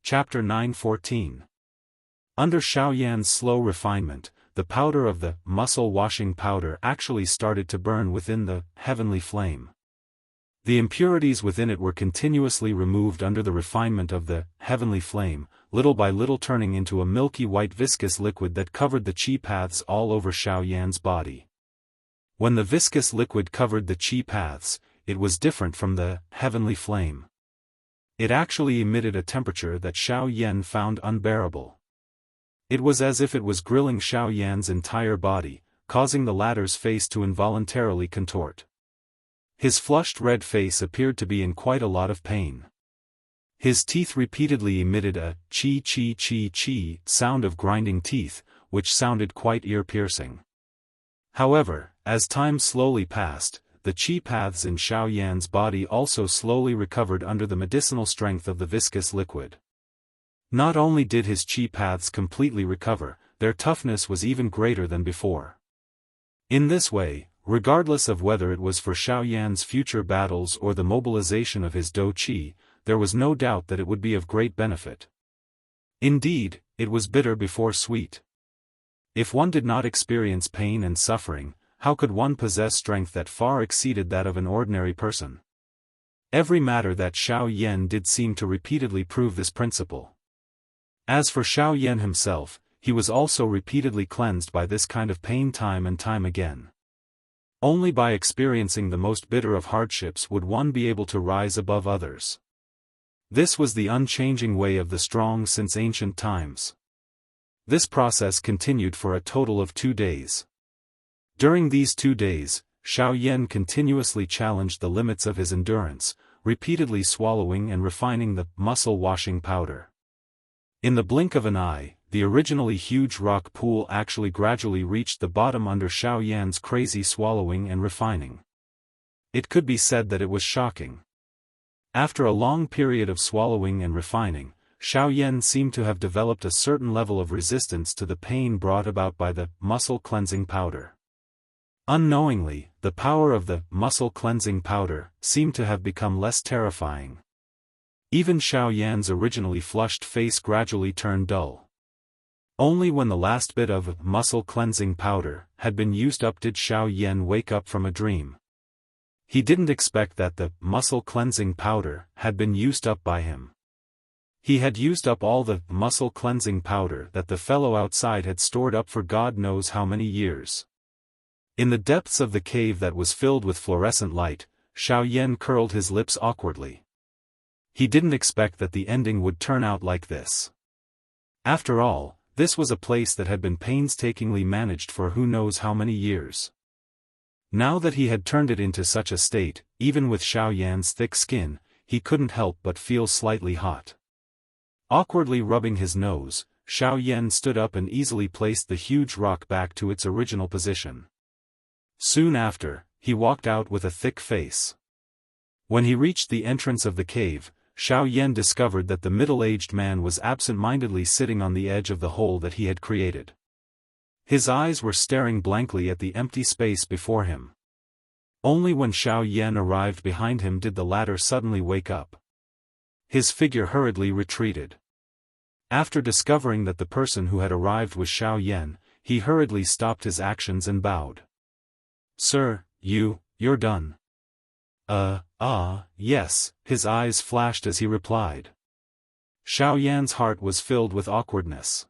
Chapter 9:14. Under Xiaoyan's slow refinement, the powder of the muscle-washing powder actually started to burn within the heavenly flame. The impurities within it were continuously removed under the refinement of the heavenly flame, little by little turning into a milky white viscous liquid that covered the qi paths all over Xiaoyan's body. When the viscous liquid covered the qi paths, it was different from the heavenly flame. It actually emitted a temperature that Xiaoyan found unbearable. It was as if it was grilling Xiaoyan's entire body, causing the latter's face to involuntarily contort. His flushed red face appeared to be in quite a lot of pain. His teeth repeatedly emitted a chi sound of grinding teeth, which sounded quite ear-piercing. However, as time slowly passed, the qi paths in Xiaoyan's body also slowly recovered under the medicinal strength of the viscous liquid. Not only did his qi paths completely recover, their toughness was even greater than before. In this way, regardless of whether it was for Xiaoyan's future battles or the mobilization of his dou qi, there was no doubt that it would be of great benefit. Indeed, it was bitter before sweet. If one did not experience pain and suffering, how could one possess strength that far exceeded that of an ordinary person? Every matter that Xiaoyan did seemed to repeatedly prove this principle. As for Xiaoyan himself, he was also repeatedly cleansed by this kind of pain time and time again. Only by experiencing the most bitter of hardships would one be able to rise above others. This was the unchanging way of the strong since ancient times. This process continued for a total of 2 days. During these 2 days, Xiaoyan continuously challenged the limits of his endurance, repeatedly swallowing and refining the muscle-washing powder. In the blink of an eye, the originally huge rock pool actually gradually reached the bottom under Xiaoyan's crazy swallowing and refining. It could be said that it was shocking. After a long period of swallowing and refining, Xiaoyan seemed to have developed a certain level of resistance to the pain brought about by the muscle-cleansing powder. Unknowingly, the power of the muscle-cleansing powder seemed to have become less terrifying. Even Xiaoyan's originally flushed face gradually turned dull. Only when the last bit of muscle-cleansing powder had been used up did Xiaoyan wake up from a dream. He didn't expect that the muscle-cleansing powder had been used up by him. He had used up all the muscle-cleansing powder that the fellow outside had stored up for God knows how many years. In the depths of the cave that was filled with fluorescent light, Xiaoyan curled his lips awkwardly. He didn't expect that the ending would turn out like this. After all, this was a place that had been painstakingly managed for who knows how many years. Now that he had turned it into such a state, even with Xiaoyan's thick skin, he couldn't help but feel slightly hot. Awkwardly rubbing his nose, Xiaoyan stood up and easily placed the huge rock back to its original position. Soon after, he walked out with a thick face. When he reached the entrance of the cave, Xiaoyan discovered that the middle-aged man was absent-mindedly sitting on the edge of the hole that he had created. His eyes were staring blankly at the empty space before him. Only when Xiaoyan arrived behind him did the latter suddenly wake up. His figure hurriedly retreated. After discovering that the person who had arrived was Xiaoyan, he hurriedly stopped his actions and bowed. "Sir, you're done." Yes," his eyes flashed as he replied. Xiaoyan's heart was filled with awkwardness.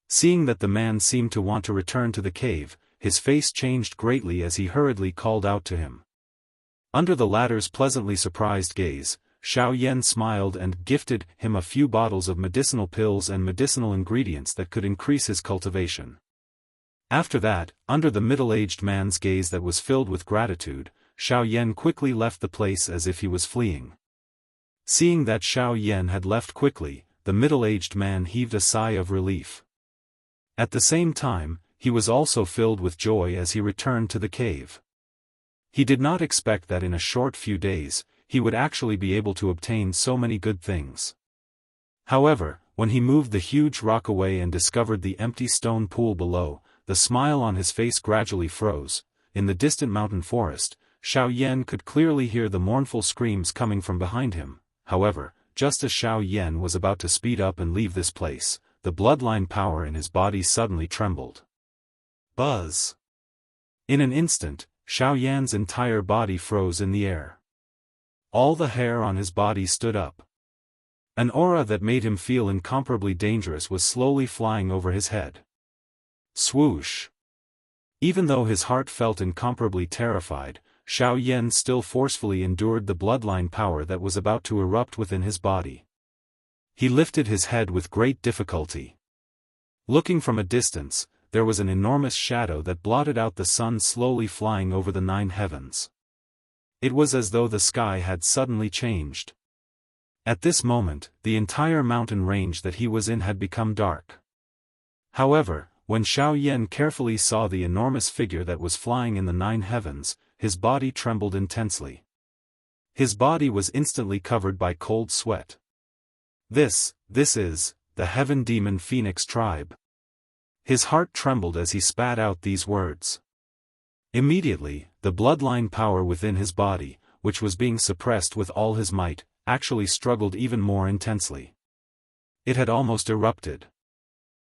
Seeing that the man seemed to want to return to the cave, his face changed greatly as he hurriedly called out to him. Under the latter's pleasantly surprised gaze, Xiaoyan smiled and gifted him a few bottles of medicinal pills and medicinal ingredients that could increase his cultivation. After that, under the middle-aged man's gaze that was filled with gratitude, Xiaoyan quickly left the place as if he was fleeing. Seeing that Xiaoyan had left quickly, the middle-aged man heaved a sigh of relief. At the same time, he was also filled with joy as he returned to the cave. He did not expect that in a short few days, he would actually be able to obtain so many good things. However, when he moved the huge rock away and discovered the empty stone pool below, the smile on his face gradually froze. In the distant mountain forest, Xiaoyan could clearly hear the mournful screams coming from behind him. However, just as Xiao Yan was about to speed up and leave this place, the bloodline power in his body suddenly trembled. Buzz! In an instant, Xiao Yan's entire body froze in the air. All the hair on his body stood up. An aura that made him feel incomparably dangerous was slowly flying over his head. Swoosh! Even though his heart felt incomparably terrified, Xiao Yan still forcefully endured the bloodline power that was about to erupt within his body. He lifted his head with great difficulty. Looking from a distance, there was an enormous shadow that blotted out the sun slowly flying over the 9 heavens. It was as though the sky had suddenly changed. At this moment, the entire mountain range that he was in had become dark. However, when Xiao Yan carefully saw the enormous figure that was flying in the 9 heavens, his body trembled intensely. His body was instantly covered by cold sweat. This is, the Heaven Demon Phoenix tribe. His heart trembled as he spat out these words. Immediately, the bloodline power within his body, which was being suppressed with all his might, actually struggled even more intensely. It had almost erupted.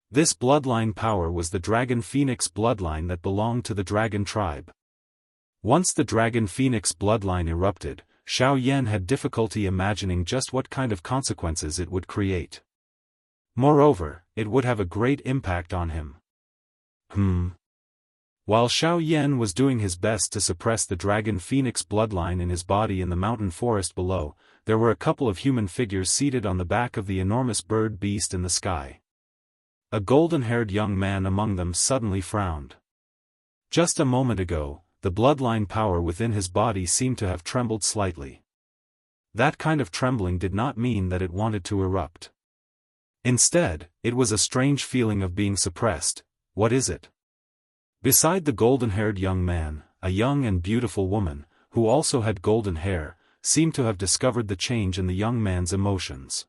This bloodline power was the Dragon Phoenix bloodline that belonged to the Dragon tribe. Once the Dragon Phoenix bloodline erupted, Xiao Yan had difficulty imagining just what kind of consequences it would create. Moreover, it would have a great impact on him. While Xiao Yan was doing his best to suppress the Dragon Phoenix bloodline in his body in the mountain forest below, there were a couple of human figures seated on the back of the enormous bird beast in the sky. A golden-haired young man among them suddenly frowned. Just a moment ago, the bloodline power within his body seemed to have trembled slightly. That kind of trembling did not mean that it wanted to erupt. Instead, it was a strange feeling of being suppressed. What is it? Beside the golden-haired young man, a young and beautiful woman, who also had golden hair, seemed to have discovered the change in the young man's emotions.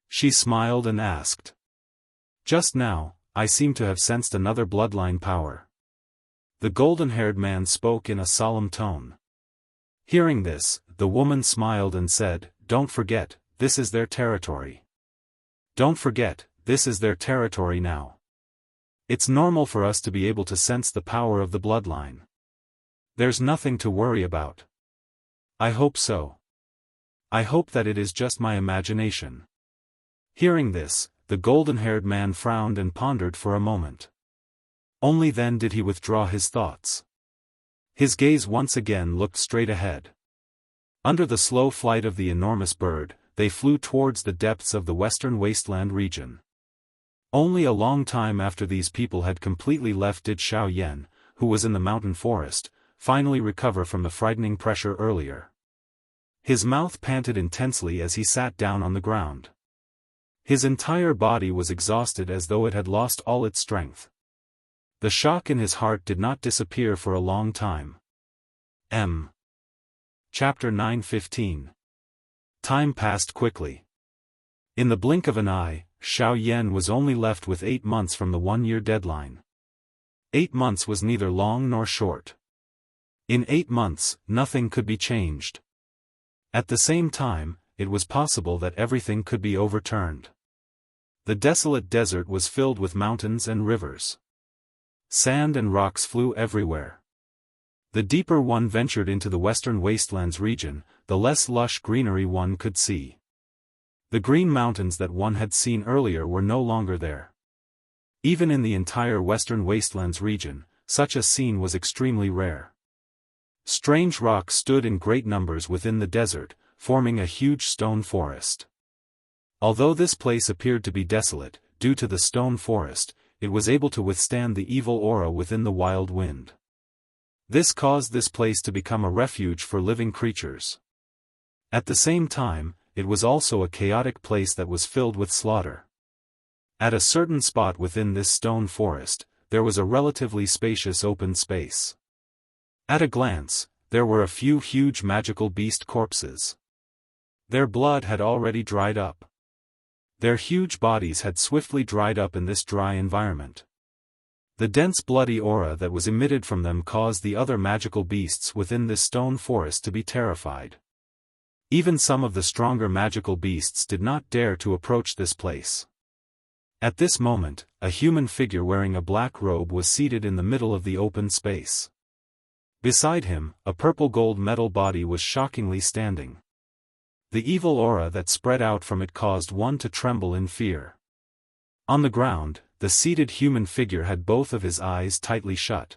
She smiled and asked. Just now, I seem to have sensed another bloodline power. The golden-haired man spoke in a solemn tone. Hearing this, the woman smiled and said, "Don't forget, this is their territory. Don't forget, this is their territory now. It's normal for us to be able to sense the power of the bloodline. There's nothing to worry about. I hope so. I hope that it is just my imagination." Hearing this, the golden-haired man frowned and pondered for a moment. Only then did he withdraw his thoughts. His gaze once again looked straight ahead. Under the slow flight of the enormous bird, they flew towards the depths of the western wasteland region. Only a long time after these people had completely left did Xiao Yan, who was in the mountain forest, finally recover from the frightening pressure earlier. His mouth panted intensely as he sat down on the ground. His entire body was exhausted as though it had lost all its strength. The shock in his heart did not disappear for a long time. Chapter 9:15. Time passed quickly. In the blink of an eye, Xiao Yan was only left with 8 months from the 1-year deadline. 8 months was neither long nor short. In 8 months, nothing could be changed. At the same time, it was possible that everything could be overturned. The desolate desert was filled with mountains and rivers. Sand and rocks flew everywhere. The deeper one ventured into the western wastelands region, the less lush greenery one could see. The green mountains that one had seen earlier were no longer there. Even in the entire western wastelands region, such a scene was extremely rare. Strange rocks stood in great numbers within the desert, forming a huge stone forest. Although this place appeared to be desolate, due to the stone forest, it was able to withstand the evil aura within the wild wind. This caused this place to become a refuge for living creatures. At the same time, it was also a chaotic place that was filled with slaughter. At a certain spot within this stone forest, there was a relatively spacious open space. At a glance, there were a few huge magical beast corpses. Their blood had already dried up. Their huge bodies had swiftly dried up in this dry environment. The dense bloody aura that was emitted from them caused the other magical beasts within this stone forest to be terrified. Even some of the stronger magical beasts did not dare to approach this place. At this moment, a human figure wearing a black robe was seated in the middle of the open space. Beside him, a purple-gold metal body was shockingly standing. The evil aura that spread out from it caused one to tremble in fear. On the ground, the seated human figure had both of his eyes tightly shut.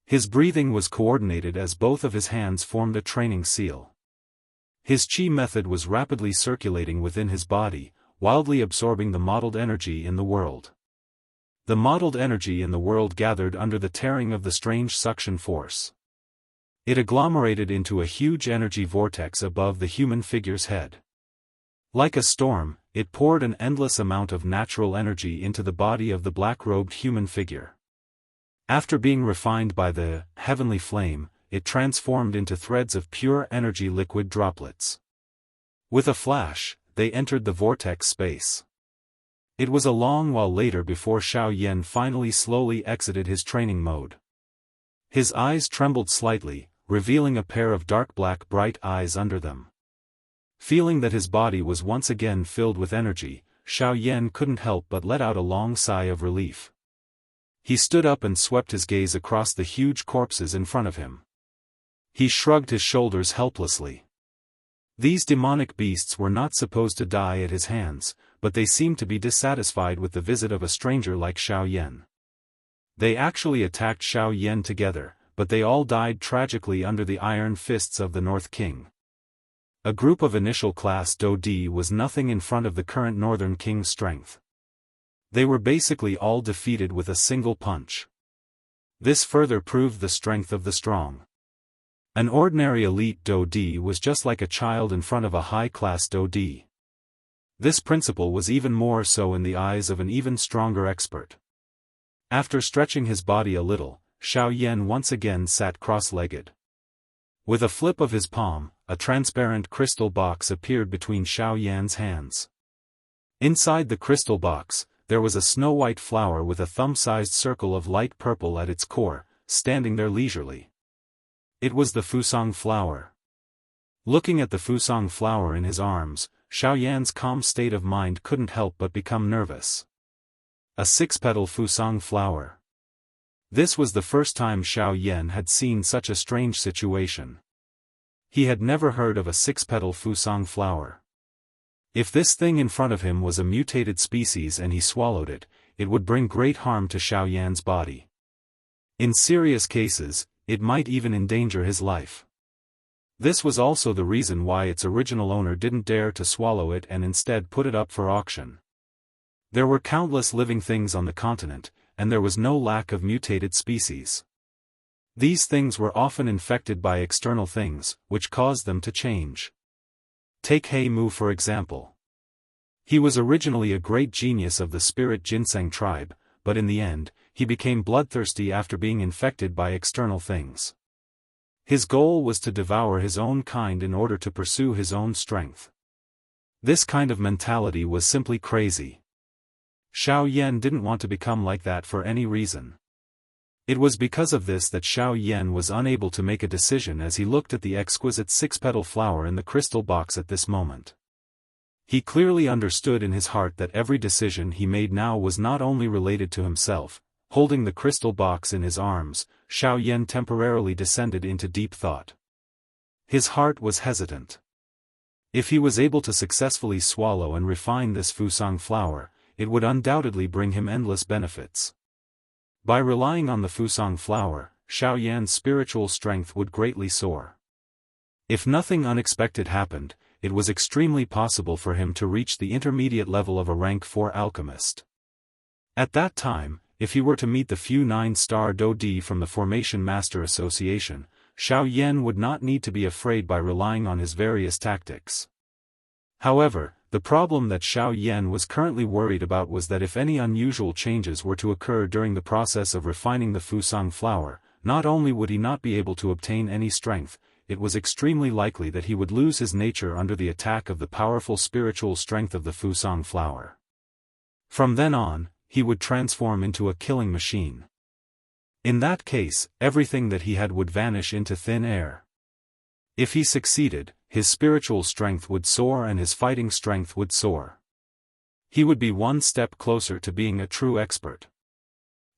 His breathing was coordinated as both of his hands formed a training seal. His chi method was rapidly circulating within his body, wildly absorbing the modeled energy in the world. The modeled energy in the world gathered under the tearing of the strange suction force. It agglomerated into a huge energy vortex above the human figure's head. Like a storm, it poured an endless amount of natural energy into the body of the black-robed human figure. After being refined by the heavenly flame, it transformed into threads of pure energy liquid droplets. With a flash, they entered the vortex space. It was a long while later before Xiao Yan finally slowly exited his training mode. His eyes trembled slightly, revealing a pair of dark black bright eyes under them. Feeling that his body was once again filled with energy, Xiao Yan couldn't help but let out a long sigh of relief. He stood up and swept his gaze across the huge corpses in front of him. He shrugged his shoulders helplessly. These demonic beasts were not supposed to die at his hands, but they seemed to be dissatisfied with the visit of a stranger like Xiao Yan. They actually attacked Xiao Yan together, but they all died tragically under the iron fists of the North King. A group of initial class Do Di was nothing in front of the current Northern King's strength. They were basically all defeated with a single punch. This further proved the strength of the strong. An ordinary elite Do Di was just like a child in front of a high-class Do Di. This principle was even more so in the eyes of an even stronger expert. After stretching his body a little, Xiao Yan once again sat cross-legged. With a flip of his palm, a transparent crystal box appeared between Xiao Yan's hands. Inside the crystal box, there was a snow-white flower with a thumb-sized circle of light purple at its core, standing there leisurely. It was the Fusang flower. Looking at the Fusang flower in his arms, Xiao Yan's calm state of mind couldn't help but become nervous. A six-petal Fusang flower. This was the first time Xiao Yan had seen such a strange situation. He had never heard of a six-petal Fusang flower. If this thing in front of him was a mutated species and he swallowed it, it would bring great harm to Xiao Yan's body. In serious cases, it might even endanger his life. This was also the reason why its original owner didn't dare to swallow it and instead put it up for auction. There were countless living things on the continent, and there was no lack of mutated species. These things were often infected by external things, which caused them to change. Take He Mu for example. He was originally a great genius of the spirit ginseng tribe, but in the end, he became bloodthirsty after being infected by external things. His goal was to devour his own kind in order to pursue his own strength. This kind of mentality was simply crazy. Xiao Yan didn't want to become like that for any reason. It was because of this that Xiao Yan was unable to make a decision as he looked at the exquisite six-petal flower in the crystal box at this moment. He clearly understood in his heart that every decision he made now was not only related to himself. Holding the crystal box in his arms, Xiao Yan temporarily descended into deep thought. His heart was hesitant. If he was able to successfully swallow and refine this Fusang flower, it would undoubtedly bring him endless benefits. By relying on the Fusang flower, Xiao Yan's spiritual strength would greatly soar. If nothing unexpected happened, it was extremely possible for him to reach the intermediate level of a rank 4 alchemist. At that time, if he were to meet the few 9-star Do Di from the Formation Master Association, Xiao Yan would not need to be afraid by relying on his various tactics. However, the problem that Xiao Yan was currently worried about was that if any unusual changes were to occur during the process of refining the Fusang flower, not only would he not be able to obtain any strength, it was extremely likely that he would lose his nature under the attack of the powerful spiritual strength of the Fusang flower. From then on, he would transform into a killing machine. In that case, everything that he had would vanish into thin air. If he succeeded, his spiritual strength would soar and his fighting strength would soar. He would be one step closer to being a true expert.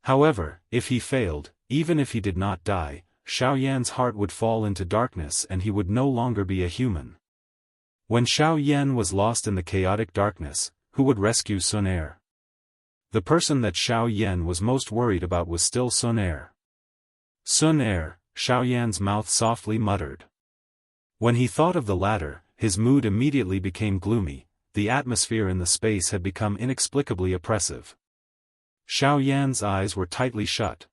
However, if he failed, even if he did not die, Xiao Yan's heart would fall into darkness and he would no longer be a human. When Xiao Yan was lost in the chaotic darkness, who would rescue Sun Er? The person that Xiao Yan was most worried about was still Sun Er. Sun Er, Xiao Yan's mouth softly muttered. When he thought of the latter, his mood immediately became gloomy. The atmosphere in the space had become inexplicably oppressive. Xiao Yan's eyes were tightly shut.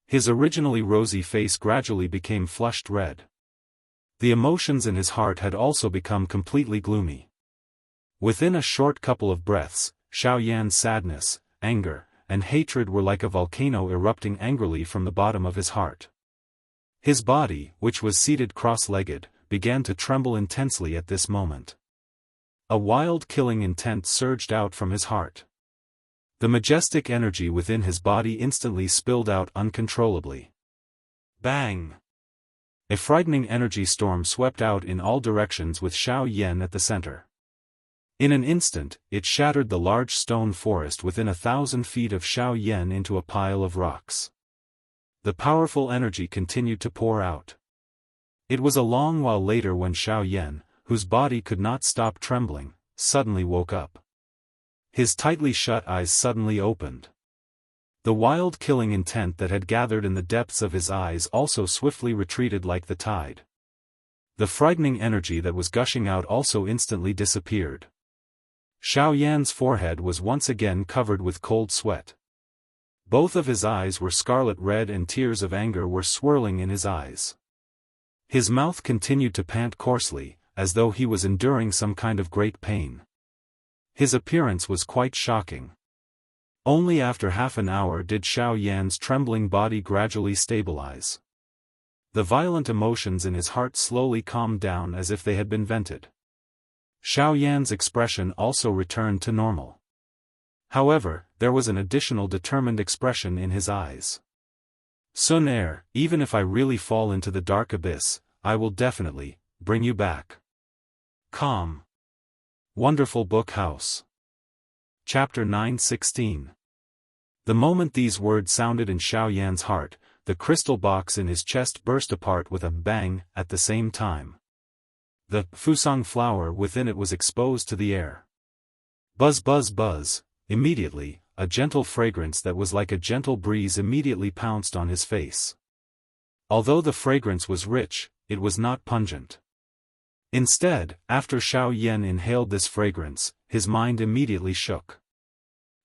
His originally rosy face gradually became flushed red. The emotions in his heart had also become completely gloomy. Within a short couple of breaths, Xiao Yan's sadness, anger, and hatred were like a volcano erupting angrily from the bottom of his heart. His body, which was seated cross-legged, began to tremble intensely at this moment. A wild killing intent surged out from his heart. The majestic energy within his body instantly spilled out uncontrollably. Bang! A frightening energy storm swept out in all directions with Xiao Yan at the center. In an instant, it shattered the large stone forest within 1,000 feet of Xiao Yan into a pile of rocks. The powerful energy continued to pour out. It was a long while later when Xiao Yan, whose body could not stop trembling, suddenly woke up. His tightly shut eyes suddenly opened. The wild killing intent that had gathered in the depths of his eyes also swiftly retreated like the tide. The frightening energy that was gushing out also instantly disappeared. Xiao Yan's forehead was once again covered with cold sweat. Both of his eyes were scarlet red and tears of anger were swirling in his eyes. His mouth continued to pant coarsely, as though he was enduring some kind of great pain. His appearance was quite shocking. Only after half an hour did Xiao Yan's trembling body gradually stabilize. The violent emotions in his heart slowly calmed down as if they had been vented. Xiao Yan's expression also returned to normal. However, there was an additional determined expression in his eyes. Sun Er, even if I really fall into the dark abyss, I will definitely bring you back. Calm. Wonderful Book House. Chapter 9:16. The moment these words sounded in Xiao Yan's heart, the crystal box in his chest burst apart with a bang at the same time. The fusang flower within it was exposed to the air. Buzz buzz buzz, immediately, a gentle fragrance that was like a gentle breeze immediately pounced on his face. Although the fragrance was rich, it was not pungent. Instead, after Xiao Yan inhaled this fragrance, his mind immediately shook.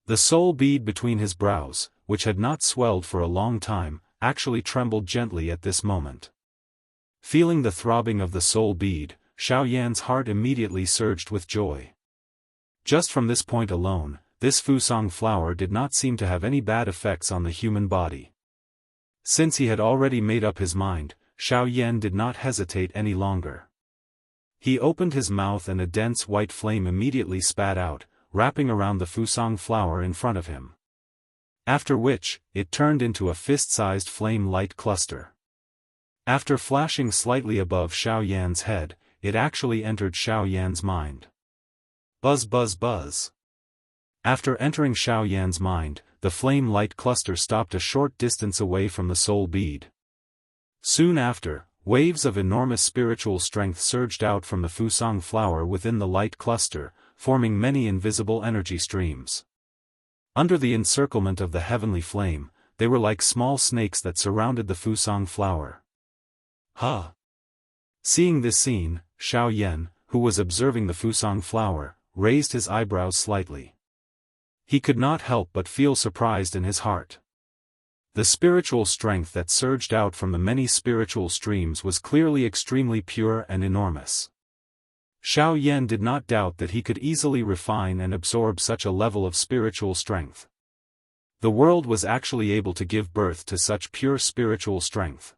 The soul bead between his brows, which had not swelled for a long time, actually trembled gently at this moment. Feeling the throbbing of the soul bead, Xiao Yan's heart immediately surged with joy. Just from this point alone, this fusang flower did not seem to have any bad effects on the human body. Since he had already made up his mind, Xiao Yan did not hesitate any longer. He opened his mouth and a dense white flame immediately spat out, wrapping around the fusang flower in front of him. After which, it turned into a fist-sized flame light cluster. After flashing slightly above Xiao Yan's head, it actually entered Xiao Yan's mind. Buzz buzz buzz. After entering Xiao Yan's mind, the flame light cluster stopped a short distance away from the soul bead. Soon after, waves of enormous spiritual strength surged out from the fusang flower within the light cluster, forming many invisible energy streams. Under the encirclement of the heavenly flame, they were like small snakes that surrounded the fusang flower. Huh! Seeing this scene, Xiao Yan, who was observing the fusang flower, raised his eyebrows slightly. He could not help but feel surprised in his heart. The spiritual strength that surged out from the many spiritual streams was clearly extremely pure and enormous. Xiao Yan did not doubt that he could easily refine and absorb such a level of spiritual strength. The world was actually able to give birth to such pure spiritual strength.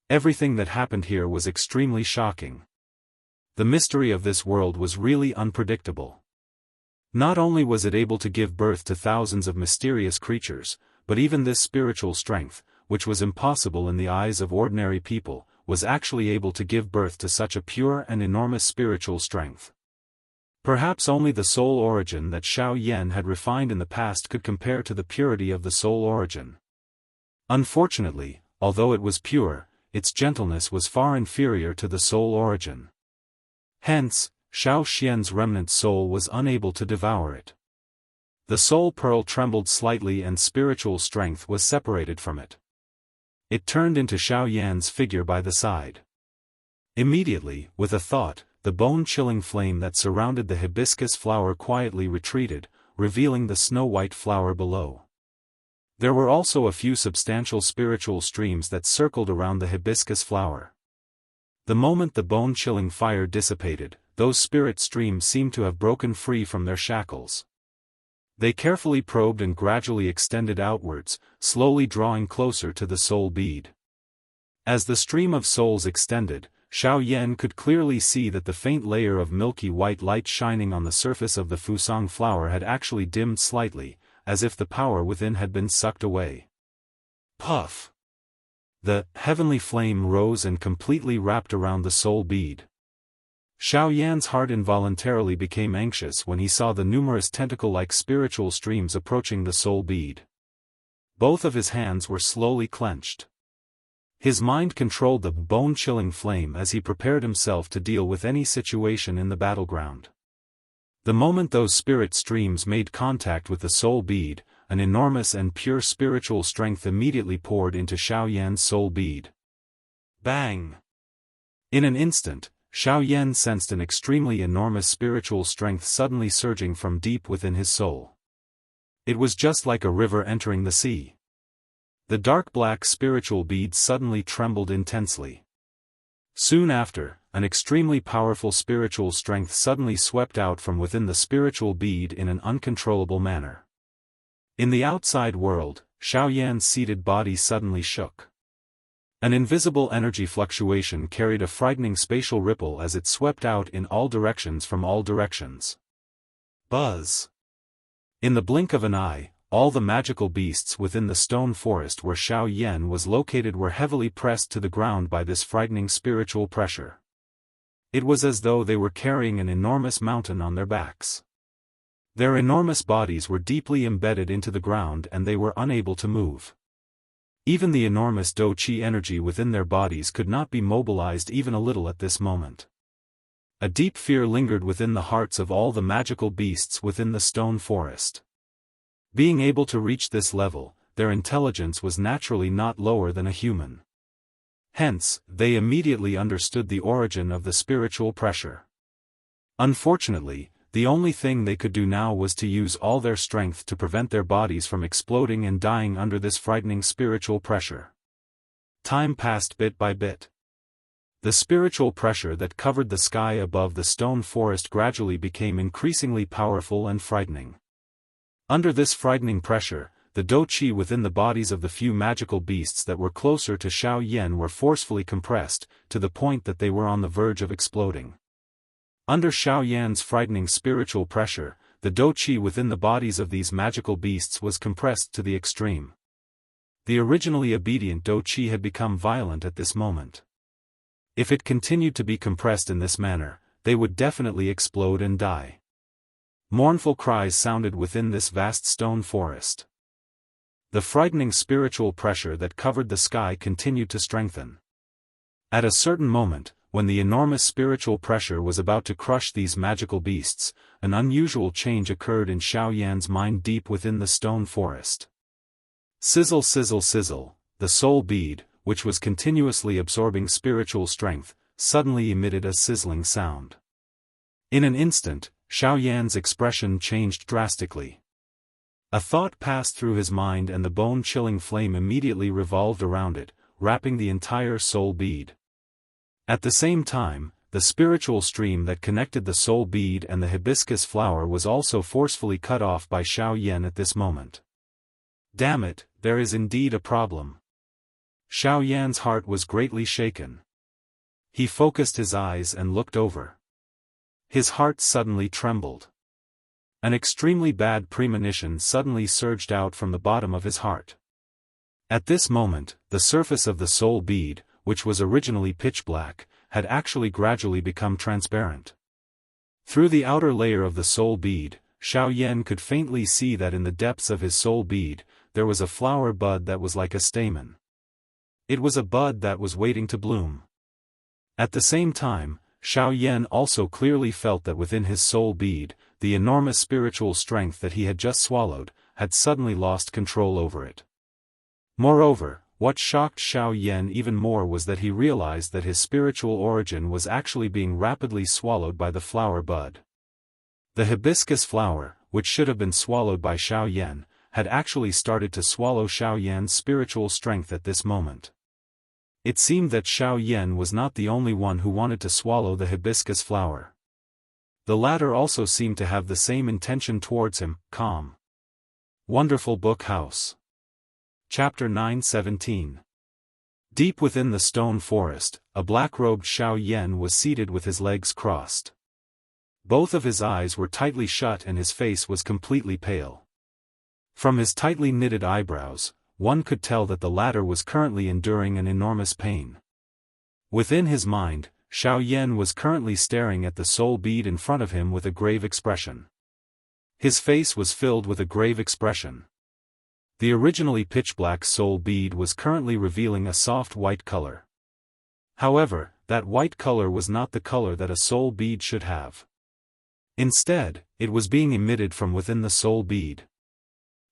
Everything that happened here was extremely shocking. The mystery of this world was really unpredictable. Not only was it able to give birth to thousands of mysterious creatures, but even this spiritual strength, which was impossible in the eyes of ordinary people, was actually able to give birth to such a pure and enormous spiritual strength. Perhaps only the soul origin that Xiao Yan had refined in the past could compare to the purity of the soul origin. Unfortunately, although it was pure, its gentleness was far inferior to the soul origin. Hence, Xiao Xian's remnant soul was unable to devour it. The soul pearl trembled slightly and spiritual strength was separated from it. It turned into Xiao Yan's figure by the side. Immediately, with a thought, the bone-chilling flame that surrounded the hibiscus flower quietly retreated, revealing the snow-white flower below. There were also a few substantial spiritual streams that circled around the hibiscus flower. The moment the bone-chilling fire dissipated, those spirit streams seemed to have broken free from their shackles. They carefully probed and gradually extended outwards, slowly drawing closer to the soul bead. As the stream of souls extended, Xiao Yan could clearly see that the faint layer of milky white light shining on the surface of the fusang flower had actually dimmed slightly, as if the power within had been sucked away. Puff! The heavenly flame rose and completely wrapped around the soul bead. Xiao Yan's heart involuntarily became anxious when he saw the numerous tentacle-like spiritual streams approaching the soul bead. Both of his hands were slowly clenched. His mind controlled the bone-chilling flame as he prepared himself to deal with any situation in the battleground. The moment those spirit streams made contact with the soul bead, an enormous and pure spiritual strength immediately poured into Xiao Yan's soul bead. Bang! In an instant, Xiao Yan sensed an extremely enormous spiritual strength suddenly surging from deep within his soul. It was just like a river entering the sea. The dark black spiritual bead suddenly trembled intensely. Soon after, an extremely powerful spiritual strength suddenly swept out from within the spiritual bead in an uncontrollable manner. In the outside world, Xiao Yan's seated body suddenly shook. An invisible energy fluctuation carried a frightening spatial ripple as it swept out in all directions from all directions. Buzz! In the blink of an eye, all the magical beasts within the stone forest where Xiao Yan was located were heavily pressed to the ground by this frightening spiritual pressure. It was as though they were carrying an enormous mountain on their backs. Their enormous bodies were deeply embedded into the ground and they were unable to move. Even the enormous Do Qi energy within their bodies could not be mobilized even a little at this moment. A deep fear lingered within the hearts of all the magical beasts within the stone forest. Being able to reach this level, their intelligence was naturally not lower than a human. Hence, they immediately understood the origin of the spiritual pressure. Unfortunately, the only thing they could do now was to use all their strength to prevent their bodies from exploding and dying under this frightening spiritual pressure. Time passed bit by bit. The spiritual pressure that covered the sky above the stone forest gradually became increasingly powerful and frightening. Under this frightening pressure, the Do Qi within the bodies of the few magical beasts that were closer to Xiao Yan were forcefully compressed, to the point that they were on the verge of exploding. Under Xiao Yan's frightening spiritual pressure, the Do Qi within the bodies of these magical beasts was compressed to the extreme. The originally obedient Do Qi had become violent at this moment. If it continued to be compressed in this manner, they would definitely explode and die. Mournful cries sounded within this vast stone forest. The frightening spiritual pressure that covered the sky continued to strengthen. At a certain moment, when the enormous spiritual pressure was about to crush these magical beasts, an unusual change occurred in Xiao Yan's mind deep within the stone forest. Sizzle sizzle sizzle, the soul bead, which was continuously absorbing spiritual strength, suddenly emitted a sizzling sound. In an instant, Xiao Yan's expression changed drastically. A thought passed through his mind and the bone-chilling flame immediately revolved around it, wrapping the entire soul bead. At the same time, the spiritual stream that connected the soul bead and the hibiscus flower was also forcefully cut off by Xiao Yan at this moment. Damn it, there is indeed a problem. Xiao Yan's heart was greatly shaken. He focused his eyes and looked over. His heart suddenly trembled. An extremely bad premonition suddenly surged out from the bottom of his heart. At this moment, the surface of the soul bead, which was originally pitch black, had actually gradually become transparent. Through the outer layer of the soul bead, Xiaoyan could faintly see that in the depths of his soul bead, there was a flower bud that was like a stamen. It was a bud that was waiting to bloom. At the same time, Xiaoyan also clearly felt that within his soul bead, the enormous spiritual strength that he had just swallowed, had suddenly lost control over it. Moreover, what shocked Xiaoyan even more was that he realized that his spiritual origin was actually being rapidly swallowed by the flower bud. The hibiscus flower, which should have been swallowed by Xiaoyan, had actually started to swallow Xiaoyan's spiritual strength at this moment. It seemed that Xiaoyan was not the only one who wanted to swallow the hibiscus flower. The latter also seemed to have the same intention towards him. Calm. Wonderful Book House. Chapter 9:17. Deep within the stone forest, a black-robed Xiaoyan was seated with his legs crossed. Both of his eyes were tightly shut and his face was completely pale. From his tightly knitted eyebrows, one could tell that the latter was currently enduring an enormous pain. Within his mind, Xiaoyan was currently staring at the soul bead in front of him with a grave expression. His face was filled with a grave expression. The originally pitch-black soul bead was currently revealing a soft white color. However, that white color was not the color that a soul bead should have. Instead, it was being emitted from within the soul bead.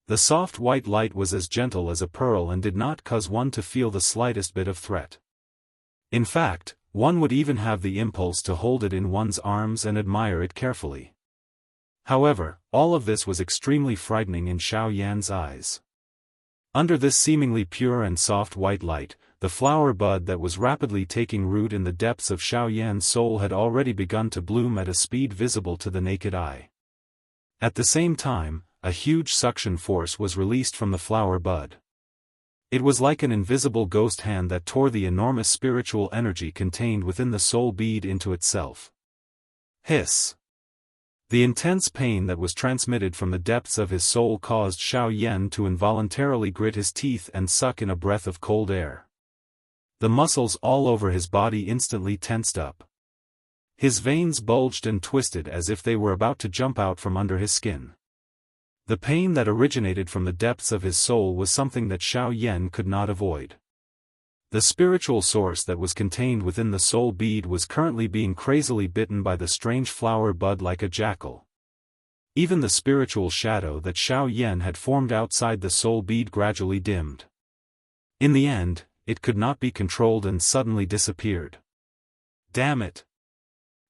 The soft white light was as gentle as a pearl and did not cause one to feel the slightest bit of threat. In fact, one would even have the impulse to hold it in one's arms and admire it carefully. However, all of this was extremely frightening in Xiaoyan's eyes. Under this seemingly pure and soft white light, the flower bud that was rapidly taking root in the depths of Xiaoyan's soul had already begun to bloom at a speed visible to the naked eye. At the same time, a huge suction force was released from the flower bud. It was like an invisible ghost hand that tore the enormous spiritual energy contained within the soul bead into itself. Hiss! The intense pain that was transmitted from the depths of his soul caused Xiaoyan to involuntarily grit his teeth and suck in a breath of cold air. The muscles all over his body instantly tensed up. His veins bulged and twisted as if they were about to jump out from under his skin. The pain that originated from the depths of his soul was something that Xiaoyan could not avoid. The spiritual source that was contained within the soul bead was currently being crazily bitten by the strange flower bud like a jackal. Even the spiritual shadow that Xiaoyan had formed outside the soul bead gradually dimmed. In the end, it could not be controlled and suddenly disappeared. Damn it!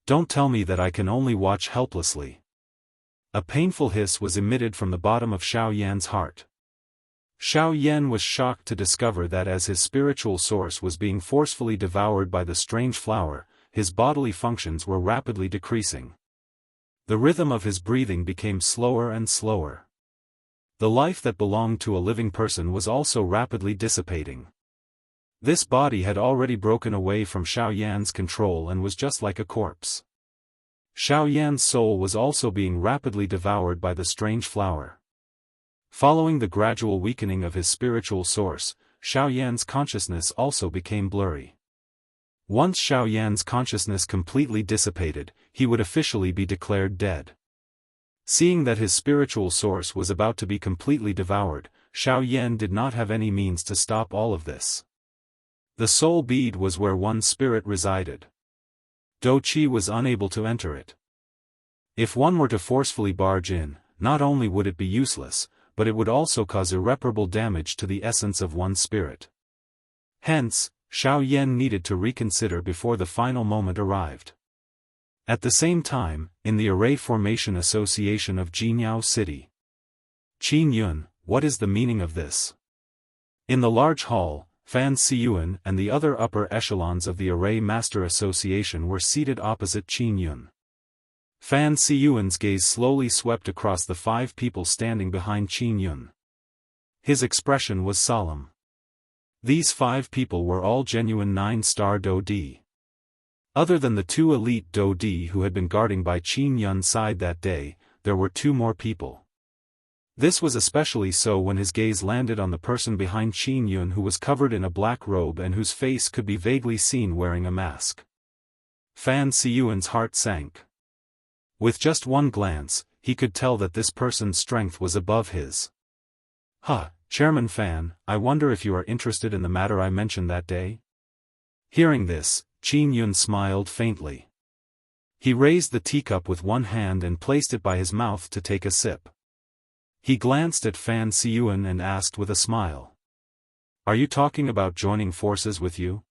Don't tell me that I can only watch helplessly. A painful hiss was emitted from the bottom of Xiaoyan's heart. Xiaoyan was shocked to discover that as his spiritual source was being forcefully devoured by the strange flower, his bodily functions were rapidly decreasing. The rhythm of his breathing became slower and slower. The life that belonged to a living person was also rapidly dissipating. This body had already broken away from Xiaoyan's control and was just like a corpse. Xiaoyan's soul was also being rapidly devoured by the strange flower. Following the gradual weakening of his spiritual source, Xiaoyan's consciousness also became blurry. Once Xiaoyan's consciousness completely dissipated, he would officially be declared dead. Seeing that his spiritual source was about to be completely devoured, Xiaoyan did not have any means to stop all of this. The soul bead was where one's spirit resided. Doqi was unable to enter it. If one were to forcefully barge in, not only would it be useless, but it would also cause irreparable damage to the essence of one's spirit. Hence, Xiaoyan needed to reconsider before the final moment arrived. At the same time, in the Array Formation Association of Jianghu City. Qin Yun, what is the meaning of this? In the large hall, Fan Siyuan and the other upper echelons of the Array Master Association were seated opposite Qin Yun. Fan Siyuan's gaze slowly swept across the 5 people standing behind Qin Yun. His expression was solemn. These 5 people were all genuine 9-star Dodi. Other than the 2 elite Dodi who had been guarding by Qin Yun's side that day, there were 2 more people. This was especially so when his gaze landed on the person behind Qin Yun, who was covered in a black robe and whose face could be vaguely seen wearing a mask. Fan Siyuan's heart sank. With just one glance, he could tell that this person's strength was above his. Chairman Fan, I wonder if you are interested in the matter I mentioned that day? Hearing this, Qin Yun smiled faintly. He raised the teacup with one hand and placed it by his mouth to take a sip. He glanced at Fan Siyuan and asked with a smile. Are you talking about joining forces with you?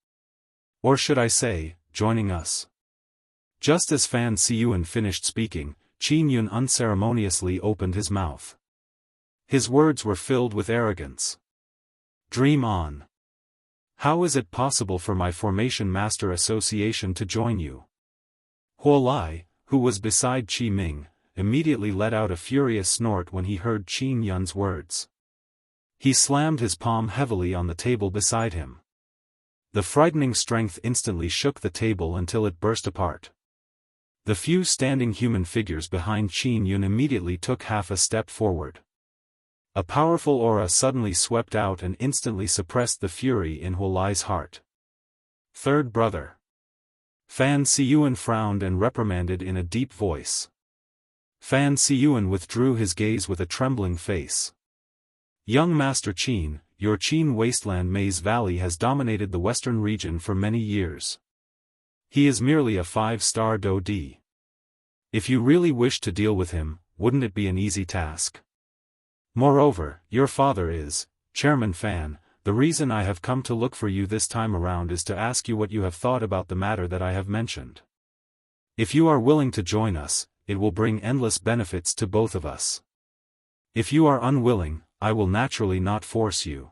Or should I say, joining us? Just as Fan Siyuan finished speaking, Qin Yun unceremoniously opened his mouth. His words were filled with arrogance. Dream on. How is it possible for my Formation Master Association to join you? Huo Lai, who was beside Qi Ming, immediately let out a furious snort when he heard Qin Yun's words. He slammed his palm heavily on the table beside him. The frightening strength instantly shook the table until it burst apart. The few standing human figures behind Qin Yun immediately took half a step forward. A powerful aura suddenly swept out and instantly suppressed the fury in Huo Lai's heart. Third brother. Fan Siyuan frowned and reprimanded in a deep voice. Fan Siyuan withdrew his gaze with a trembling face. Young Master Qin, your Qin wasteland Maze Valley has dominated the western region for many years. He is merely a 5-star Do-D. If you really wish to deal with him, wouldn't it be an easy task? Moreover, your father is, Chairman Fan. The reason I have come to look for you this time around is to ask you what you have thought about the matter that I have mentioned. If you are willing to join us, it will bring endless benefits to both of us. If you are unwilling, I will naturally not force you.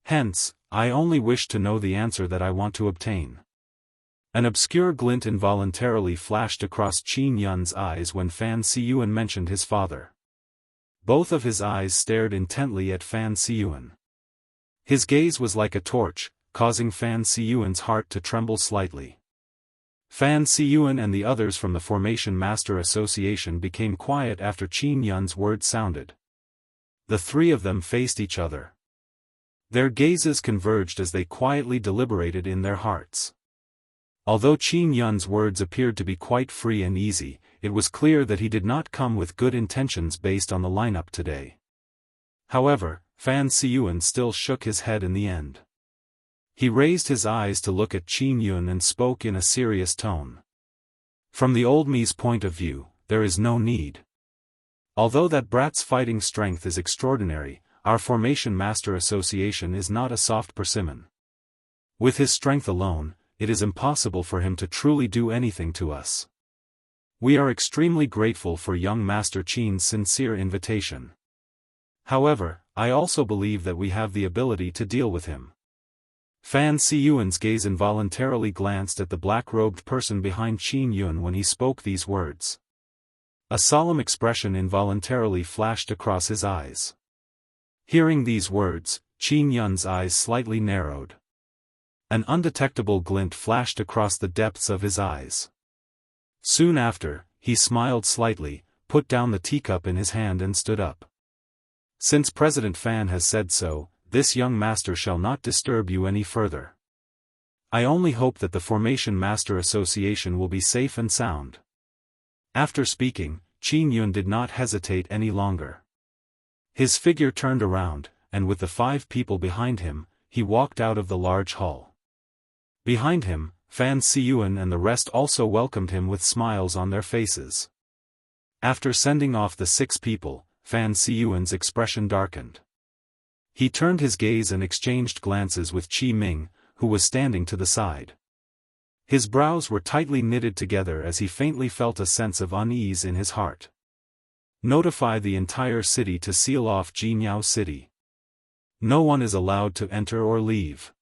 Hence, I only wish to know the answer that I want to obtain. An obscure glint involuntarily flashed across Qin Yun's eyes when Fan Siyuan mentioned his father. Both of his eyes stared intently at Fan Siyuan. His gaze was like a torch, causing Fan Siyuan's heart to tremble slightly. Fan Siyuan and the others from the Formation Master Association became quiet after Qin Yun's words sounded. The three of them faced each other. Their gazes converged as they quietly deliberated in their hearts. Although Qin Yun's words appeared to be quite free and easy, it was clear that he did not come with good intentions based on the lineup today. However, Fan Siyuan still shook his head in the end. He raised his eyes to look at Qin Yun and spoke in a serious tone. From the old me's point of view, there is no need. Although that brat's fighting strength is extraordinary, our Formation Master Association is not a soft persimmon. With his strength alone, it is impossible for him to truly do anything to us. We are extremely grateful for young Master Qin's sincere invitation. However, I also believe that we have the ability to deal with him. Fan Siyuan's gaze involuntarily glanced at the black-robed person behind Qin Yun when he spoke these words. A solemn expression involuntarily flashed across his eyes. Hearing these words, Qin Yun's eyes slightly narrowed. An undetectable glint flashed across the depths of his eyes. Soon after, he smiled slightly, put down the teacup in his hand and stood up. Since President Fan has said so, this young master shall not disturb you any further. I only hope that the Formation Master Association will be safe and sound. After speaking, Qin Yun did not hesitate any longer. His figure turned around, and with the 5 people behind him, he walked out of the large hall. Behind him, Fan Siyuan and the rest also welcomed him with smiles on their faces. After sending off the 6 people, Fan Siyuan's expression darkened. He turned his gaze and exchanged glances with Qi Ming, who was standing to the side. His brows were tightly knitted together as he faintly felt a sense of unease in his heart. Notify the entire city to seal off Jianghu City. No one is allowed to enter or leave.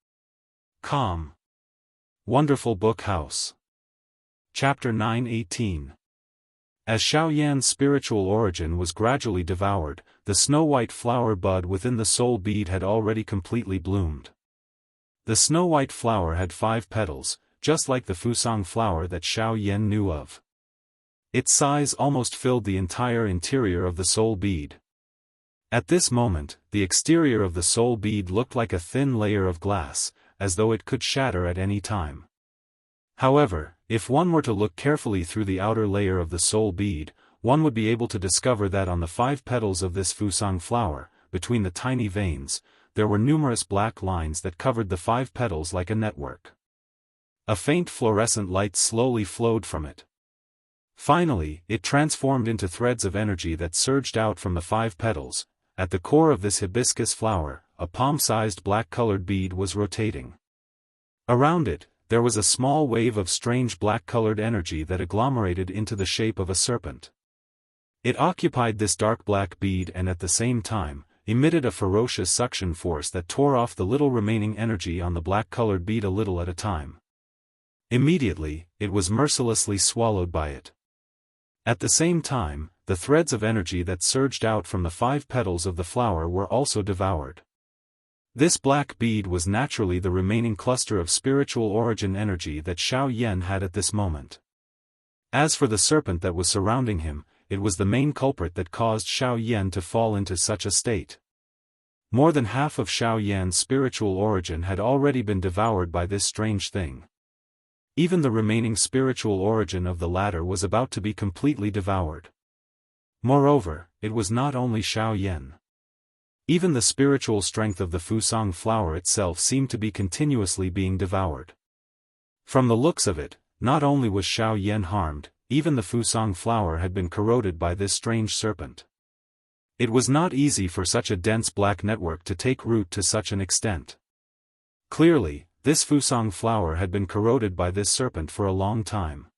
Calm. Wonderful Book House. Chapter 918. As Xiaoyan's spiritual origin was gradually devoured, the snow-white flower bud within the soul bead had already completely bloomed. The snow-white flower had 5 petals, just like the Fusang flower that Xiaoyan knew of. Its size almost filled the entire interior of the soul bead. At this moment, the exterior of the soul bead looked like a thin layer of glass, as though it could shatter at any time. However, if one were to look carefully through the outer layer of the soul bead, one would be able to discover that on the 5 petals of this fusang flower, between the tiny veins, there were numerous black lines that covered the 5 petals like a network. A faint fluorescent light slowly flowed from it. Finally, it transformed into threads of energy that surged out from the 5 petals. At the core of this hibiscus flower, a palm-sized black-colored bead was rotating. Around it, there was a small wave of strange black-colored energy that agglomerated into the shape of a serpent. It occupied this dark black bead and at the same time, emitted a ferocious suction force that tore off the little remaining energy on the black-colored bead a little at a time. Immediately, it was mercilessly swallowed by it. At the same time, the threads of energy that surged out from the 5 petals of the flower were also devoured. This black bead was naturally the remaining cluster of spiritual origin energy that Xiao Yan had at this moment. As for the serpent that was surrounding him, it was the main culprit that caused Xiao Yan to fall into such a state. More than half of Xiao Yan's spiritual origin had already been devoured by this strange thing. Even the remaining spiritual origin of the latter was about to be completely devoured. Moreover, it was not only Xiao Yan. Even the spiritual strength of the fusang flower itself seemed to be continuously being devoured. From the looks of it, not only was Xiao Yan harmed, even the fusang flower had been corroded by this strange serpent. It was not easy for such a dense black network to take root to such an extent. Clearly, this fusang flower had been corroded by this serpent for a long time.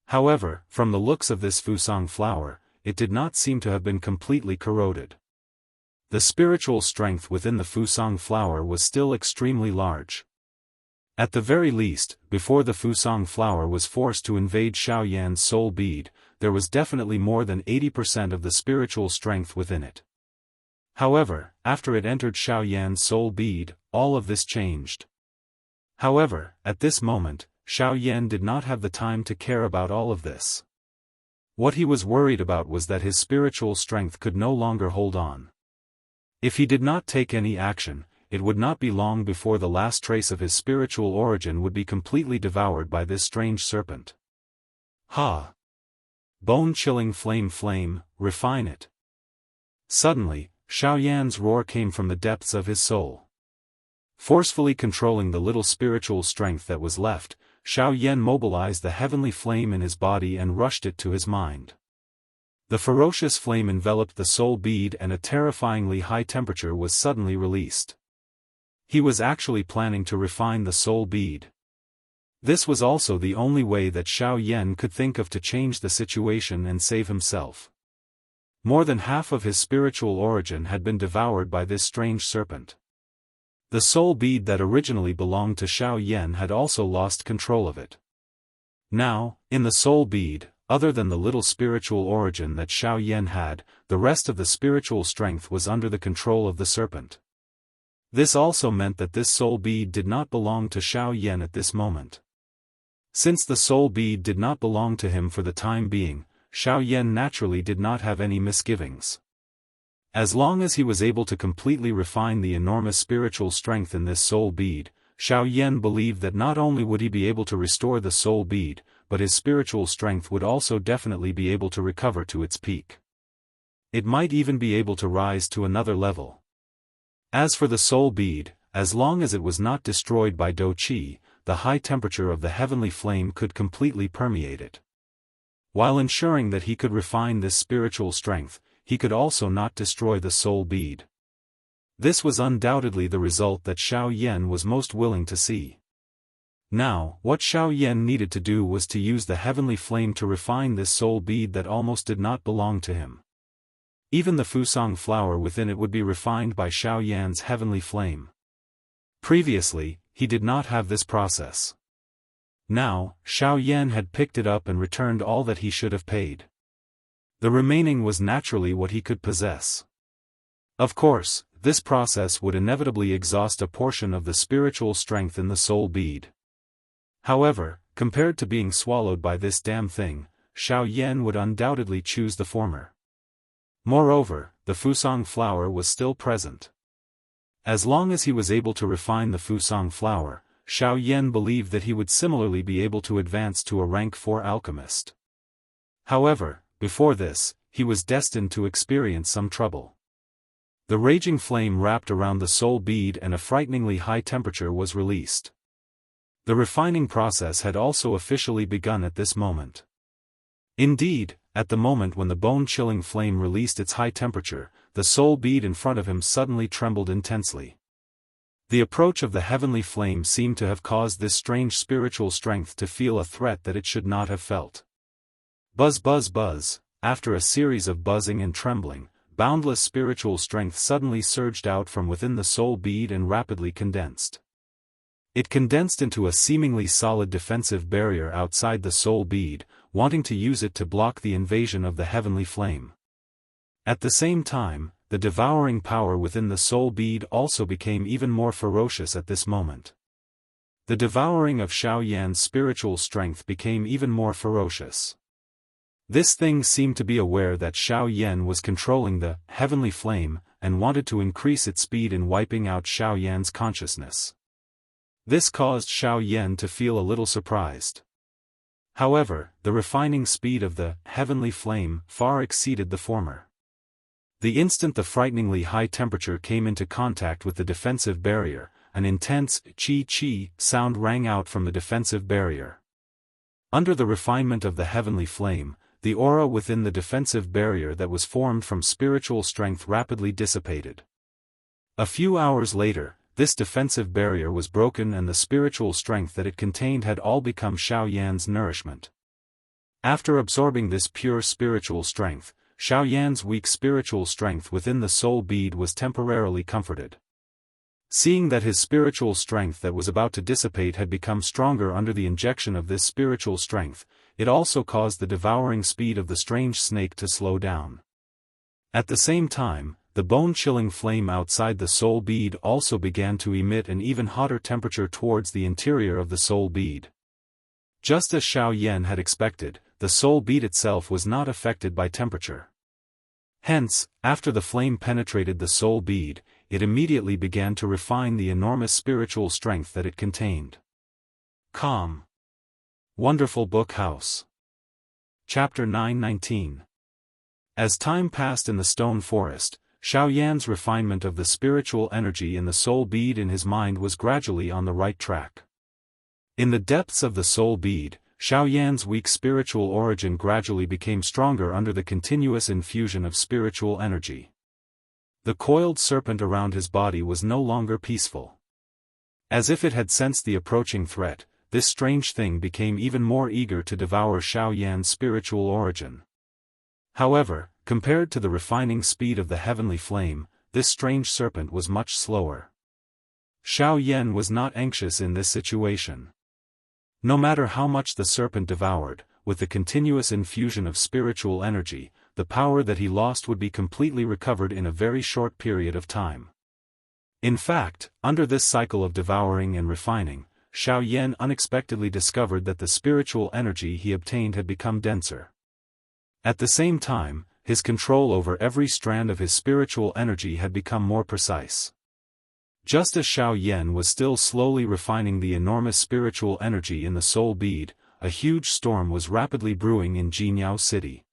However, from the looks of this fusang flower, it did not seem to have been completely corroded. The spiritual strength within the fusang flower was still extremely large. At the very least, before the fusang flower was forced to invade Xiao Yan's soul bead, there was definitely more than 80% of the spiritual strength within it. However, after it entered Xiao Yan's soul bead, all of this changed. However, at this moment, Xiao Yan did not have the time to care about all of this. What he was worried about was that his spiritual strength could no longer hold on. If he did not take any action, it would not be long before the last trace of his spiritual origin would be completely devoured by this strange serpent. Ha! Bone-chilling flame, refine it. Suddenly, Xiao Yan's roar came from the depths of his soul. Forcefully controlling the little spiritual strength that was left, Xiao Yan mobilized the heavenly flame in his body and rushed it to his mind. The ferocious flame enveloped the soul bead and a terrifyingly high temperature was suddenly released. He was actually planning to refine the soul bead. This was also the only way that Xiao Yan could think of to change the situation and save himself. More than half of his spiritual origin had been devoured by this strange serpent. The soul bead that originally belonged to Xiao Yan had also lost control of it. Now, in the soul bead, other than the little spiritual origin that Xiao Yan had, the rest of the spiritual strength was under the control of the serpent. This also meant that this soul bead did not belong to Xiao Yan at this moment. Since the soul bead did not belong to him for the time being, Xiao Yan naturally did not have any misgivings. As long as he was able to completely refine the enormous spiritual strength in this soul bead, Xiao Yan believed that not only would he be able to restore the soul bead, but his spiritual strength would also definitely be able to recover to its peak. It might even be able to rise to another level. As for the soul bead, as long as it was not destroyed by Do Qi, the high temperature of the heavenly flame could completely permeate it. While ensuring that he could refine this spiritual strength, he could also not destroy the soul bead. This was undoubtedly the result that Xiao Yan was most willing to see. Now, what Xiao Yan needed to do was to use the heavenly flame to refine this soul bead that almost did not belong to him. Even the fusang flower within it would be refined by Xiao Yan's heavenly flame. Previously, he did not have this process. Now, Xiao Yan had picked it up and returned all that he should have paid. The remaining was naturally what he could possess. Of course, this process would inevitably exhaust a portion of the spiritual strength in the soul bead. However, compared to being swallowed by this damn thing, Xiao Yan would undoubtedly choose the former. Moreover, the Fusang flower was still present. As long as he was able to refine the Fusang flower, Xiao Yan believed that he would similarly be able to advance to a rank 4 alchemist. However, before this, he was destined to experience some trouble. The raging flame wrapped around the soul bead and a frighteningly high temperature was released. The refining process had also officially begun at this moment. Indeed, at the moment when the bone-chilling flame released its high temperature, the soul bead in front of him suddenly trembled intensely. The approach of the heavenly flame seemed to have caused this strange spiritual strength to feel a threat that it should not have felt. Buzz buzz buzz, after a series of buzzing and trembling, boundless spiritual strength suddenly surged out from within the soul bead and rapidly condensed. It condensed into a seemingly solid defensive barrier outside the soul bead, wanting to use it to block the invasion of the heavenly flame. At the same time, the devouring power within the soul bead also became even more ferocious at this moment. The devouring of Xiao Yan's spiritual strength became even more ferocious. This thing seemed to be aware that Xiao Yan was controlling the heavenly flame, and wanted to increase its speed in wiping out Xiao Yan's consciousness. This caused Xiao Yan to feel a little surprised. However, the refining speed of the heavenly flame far exceeded the former. The instant the frighteningly high temperature came into contact with the defensive barrier, an intense chi-chi sound rang out from the defensive barrier. Under the refinement of the heavenly flame, the aura within the defensive barrier that was formed from spiritual strength rapidly dissipated. A few hours later, this defensive barrier was broken and the spiritual strength that it contained had all become Xiao Yan's nourishment. After absorbing this pure spiritual strength, Xiao Yan's weak spiritual strength within the soul bead was temporarily comforted. Seeing that his spiritual strength that was about to dissipate had become stronger under the injection of this spiritual strength, it also caused the devouring speed of the strange snake to slow down. At the same time, the bone-chilling flame outside the soul bead also began to emit an even hotter temperature towards the interior of the soul bead. Just as Xiao Yan had expected, the soul bead itself was not affected by temperature. Hence, after the flame penetrated the soul bead, it immediately began to refine the enormous spiritual strength that it contained. Calm. Wonderful Book House. Chapter 919. As time passed in the stone forest, Xiao Yan's refinement of the spiritual energy in the soul bead in his mind was gradually on the right track. In the depths of the soul bead, Xiao Yan's weak spiritual origin gradually became stronger under the continuous infusion of spiritual energy. The coiled serpent around his body was no longer peaceful. As if it had sensed the approaching threat, this strange thing became even more eager to devour Xiao Yan's spiritual origin. However, compared to the refining speed of the heavenly flame, this strange serpent was much slower. Xiao Yan was not anxious in this situation. No matter how much the serpent devoured, with the continuous infusion of spiritual energy, the power that he lost would be completely recovered in a very short period of time. In fact, under this cycle of devouring and refining, Xiao Yan unexpectedly discovered that the spiritual energy he obtained had become denser. At the same time, his control over every strand of his spiritual energy had become more precise. Just as Xiao Yan was still slowly refining the enormous spiritual energy in the soul bead, a huge storm was rapidly brewing in Jianghu City.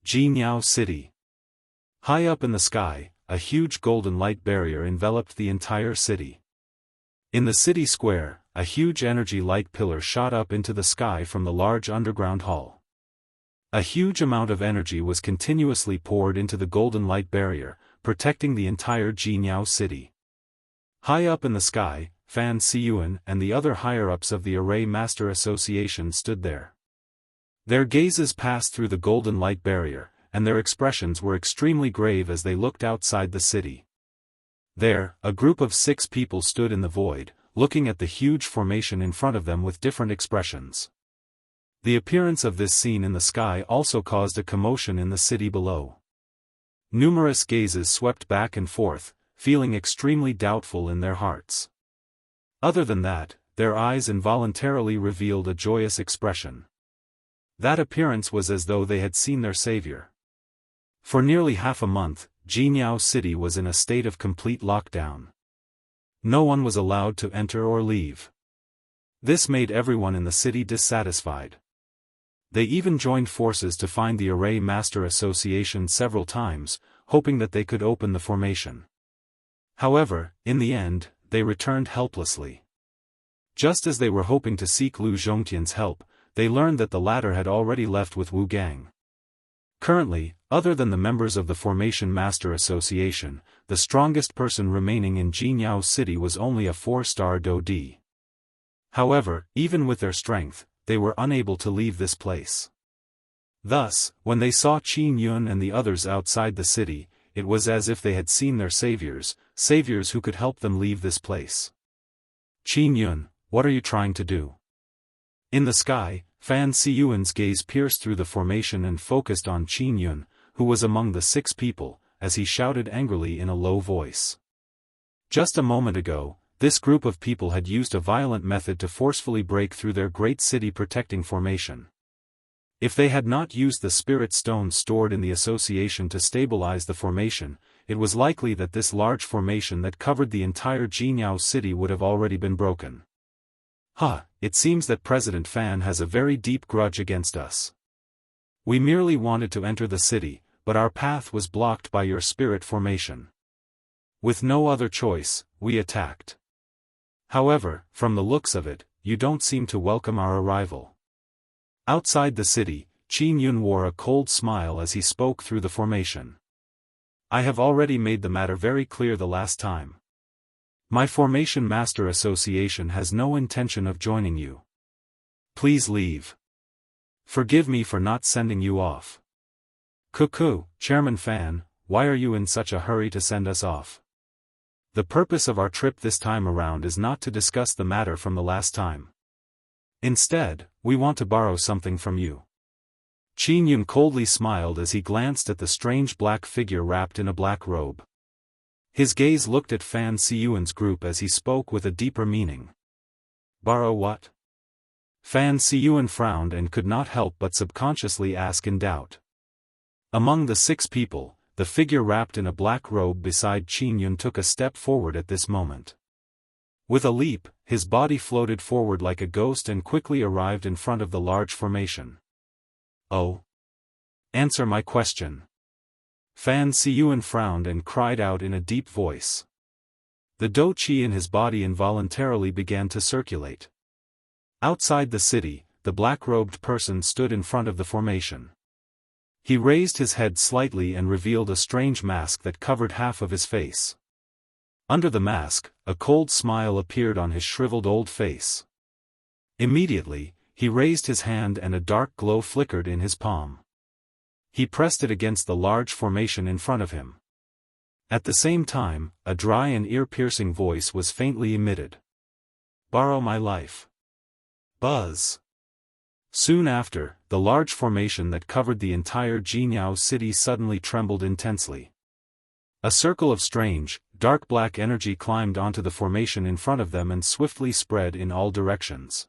Jianghu City. High up in the sky, a huge golden light barrier enveloped the entire city. In the city square, a huge energy light pillar shot up into the sky from the large underground hall. A huge amount of energy was continuously poured into the golden light barrier, protecting the entire Jianghu city. High up in the sky, Fan Siyuan and the other higher-ups of the Array Master Association stood there. Their gazes passed through the golden light barrier, and their expressions were extremely grave as they looked outside the city. There, a group of 6 people stood in the void, looking at the huge formation in front of them with different expressions. The appearance of this scene in the sky also caused a commotion in the city below. Numerous gazes swept back and forth, feeling extremely doubtful in their hearts. Other than that, their eyes involuntarily revealed a joyous expression. That appearance was as though they had seen their savior. For nearly half a month, Jianghu City was in a state of complete lockdown. No one was allowed to enter or leave. This made everyone in the city dissatisfied. They even joined forces to find the Array Master Association several times, hoping that they could open the formation. However, in the end, they returned helplessly. Just as they were hoping to seek Lu Zhongtian's help, they learned that the latter had already left with Wu Gang. Currently, other than the members of the Formation Master Association, the strongest person remaining in Jianghu City was only a 4-star Daoist. However, even with their strength, they were unable to leave this place. Thus, when they saw Qin Yun and the others outside the city, it was as if they had seen their saviors who could help them leave this place. Qin Yun, what are you trying to do? In the sky, Fan Siyuan's gaze pierced through the formation and focused on Qin Yun, who was among the 6 people, as he shouted angrily in a low voice. Just a moment ago, this group of people had used a violent method to forcefully break through their great city protecting formation. If they had not used the spirit stones stored in the association to stabilize the formation, it was likely that this large formation that covered the entire Jianghu city would have already been broken. It seems that President Fan has a very deep grudge against us. We merely wanted to enter the city, but our path was blocked by your spirit formation. With no other choice, we attacked. However, from the looks of it, you don't seem to welcome our arrival. Outside the city, Qin Yun wore a cold smile as he spoke through the formation. I have already made the matter very clear the last time. My Formation Master Association has no intention of joining you. Please leave. Forgive me for not sending you off. Cuckoo, Chairman Fan, why are you in such a hurry to send us off? The purpose of our trip this time around is not to discuss the matter from the last time. Instead, we want to borrow something from you. Qin Yun coldly smiled as he glanced at the strange black figure wrapped in a black robe. His gaze looked at Fan Siyuan's group as he spoke with a deeper meaning. Borrow what? Fan Siyuan frowned and could not help but subconsciously ask in doubt. Among the 6 people, the figure wrapped in a black robe beside Qin Yun took a step forward at this moment. With a leap, his body floated forward like a ghost and quickly arrived in front of the large formation. Oh? Answer my question. Fan Siyuan frowned and cried out in a deep voice. The dou qi in his body involuntarily began to circulate. Outside the city, the black-robed person stood in front of the formation. He raised his head slightly and revealed a strange mask that covered half of his face. Under the mask, a cold smile appeared on his shriveled old face. Immediately, he raised his hand and a dark glow flickered in his palm. He pressed it against the large formation in front of him. At the same time, a dry and ear-piercing voice was faintly emitted. Borrow my life. Buzz. Soon after, the large formation that covered the entire Jianghu city suddenly trembled intensely. A circle of strange, dark black energy climbed onto the formation in front of them and swiftly spread in all directions.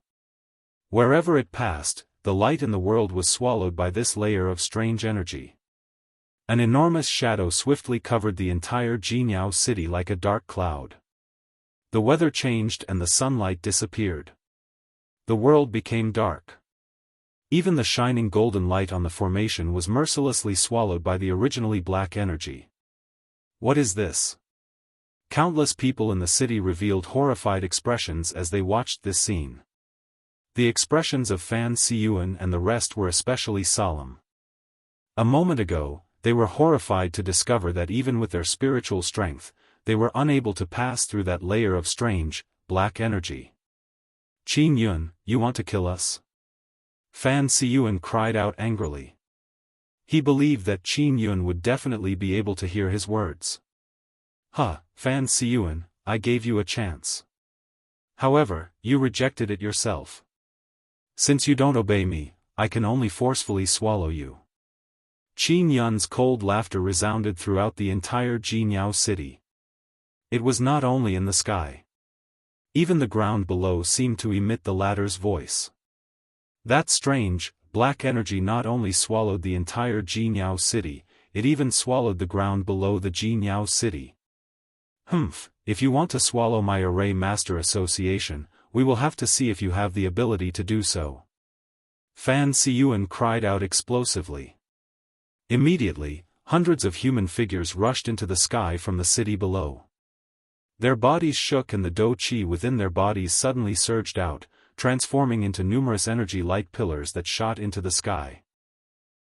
Wherever it passed, the light in the world was swallowed by this layer of strange energy. An enormous shadow swiftly covered the entire Jianghu city like a dark cloud. The weather changed and the sunlight disappeared. The world became dark. Even the shining golden light on the formation was mercilessly swallowed by the originally black energy. What is this? Countless people in the city revealed horrified expressions as they watched this scene. The expressions of Fan Siyuan and the rest were especially solemn. A moment ago, they were horrified to discover that even with their spiritual strength, they were unable to pass through that layer of strange, black energy. Qin Yun, you want to kill us? Fan Siyuan cried out angrily. He believed that Qin Yun would definitely be able to hear his words. Fan Siyuan, I gave you a chance. However, you rejected it yourself. Since you don't obey me, I can only forcefully swallow you. Qin Yun's cold laughter resounded throughout the entire Jianghu city. It was not only in the sky. Even the ground below seemed to emit the latter's voice. That strange, black energy not only swallowed the entire Jianghu city, it even swallowed the ground below the Jianghu city. Humph, if you want to swallow my Array Master Association, we will have to see if you have the ability to do so. Fan Siyuan cried out explosively. Immediately, hundreds of human figures rushed into the sky from the city below. Their bodies shook and the Do Qi within their bodies suddenly surged out, transforming into numerous energy-light pillars that shot into the sky.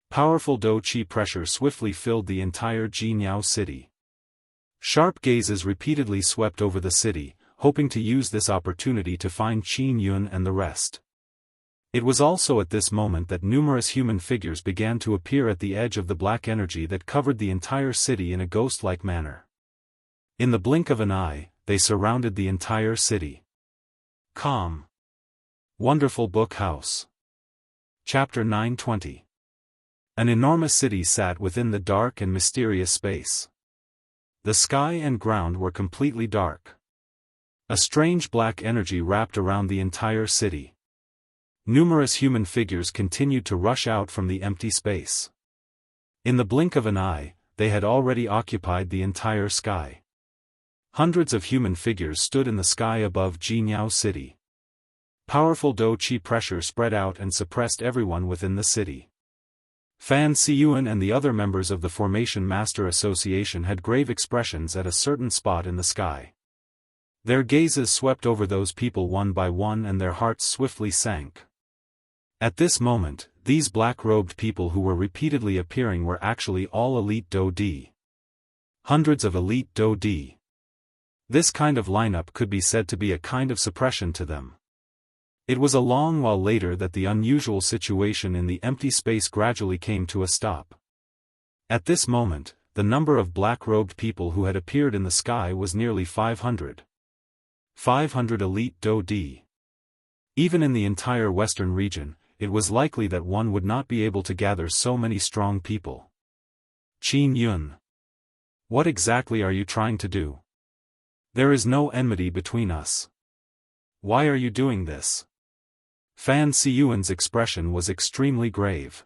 Powerful Do Qi pressure swiftly filled the entire Jianghu city. Sharp gazes repeatedly swept over the city, hoping to use this opportunity to find Qin Yun and the rest. It was also at this moment that numerous human figures began to appear at the edge of the black energy that covered the entire city in a ghost-like manner. In the blink of an eye, they surrounded the entire city. Calm. Wonderful Book House. Chapter 920. An enormous city sat within the dark and mysterious space. The sky and ground were completely dark. A strange black energy wrapped around the entire city. Numerous human figures continued to rush out from the empty space. In the blink of an eye, they had already occupied the entire sky. Hundreds of human figures stood in the sky above Jianghu city. Powerful Do Qi pressure spread out and suppressed everyone within the city. Fan Siyuan and the other members of the Formation Master Association had grave expressions at a certain spot in the sky. Their gazes swept over those people one by one and their hearts swiftly sank. At this moment, these black-robed people who were repeatedly appearing were actually all elite Do Di. Hundreds of elite Do Di. This kind of lineup could be said to be a kind of suppression to them. It was a long while later that the unusual situation in the empty space gradually came to a stop. At this moment, the number of black-robed people who had appeared in the sky was nearly 500. 500 elite Do Di. Even in the entire western region, it was likely that one would not be able to gather so many strong people. Qin Yun. What exactly are you trying to do? There is no enmity between us. Why are you doing this? Fan Siyuan's expression was extremely grave.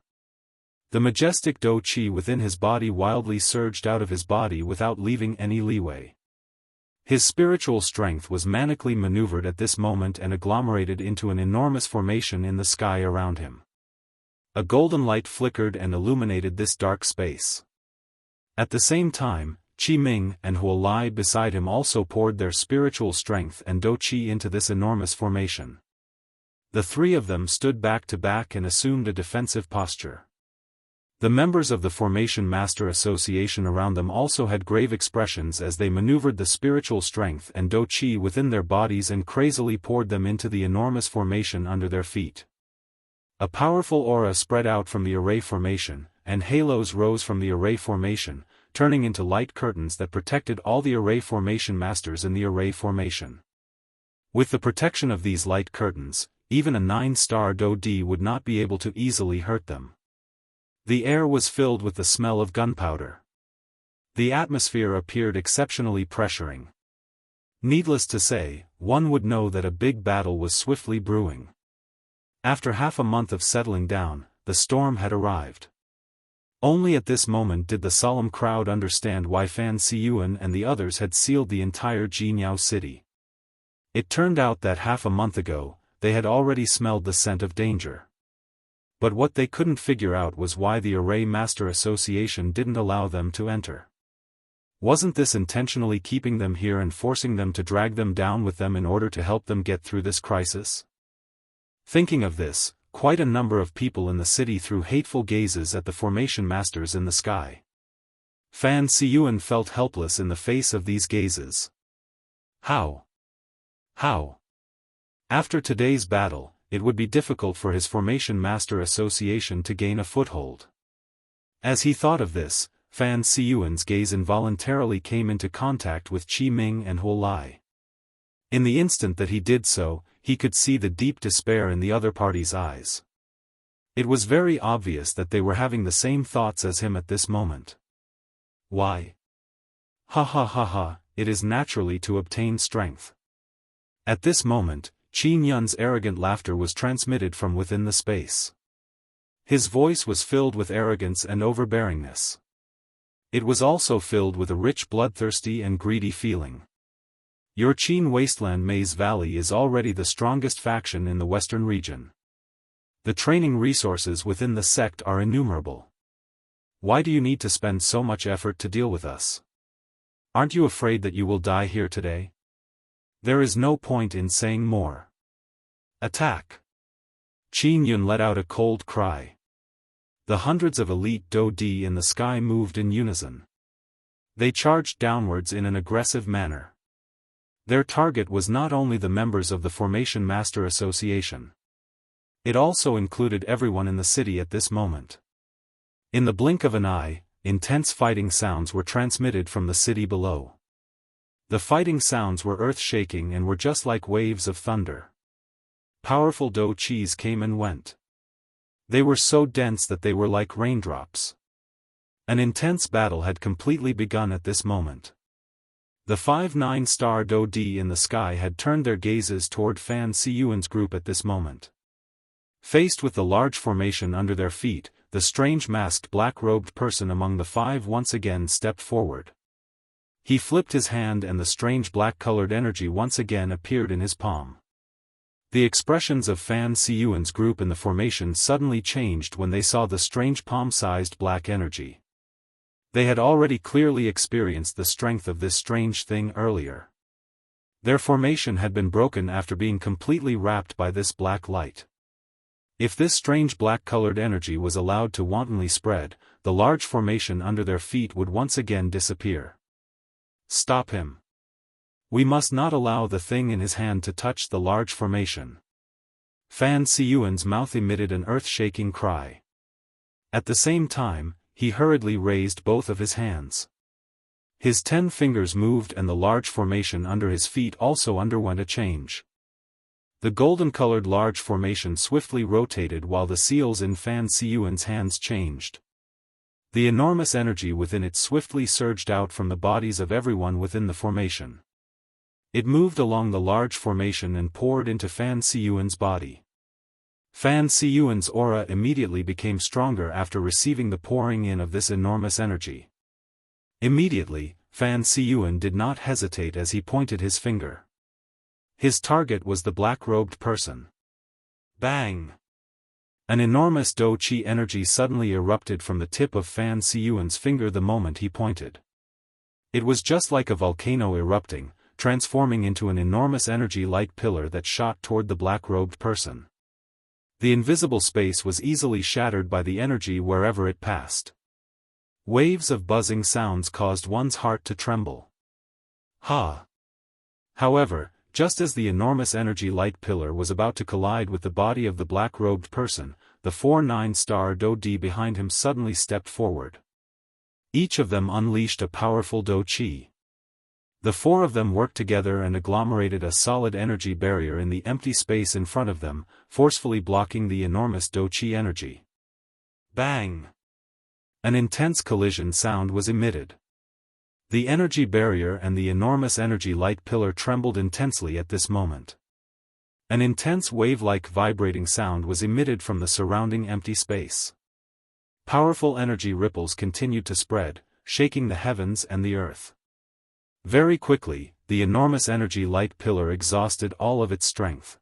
The majestic Do Qi within his body wildly surged out of his body without leaving any leeway. His spiritual strength was manically maneuvered at this moment and agglomerated into an enormous formation in the sky around him. A golden light flickered and illuminated this dark space. At the same time, Qi Ming and Huo Lai beside him also poured their spiritual strength and Do Qi into this enormous formation. The three of them stood back to back and assumed a defensive posture. The members of the Formation Master Association around them also had grave expressions as they maneuvered the spiritual strength and Do Qi within their bodies and crazily poured them into the enormous formation under their feet. A powerful aura spread out from the array formation, and halos rose from the array formation, turning into light curtains that protected all the array formation masters in the array formation. With the protection of these light curtains, even a 9-star Do Di would not be able to easily hurt them. The air was filled with the smell of gunpowder. The atmosphere appeared exceptionally pressuring. Needless to say, one would know that a big battle was swiftly brewing. After half a month of settling down, the storm had arrived. Only at this moment did the solemn crowd understand why Fan Siyuan and the others had sealed the entire Jianghu city. It turned out that half a month ago, they had already smelled the scent of danger. But what they couldn't figure out was why the Array Master Association didn't allow them to enter. Wasn't this intentionally keeping them here and forcing them to drag them down with them in order to help them get through this crisis? Thinking of this, quite a number of people in the city threw hateful gazes at the Formation Masters in the sky. Fan Siyuan felt helpless in the face of these gazes. How? After today's battle, it would be difficult for his Formation Master Association to gain a foothold. As he thought of this, Fan Siyuan's gaze involuntarily came into contact with Qi Ming and Huo Lai. In the instant that he did so, he could see the deep despair in the other party's eyes. It was very obvious that they were having the same thoughts as him at this moment. Why? Ha, it is naturally to obtain strength. At this moment, Qin Yun's arrogant laughter was transmitted from within the space. His voice was filled with arrogance and overbearingness. It was also filled with a rich bloodthirsty and greedy feeling. Your Qin Wasteland Maze Valley is already the strongest faction in the western region. The training resources within the sect are innumerable. Why do you need to spend so much effort to deal with us? Aren't you afraid that you will die here today? There is no point in saying more. Attack! Qin Yun let out a cold cry. The hundreds of elite Do Di in the sky moved in unison. They charged downwards in an aggressive manner. Their target was not only the members of the Formation Master Association. It also included everyone in the city at this moment. In the blink of an eye, intense fighting sounds were transmitted from the city below. The fighting sounds were earth-shaking and were just like waves of thunder. Powerful Do Chis came and went. They were so dense that they were like raindrops. An intense battle had completely begun at this moment. The 5 9-star Do Di in the sky had turned their gazes toward Fan Siyuan's group at this moment. Faced with the large formation under their feet, the strange masked black-robed person among the 5 once again stepped forward. He flipped his hand and the strange black-colored energy once again appeared in his palm. The expressions of Fan Siyuan's group in the formation suddenly changed when they saw the strange palm-sized black energy. They had already clearly experienced the strength of this strange thing earlier. Their formation had been broken after being completely wrapped by this black light. If this strange black-colored energy was allowed to wantonly spread, the large formation under their feet would once again disappear. Stop him. We must not allow the thing in his hand to touch the large formation. Fan Siyuan's mouth emitted an earth-shaking cry. At the same time, he hurriedly raised both of his hands. His 10 fingers moved and the large formation under his feet also underwent a change. The golden-colored large formation swiftly rotated while the seals in Fan Siyuan's hands changed. The enormous energy within it swiftly surged out from the bodies of everyone within the formation. It moved along the large formation and poured into Fan Siyuan's body. Fan Siyuan's aura immediately became stronger after receiving the pouring in of this enormous energy. Immediately, Fan Siyuan did not hesitate as he pointed his finger. His target was the black-robed person. Bang! An enormous Do Chi energy suddenly erupted from the tip of Fan Siyuan's finger the moment he pointed. It was just like a volcano erupting, transforming into an enormous energy-like pillar that shot toward the black-robed person. The invisible space was easily shattered by the energy wherever it passed. Waves of buzzing sounds caused one's heart to tremble. Ha! However, just as the enormous energy-light pillar was about to collide with the body of the black-robed person, the 4 9-star Do Di behind him suddenly stepped forward. Each of them unleashed a powerful Do Chi. The 4 of them worked together and agglomerated a solid energy barrier in the empty space in front of them, forcefully blocking the enormous Do Chi energy. Bang! An intense collision sound was emitted. The energy barrier and the enormous energy light pillar trembled intensely at this moment. An intense wave-like vibrating sound was emitted from the surrounding empty space. Powerful energy ripples continued to spread, shaking the heavens and the earth. Very quickly, the enormous energy light pillar exhausted all of its strength.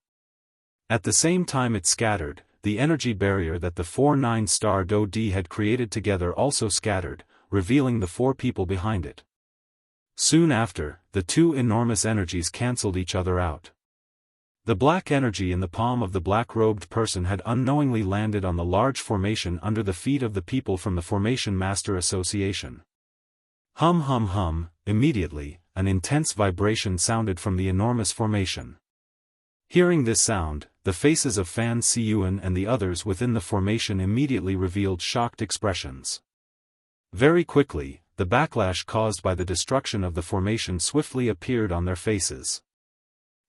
At the same time it scattered, the energy barrier that the 4 9-star Do Di had created together also scattered, revealing the 4 people behind it. Soon after, the 2 enormous energies cancelled each other out. The black energy in the palm of the black-robed person had unknowingly landed on the large formation under the feet of the people from the Formation Master Association. Hum hum hum, immediately, an intense vibration sounded from the enormous formation. Hearing this sound, the faces of Fan Siyuan and the others within the formation immediately revealed shocked expressions. Very quickly, the backlash caused by the destruction of the formation swiftly appeared on their faces.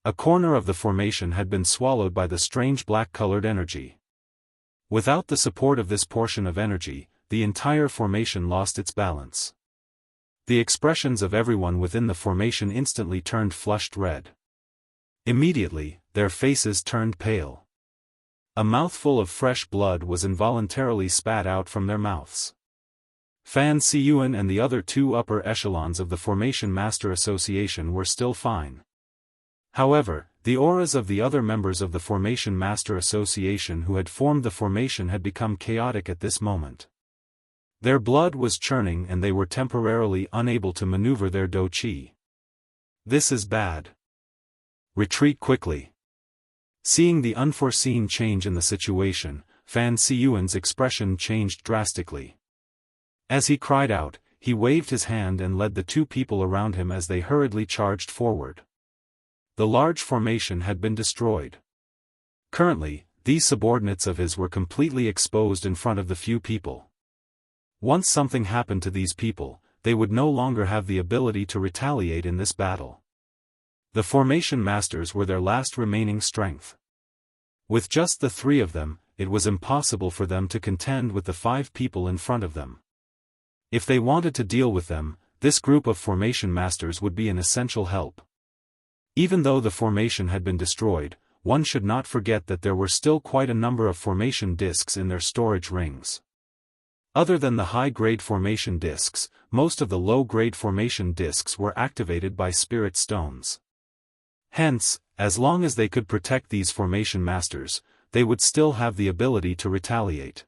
A corner of the formation had been swallowed by the strange black-colored energy. Without the support of this portion of energy, the entire formation lost its balance. The expressions of everyone within the formation instantly turned flushed red. Immediately, their faces turned pale. A mouthful of fresh blood was involuntarily spat out from their mouths. Fan Siyuan and the other two upper echelons of the Formation Master Association were still fine. However, the auras of the other members of the Formation Master Association who had formed the formation had become chaotic at this moment. Their blood was churning and they were temporarily unable to maneuver their Do Qi. This is bad. Retreat quickly. Seeing the unforeseen change in the situation, Fan Siyuan's expression changed drastically. As he cried out, he waved his hand and led the two people around him as they hurriedly charged forward. The large formation had been destroyed. Currently, these subordinates of his were completely exposed in front of the few people. Once something happened to these people, they would no longer have the ability to retaliate in this battle. The Formation Masters were their last remaining strength. With just the three of them, it was impossible for them to contend with the 5 people in front of them. If they wanted to deal with them, this group of Formation Masters would be an essential help. Even though the formation had been destroyed, one should not forget that there were still quite a number of formation discs in their storage rings. Other than the high-grade formation discs, most of the low-grade formation discs were activated by spirit stones. Hence, as long as they could protect these Formation Masters, they would still have the ability to retaliate.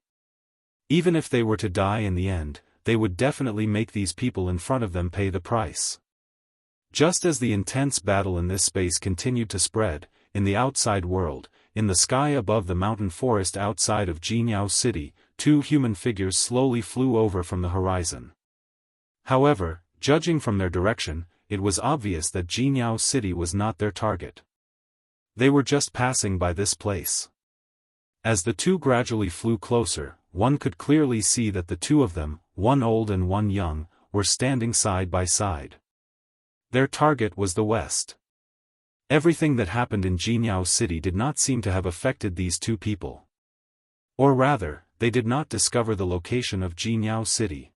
Even if they were to die in the end, they would definitely make these people in front of them pay the price. Just as the intense battle in this space continued to spread, in the outside world, in the sky above the mountain forest outside of Jianghu City, 2 human figures slowly flew over from the horizon. However, judging from their direction, it was obvious that Jianghu City was not their target. They were just passing by this place. As the two gradually flew closer, one could clearly see that the two of them, one old and one young, were standing side by side. Their target was the West. Everything that happened in Jianghu City did not seem to have affected these two people. Or rather, they did not discover the location of Jianghu City.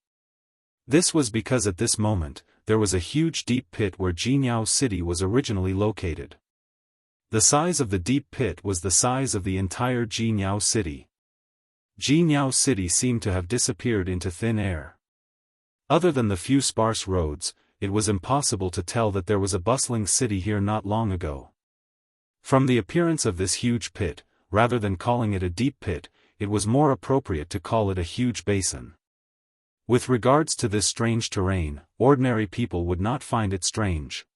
This was because at this moment, there was a huge deep pit where Jianghu City was originally located. The size of the deep pit was the size of the entire Jianghu City. Jianghu City seemed to have disappeared into thin air. Other than the few sparse roads, it was impossible to tell that there was a bustling city here not long ago. From the appearance of this huge pit, rather than calling it a deep pit, it was more appropriate to call it a huge basin. With regards to this strange terrain, ordinary people would not find it strange.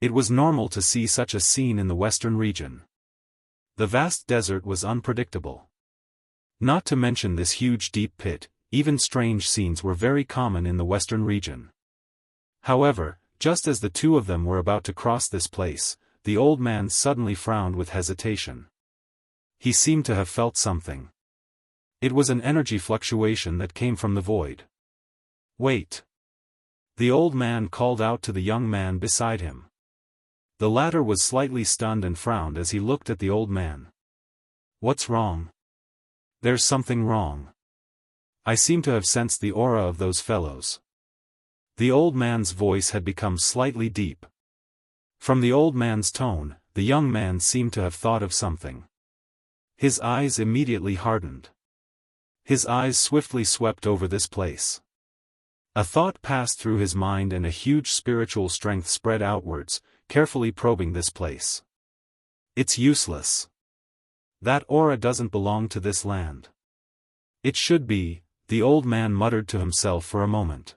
It was normal to see such a scene in the western region. The vast desert was unpredictable. Not to mention this huge deep pit, even strange scenes were very common in the western region. However, just as the two of them were about to cross this place, the old man suddenly frowned with hesitation. He seemed to have felt something. It was an energy fluctuation that came from the void. "Wait!" The old man called out to the young man beside him. The latter was slightly stunned and frowned as he looked at the old man. "What's wrong?" "There's something wrong. I seem to have sensed the aura of those fellows." The old man's voice had become slightly deep. From the old man's tone, the young man seemed to have thought of something. His eyes immediately hardened. His eyes swiftly swept over this place. A thought passed through his mind and a huge spiritual strength spread outwards, carefully probing this place. "It's useless. That aura doesn't belong to this land." "It should be," the old man muttered to himself for a moment.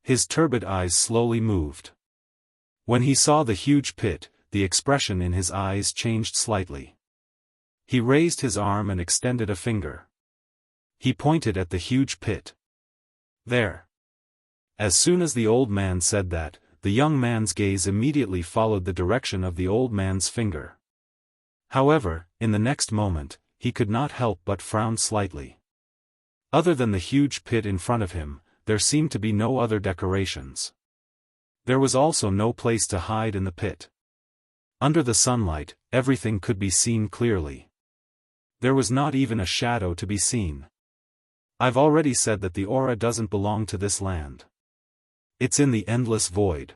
His turbid eyes slowly moved. When he saw the huge pit, the expression in his eyes changed slightly. He raised his arm and extended a finger. He pointed at the huge pit. "There." As soon as the old man said that, the young man's gaze immediately followed the direction of the old man's finger. However, in the next moment, he could not help but frown slightly. Other than the huge pit in front of him, there seemed to be no other decorations. There was also no place to hide in the pit. Under the sunlight, everything could be seen clearly. There was not even a shadow to be seen. "I've already said that the aura doesn't belong to this land. It's in the endless void."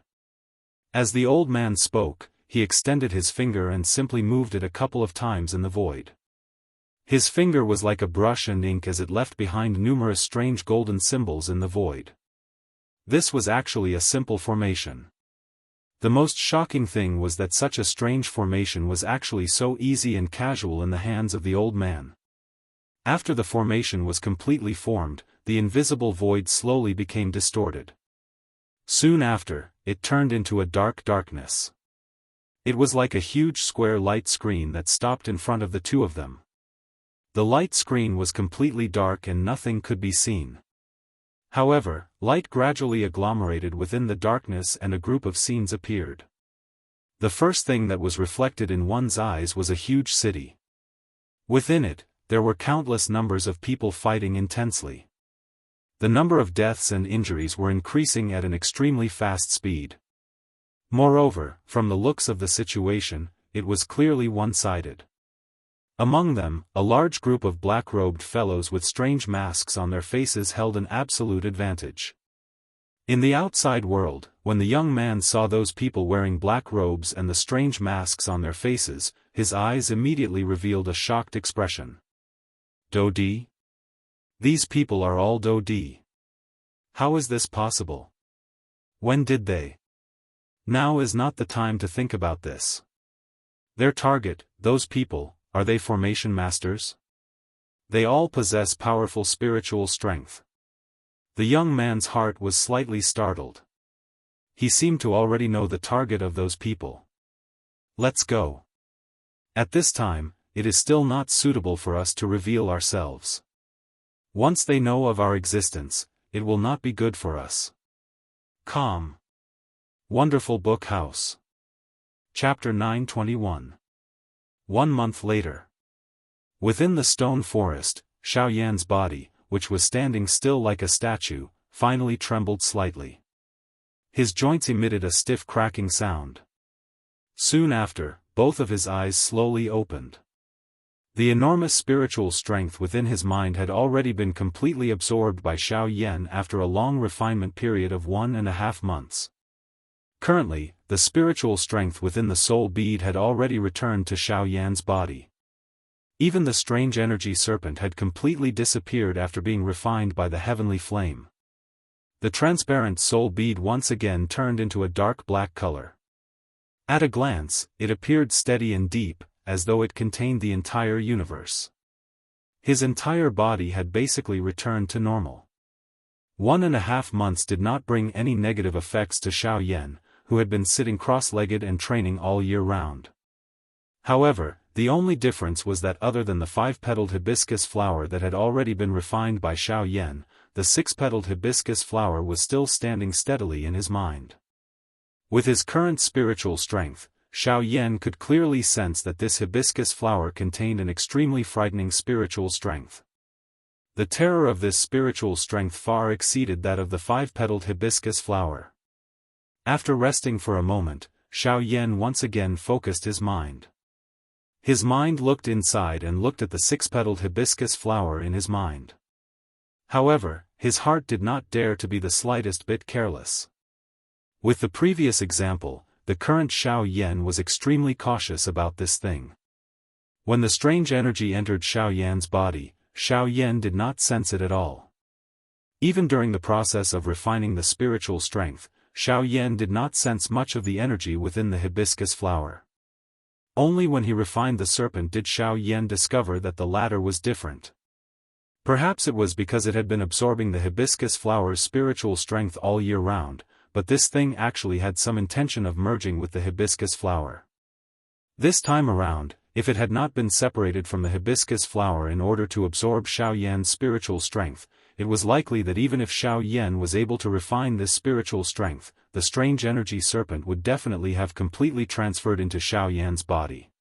As the old man spoke, he extended his finger and simply moved it a couple of times in the void. His finger was like a brush and ink as it left behind numerous strange golden symbols in the void. This was actually a simple formation. The most shocking thing was that such a strange formation was actually so easy and casual in the hands of the old man. After the formation was completely formed, the invisible void slowly became distorted. Soon after, it turned into a darkness. It was like a huge square light screen that stopped in front of the two of them. The light screen was completely dark and nothing could be seen. However, light gradually agglomerated within the darkness and a group of scenes appeared. The first thing that was reflected in one's eyes was a huge city. Within it, there were countless numbers of people fighting intensely. The number of deaths and injuries were increasing at an extremely fast speed. Moreover, from the looks of the situation, it was clearly one-sided. Among them, a large group of black-robed fellows with strange masks on their faces held an absolute advantage. In the outside world, when the young man saw those people wearing black robes and the strange masks on their faces, his eyes immediately revealed a shocked expression. Dodi? These people are all Dodi. How is this possible? When did they? Now is not the time to think about this. Their target, those people, are they formation masters? They all possess powerful spiritual strength. The young man's heart was slightly startled. He seemed to already know the target of those people. Let's go. At this time, it is still not suitable for us to reveal ourselves. Once they know of our existence, it will not be good for us. Calm. Wonderful Book House. Chapter 921. 1 month later. Within the stone forest, Xiaoyan's body, which was standing still like a statue, finally trembled slightly. His joints emitted a stiff cracking sound. Soon after, both of his eyes slowly opened. The enormous spiritual strength within his mind had already been completely absorbed by Xiaoyan after a long refinement period of 1.5 months. Currently, the spiritual strength within the soul bead had already returned to Xiaoyan's body. Even the strange energy serpent had completely disappeared after being refined by the heavenly flame. The transparent soul bead once again turned into a dark black color. At a glance, it appeared steady and deep, as though it contained the entire universe. His entire body had basically returned to normal. 1.5 months did not bring any negative effects to Xiaoyan, who had been sitting cross-legged and training all year round. However, the only difference was that other than the 5-petaled hibiscus flower that had already been refined by Xiaoyan, the 6-petaled hibiscus flower was still standing steadily in his mind. With his current spiritual strength, Xiaoyan could clearly sense that this hibiscus flower contained an extremely frightening spiritual strength. The terror of this spiritual strength far exceeded that of the 5-petaled hibiscus flower. After resting for a moment, Xiaoyan once again focused his mind. His mind looked inside and looked at the 6-petaled hibiscus flower in his mind. However, his heart did not dare to be the slightest bit careless. With the previous example, the current Xiaoyan was extremely cautious about this thing. When the strange energy entered Xiaoyan's body, Xiaoyan did not sense it at all. Even during the process of refining the spiritual strength, Xiaoyan did not sense much of the energy within the hibiscus flower. Only when he refined the serpent did Xiaoyan discover that the latter was different. Perhaps it was because it had been absorbing the hibiscus flower's spiritual strength all year round, but this thing actually had some intention of merging with the hibiscus flower. This time around, if it had not been separated from the hibiscus flower in order to absorb Xiaoyan's spiritual strength, it was likely that even if Xiaoyan was able to refine this spiritual strength, the strange energy serpent would definitely have completely transferred into Xiaoyan's body.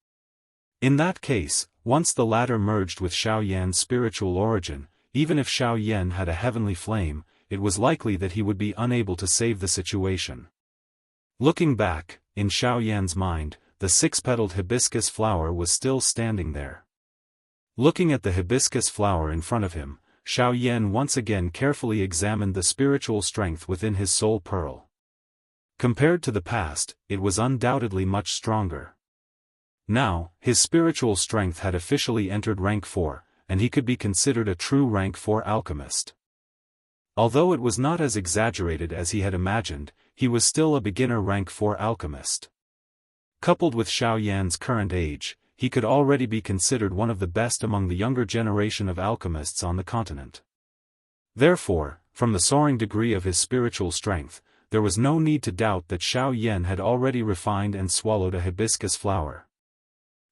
In that case, once the latter merged with Xiaoyan's spiritual origin, even if Xiaoyan had a heavenly flame, it was likely that he would be unable to save the situation. Looking back, in Xiaoyan's mind, the 6-petaled hibiscus flower was still standing there. Looking at the hibiscus flower in front of him, Xiaoyan once again carefully examined the spiritual strength within his soul pearl. Compared to the past, it was undoubtedly much stronger. Now, his spiritual strength had officially entered rank 4, and he could be considered a true rank 4 alchemist. Although it was not as exaggerated as he had imagined, he was still a beginner rank 4 alchemist. Coupled with Xiao Yan's current age, he could already be considered one of the best among the younger generation of alchemists on the continent. Therefore, from the soaring degree of his spiritual strength, there was no need to doubt that Xiao Yan had already refined and swallowed a hibiscus flower.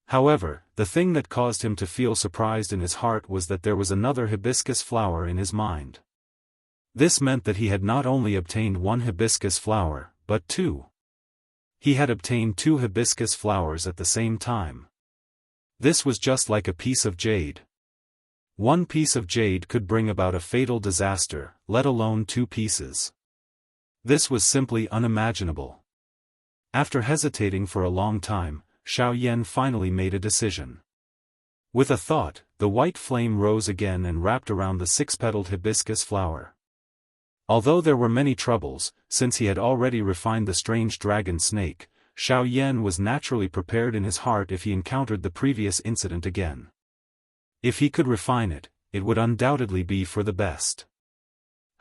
However, the thing that caused him to feel surprised in his heart was that there was another hibiscus flower in his mind. This meant that he had not only obtained one hibiscus flower, but two. He had obtained two hibiscus flowers at the same time. This was just like a piece of jade. One piece of jade could bring about a fatal disaster, let alone two pieces. This was simply unimaginable. After hesitating for a long time, Xiao Yan finally made a decision. With a thought, the white flame rose again and wrapped around the six-petaled hibiscus flower. Although there were many troubles, since he had already refined the strange dragon snake, Xiao Yan was naturally prepared in his heart if he encountered the previous incident again. If he could refine it, it would undoubtedly be for the best.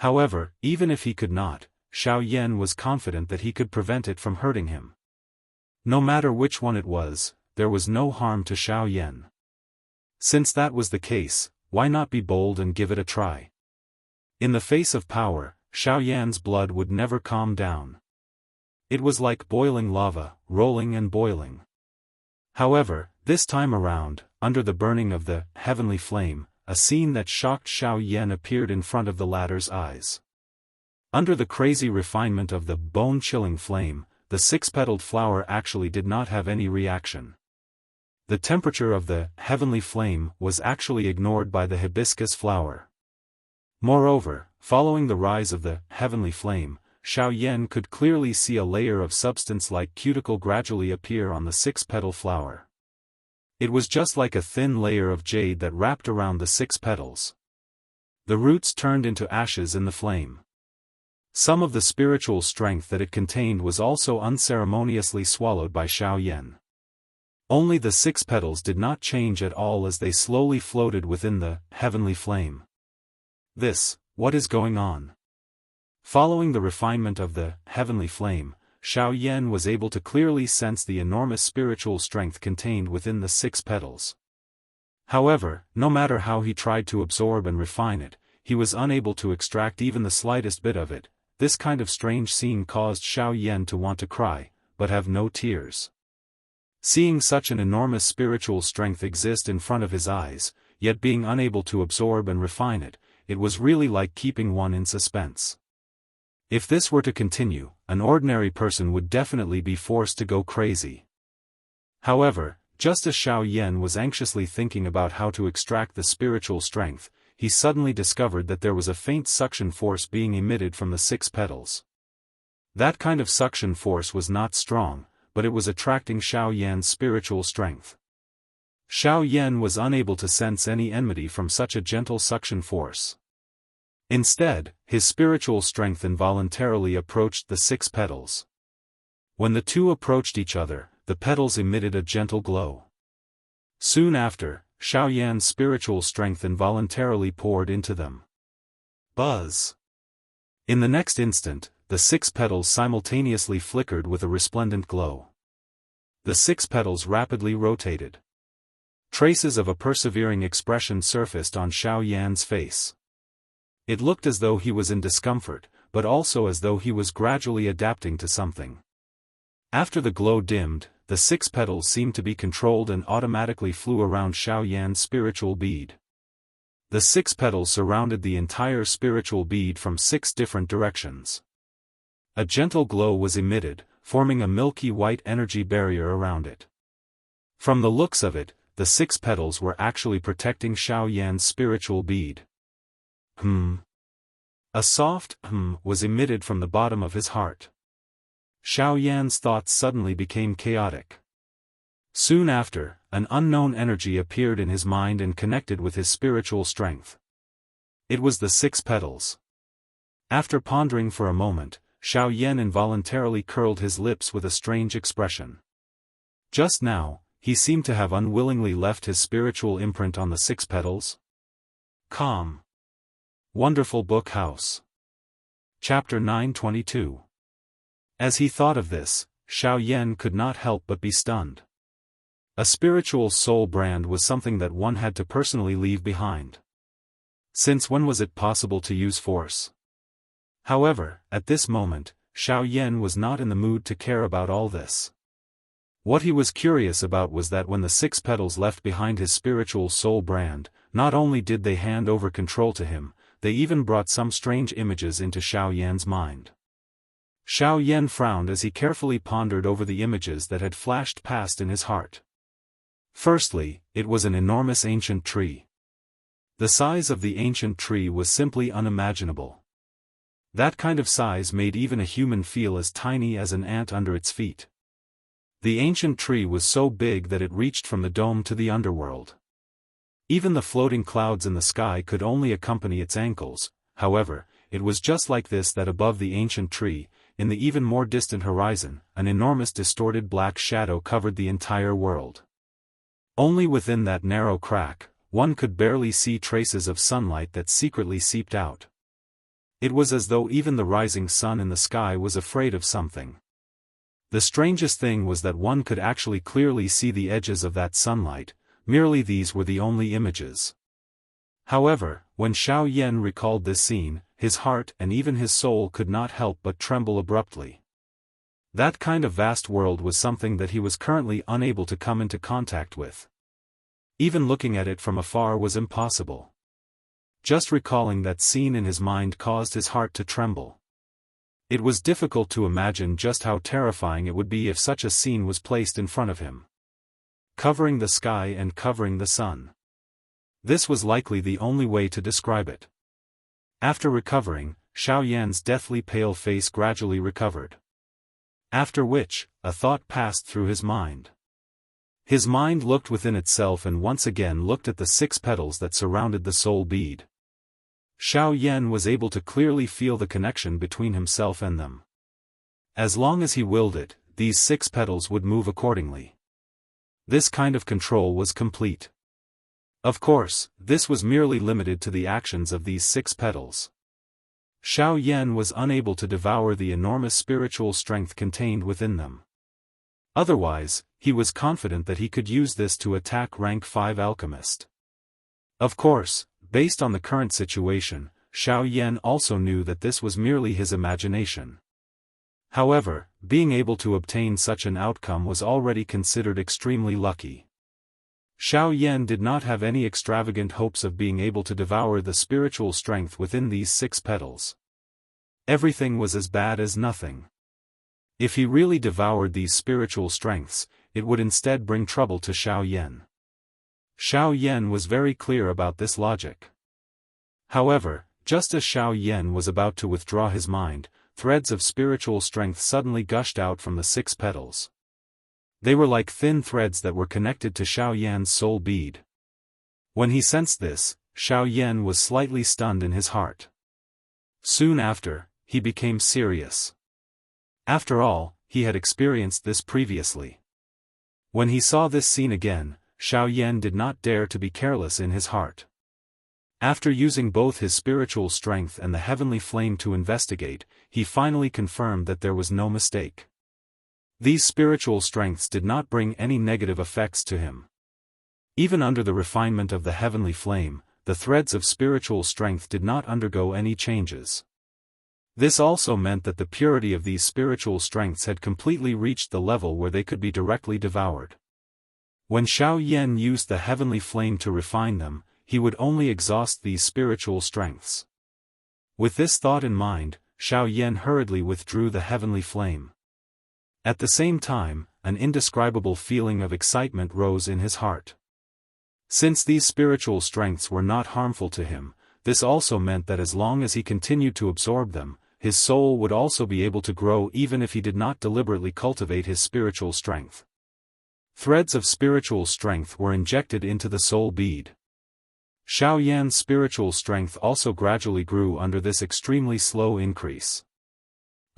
However, even if he could not, Xiao Yan was confident that he could prevent it from hurting him. No matter which one it was, there was no harm to Xiao Yan. Since that was the case, why not be bold and give it a try? In the face of power, Xiao Yan's blood would never calm down. It was like boiling lava, rolling and boiling. However, this time around, under the burning of the heavenly flame, a scene that shocked Xiao Yan appeared in front of the latter's eyes. Under the crazy refinement of the bone-chilling flame, the six-petaled flower actually did not have any reaction. The temperature of the heavenly flame was actually ignored by the hibiscus flower. Moreover, following the rise of the heavenly flame, Xiao Yan could clearly see a layer of substance like cuticle gradually appear on the six-petal flower. It was just like a thin layer of jade that wrapped around the six petals. The roots turned into ashes in the flame. Some of the spiritual strength that it contained was also unceremoniously swallowed by Xiao Yan. Only the six petals did not change at all as they slowly floated within the heavenly flame. What is going on? Following the refinement of the heavenly flame, Xiao Yan was able to clearly sense the enormous spiritual strength contained within the six petals. However, no matter how he tried to absorb and refine it, he was unable to extract even the slightest bit of it. This kind of strange scene caused Xiao Yan to want to cry, but have no tears. Seeing such an enormous spiritual strength exist in front of his eyes, yet being unable to absorb and refine it, it was really like keeping one in suspense. If this were to continue, an ordinary person would definitely be forced to go crazy. However, just as Xiao Yan was anxiously thinking about how to extract the spiritual strength, he suddenly discovered that there was a faint suction force being emitted from the six petals. That kind of suction force was not strong, but it was attracting Xiao Yan's spiritual strength. Xiao Yan was unable to sense any enmity from such a gentle suction force. Instead, his spiritual strength involuntarily approached the six petals. When the two approached each other, the petals emitted a gentle glow. Soon after, Xiao Yan's spiritual strength involuntarily poured into them. Buzz! In the next instant, the six petals simultaneously flickered with a resplendent glow. The six petals rapidly rotated. Traces of a persevering expression surfaced on Xiao Yan's face. It looked as though he was in discomfort, but also as though he was gradually adapting to something. After the glow dimmed, the six petals seemed to be controlled and automatically flew around Xiao Yan's spiritual bead. The six petals surrounded the entire spiritual bead from six different directions. A gentle glow was emitted, forming a milky white energy barrier around it. From the looks of it, the six petals were actually protecting Xiao Yan's spiritual bead. A soft was emitted from the bottom of his heart. Xiao Yan's thoughts suddenly became chaotic. Soon after, an unknown energy appeared in his mind and connected with his spiritual strength. It was the six petals. After pondering for a moment, Xiao Yan involuntarily curled his lips with a strange expression. Just now, he seemed to have unwillingly left his spiritual imprint on the 6 petals. Calm. Wonderful Book House. Chapter 922. As he thought of this, Xiao Yan could not help but be stunned. A spiritual soul brand was something that one had to personally leave behind. Since when was it possible to use force? However, at this moment, Xiao Yan was not in the mood to care about all this. What he was curious about was that when the 6 petals left behind his spiritual soul brand, not only did they hand over control to him, they even brought some strange images into Xiao Yan's mind. Xiao Yan frowned as he carefully pondered over the images that had flashed past in his heart. Firstly, it was an enormous ancient tree. The size of the ancient tree was simply unimaginable. That kind of size made even a human feel as tiny as an ant under its feet. The ancient tree was so big that it reached from the dome to the underworld. Even the floating clouds in the sky could only accompany its ankles. However, it was just like this that above the ancient tree, in the even more distant horizon, an enormous distorted black shadow covered the entire world. Only within that narrow crack, one could barely see traces of sunlight that secretly seeped out. It was as though even the rising sun in the sky was afraid of something. The strangest thing was that one could actually clearly see the edges of that sunlight, merely these were the only images. However, when Xiao Yan recalled this scene, his heart and even his soul could not help but tremble abruptly. That kind of vast world was something that he was currently unable to come into contact with. Even looking at it from afar was impossible. Just recalling that scene in his mind caused his heart to tremble. It was difficult to imagine just how terrifying it would be if such a scene was placed in front of him. Covering the sky and covering the sun. This was likely the only way to describe it. After recovering, Xiao Yan's deathly pale face gradually recovered. After which, a thought passed through his mind. His mind looked within itself and once again looked at the 6 petals that surrounded the soul bead. Xiao Yan was able to clearly feel the connection between himself and them. As long as he willed it, these 6 petals would move accordingly. This kind of control was complete. Of course, this was merely limited to the actions of these 6 petals. Xiao Yan was unable to devour the enormous spiritual strength contained within them. Otherwise, he was confident that he could use this to attack rank 5 alchemist. Of course, based on the current situation, Xiao Yan also knew that this was merely his imagination. However, being able to obtain such an outcome was already considered extremely lucky. Xiao Yan did not have any extravagant hopes of being able to devour the spiritual strength within these 6 petals. Everything was as bad as nothing. If he really devoured these spiritual strengths, it would instead bring trouble to Xiao Yan. Xiao Yan was very clear about this logic. However, just as Xiao Yan was about to withdraw his mind, threads of spiritual strength suddenly gushed out from the 6 petals. They were like thin threads that were connected to Xiao Yan's soul bead. When he sensed this, Xiao Yan was slightly stunned in his heart. Soon after, he became serious. After all, he had experienced this previously. When he saw this scene again, Xiao Yan did not dare to be careless in his heart. After using both his spiritual strength and the heavenly flame to investigate, he finally confirmed that there was no mistake. These spiritual strengths did not bring any negative effects to him. Even under the refinement of the heavenly flame, the threads of spiritual strength did not undergo any changes. This also meant that the purity of these spiritual strengths had completely reached the level where they could be directly devoured. When Xiao Yan used the heavenly flame to refine them, he would only exhaust these spiritual strengths. With this thought in mind, Xiao Yan hurriedly withdrew the heavenly flame. At the same time, an indescribable feeling of excitement rose in his heart. Since these spiritual strengths were not harmful to him, this also meant that as long as he continued to absorb them, his soul would also be able to grow even if he did not deliberately cultivate his spiritual strength. Threads of spiritual strength were injected into the soul bead. Xiao Yan's spiritual strength also gradually grew under this extremely slow increase.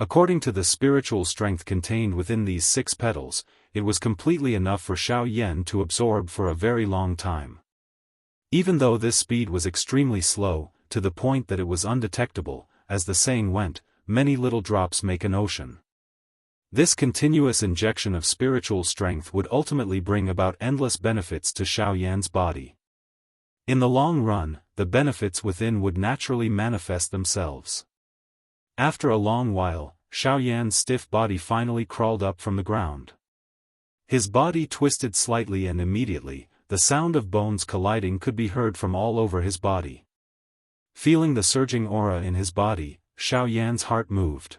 According to the spiritual strength contained within these 6 petals, it was completely enough for Xiao Yan to absorb for a very long time. Even though this speed was extremely slow, to the point that it was undetectable, as the saying went, many little drops make an ocean. This continuous injection of spiritual strength would ultimately bring about endless benefits to Xiao Yan's body. In the long run, the benefits within would naturally manifest themselves. After a long while, Xiao Yan's stiff body finally crawled up from the ground. His body twisted slightly and immediately, the sound of bones colliding could be heard from all over his body. Feeling the surging aura in his body, Xiao Yan's heart moved.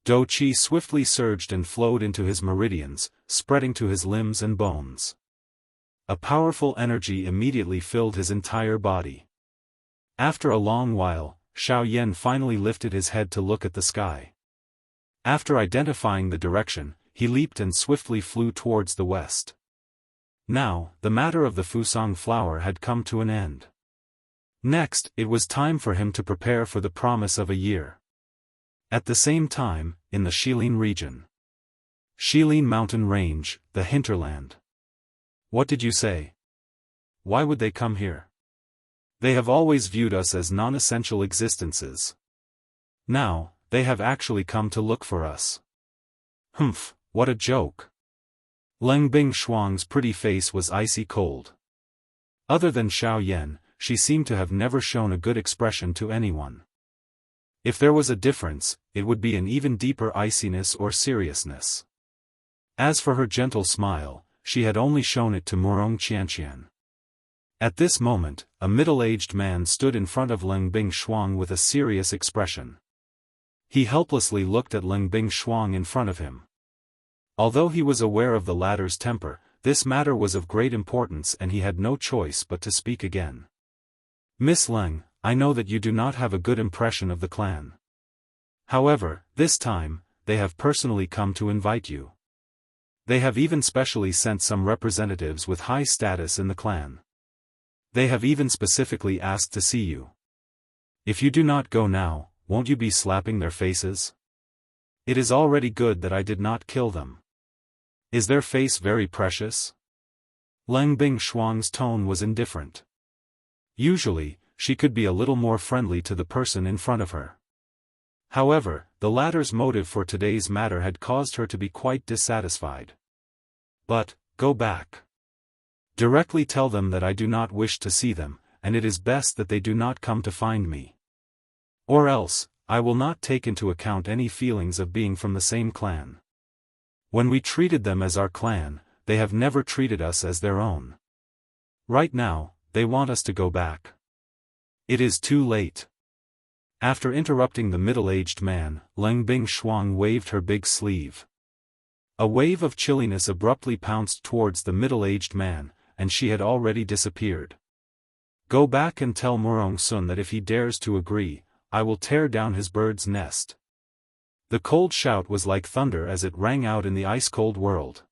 Do Qi swiftly surged and flowed into his meridians, spreading to his limbs and bones. A powerful energy immediately filled his entire body. After a long while, Xiao Yan finally lifted his head to look at the sky. After identifying the direction, he leaped and swiftly flew towards the west. Now, the matter of the Fusang flower had come to an end. Next, it was time for him to prepare for the promise of a year. At the same time, in the Shilin region. Shilin mountain range, the hinterland. What did you say? Why would they come here? They have always viewed us as non-essential existences. Now, they have actually come to look for us. Humph, what a joke. Leng Bingshuang's pretty face was icy cold. Other than Xiao Yan, she seemed to have never shown a good expression to anyone. If there was a difference, it would be an even deeper iciness or seriousness. As for her gentle smile, she had only shown it to Murong Qianqian. At this moment, a middle-aged man stood in front of Leng Bingshuang with a serious expression. He helplessly looked at Leng Bingshuang in front of him. Although he was aware of the latter's temper, this matter was of great importance and he had no choice but to speak again. Miss Leng, I know that you do not have a good impression of the clan. However, this time, they have personally come to invite you. They have even specially sent some representatives with high status in the clan. They have even specifically asked to see you. If you do not go now, won't you be slapping their faces? It is already good that I did not kill them. Is their face very precious? Leng Bingshuang's tone was indifferent. Usually, she could be a little more friendly to the person in front of her. However, the latter's motive for today's matter had caused her to be quite dissatisfied. But, go back. Directly tell them that I do not wish to see them, and it is best that they do not come to find me. Or else, I will not take into account any feelings of being from the same clan. When we treated them as our clan, they have never treated us as their own. Right now, they want us to go back. It is too late. After interrupting the middle-aged man, Leng Bingshuang waved her big sleeve. A wave of chilliness abruptly pounced towards the middle-aged man, and she had already disappeared. Go back and tell Murong Sun that if he dares to agree, I will tear down his bird's nest. The cold shout was like thunder as it rang out in the ice-cold world.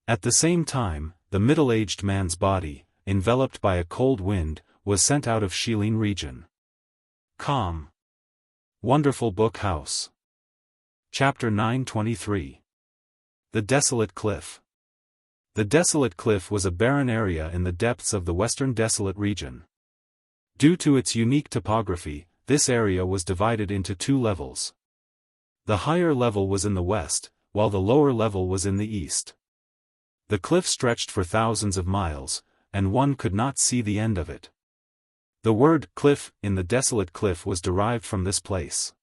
At the same time, the middle-aged man's body, enveloped by a cold wind, was sent out of Shilin region. Calm. Wonderful Book House. Chapter 923. The Desolate Cliff. The Desolate Cliff was a barren area in the depths of the western desolate region. Due to its unique topography, this area was divided into 2 levels. The higher level was in the west, while the lower level was in the east. The cliff stretched for thousands of miles, and one could not see the end of it. The word cliff in the Desolate Cliff was derived from this place.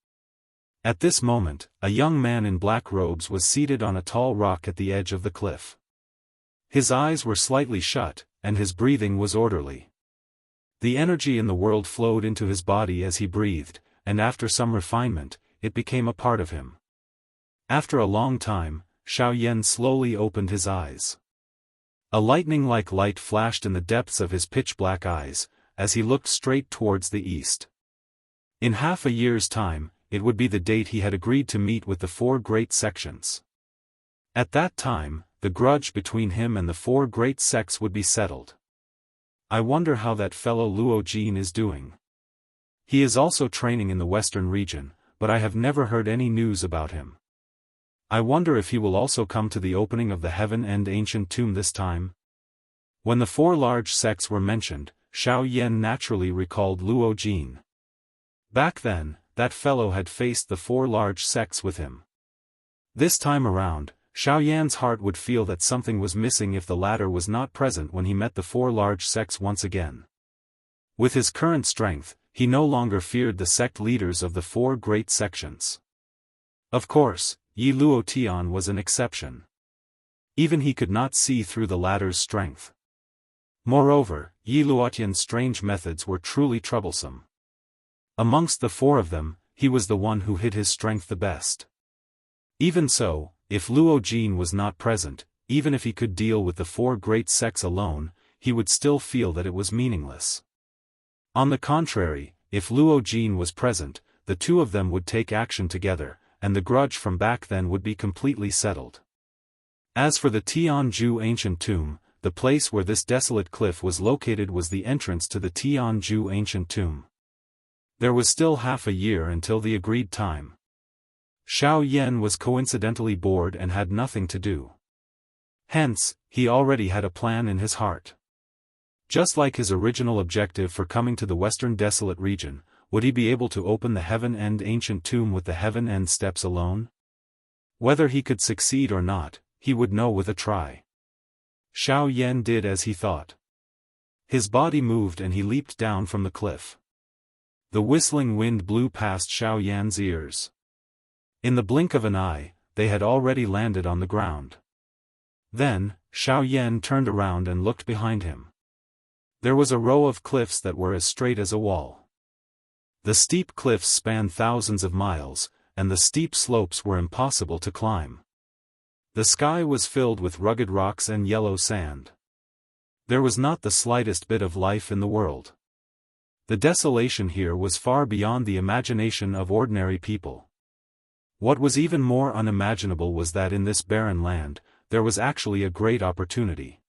At this moment, a young man in black robes was seated on a tall rock at the edge of the cliff. His eyes were slightly shut, and his breathing was orderly. The energy in the world flowed into his body as he breathed, and after some refinement, it became a part of him. After a long time, Xiao Yan slowly opened his eyes. A lightning-like light flashed in the depths of his pitch-black eyes, as he looked straight towards the east. In half a year's time, it would be the date he had agreed to meet with the 4 great sections. At that time, the grudge between him and the 4 great sects would be settled. I wonder how that fellow Luo Jin is doing. He is also training in the western region, but I have never heard any news about him. I wonder if he will also come to the opening of the heaven-end ancient tomb this time? When the 4 large sects were mentioned, Xiao Yan naturally recalled Luo Jin. Back then, that fellow had faced the 4 large sects with him. This time around, Xiao Yan's heart would feel that something was missing if the latter was not present when he met the 4 large sects once again. With his current strength, he no longer feared the sect leaders of the 4 great sections. Of course, Yi Luo Tian was an exception. Even he could not see through the latter's strength. Moreover, Yi Luotian's strange methods were truly troublesome. Amongst the 4 of them, he was the one who hid his strength the best. Even so, if Luo Jin was not present, even if he could deal with the 4 great sects alone, he would still feel that it was meaningless. On the contrary, if Luo Jin was present, the 2 of them would take action together, and the grudge from back then would be completely settled. As for the Tianju ancient tomb, the place where this desolate cliff was located was the entrance to the Tianju ancient tomb. There was still half a year until the agreed time. Xiao Yan was coincidentally bored and had nothing to do. Hence, he already had a plan in his heart. Just like his original objective for coming to the western desolate region, would he be able to open the heaven-end ancient tomb with the heaven-end steps alone? Whether he could succeed or not, he would know with a try. Xiao Yan did as he thought. His body moved and he leaped down from the cliff. The whistling wind blew past Xiao Yan's ears. In the blink of an eye, they had already landed on the ground. Then, Xiao Yan turned around and looked behind him. There was a row of cliffs that were as straight as a wall. The steep cliffs spanned thousands of miles, and the steep slopes were impossible to climb. The sky was filled with rugged rocks and yellow sand. There was not the slightest bit of life in the world. The desolation here was far beyond the imagination of ordinary people. What was even more unimaginable was that in this barren land, there was actually a great opportunity.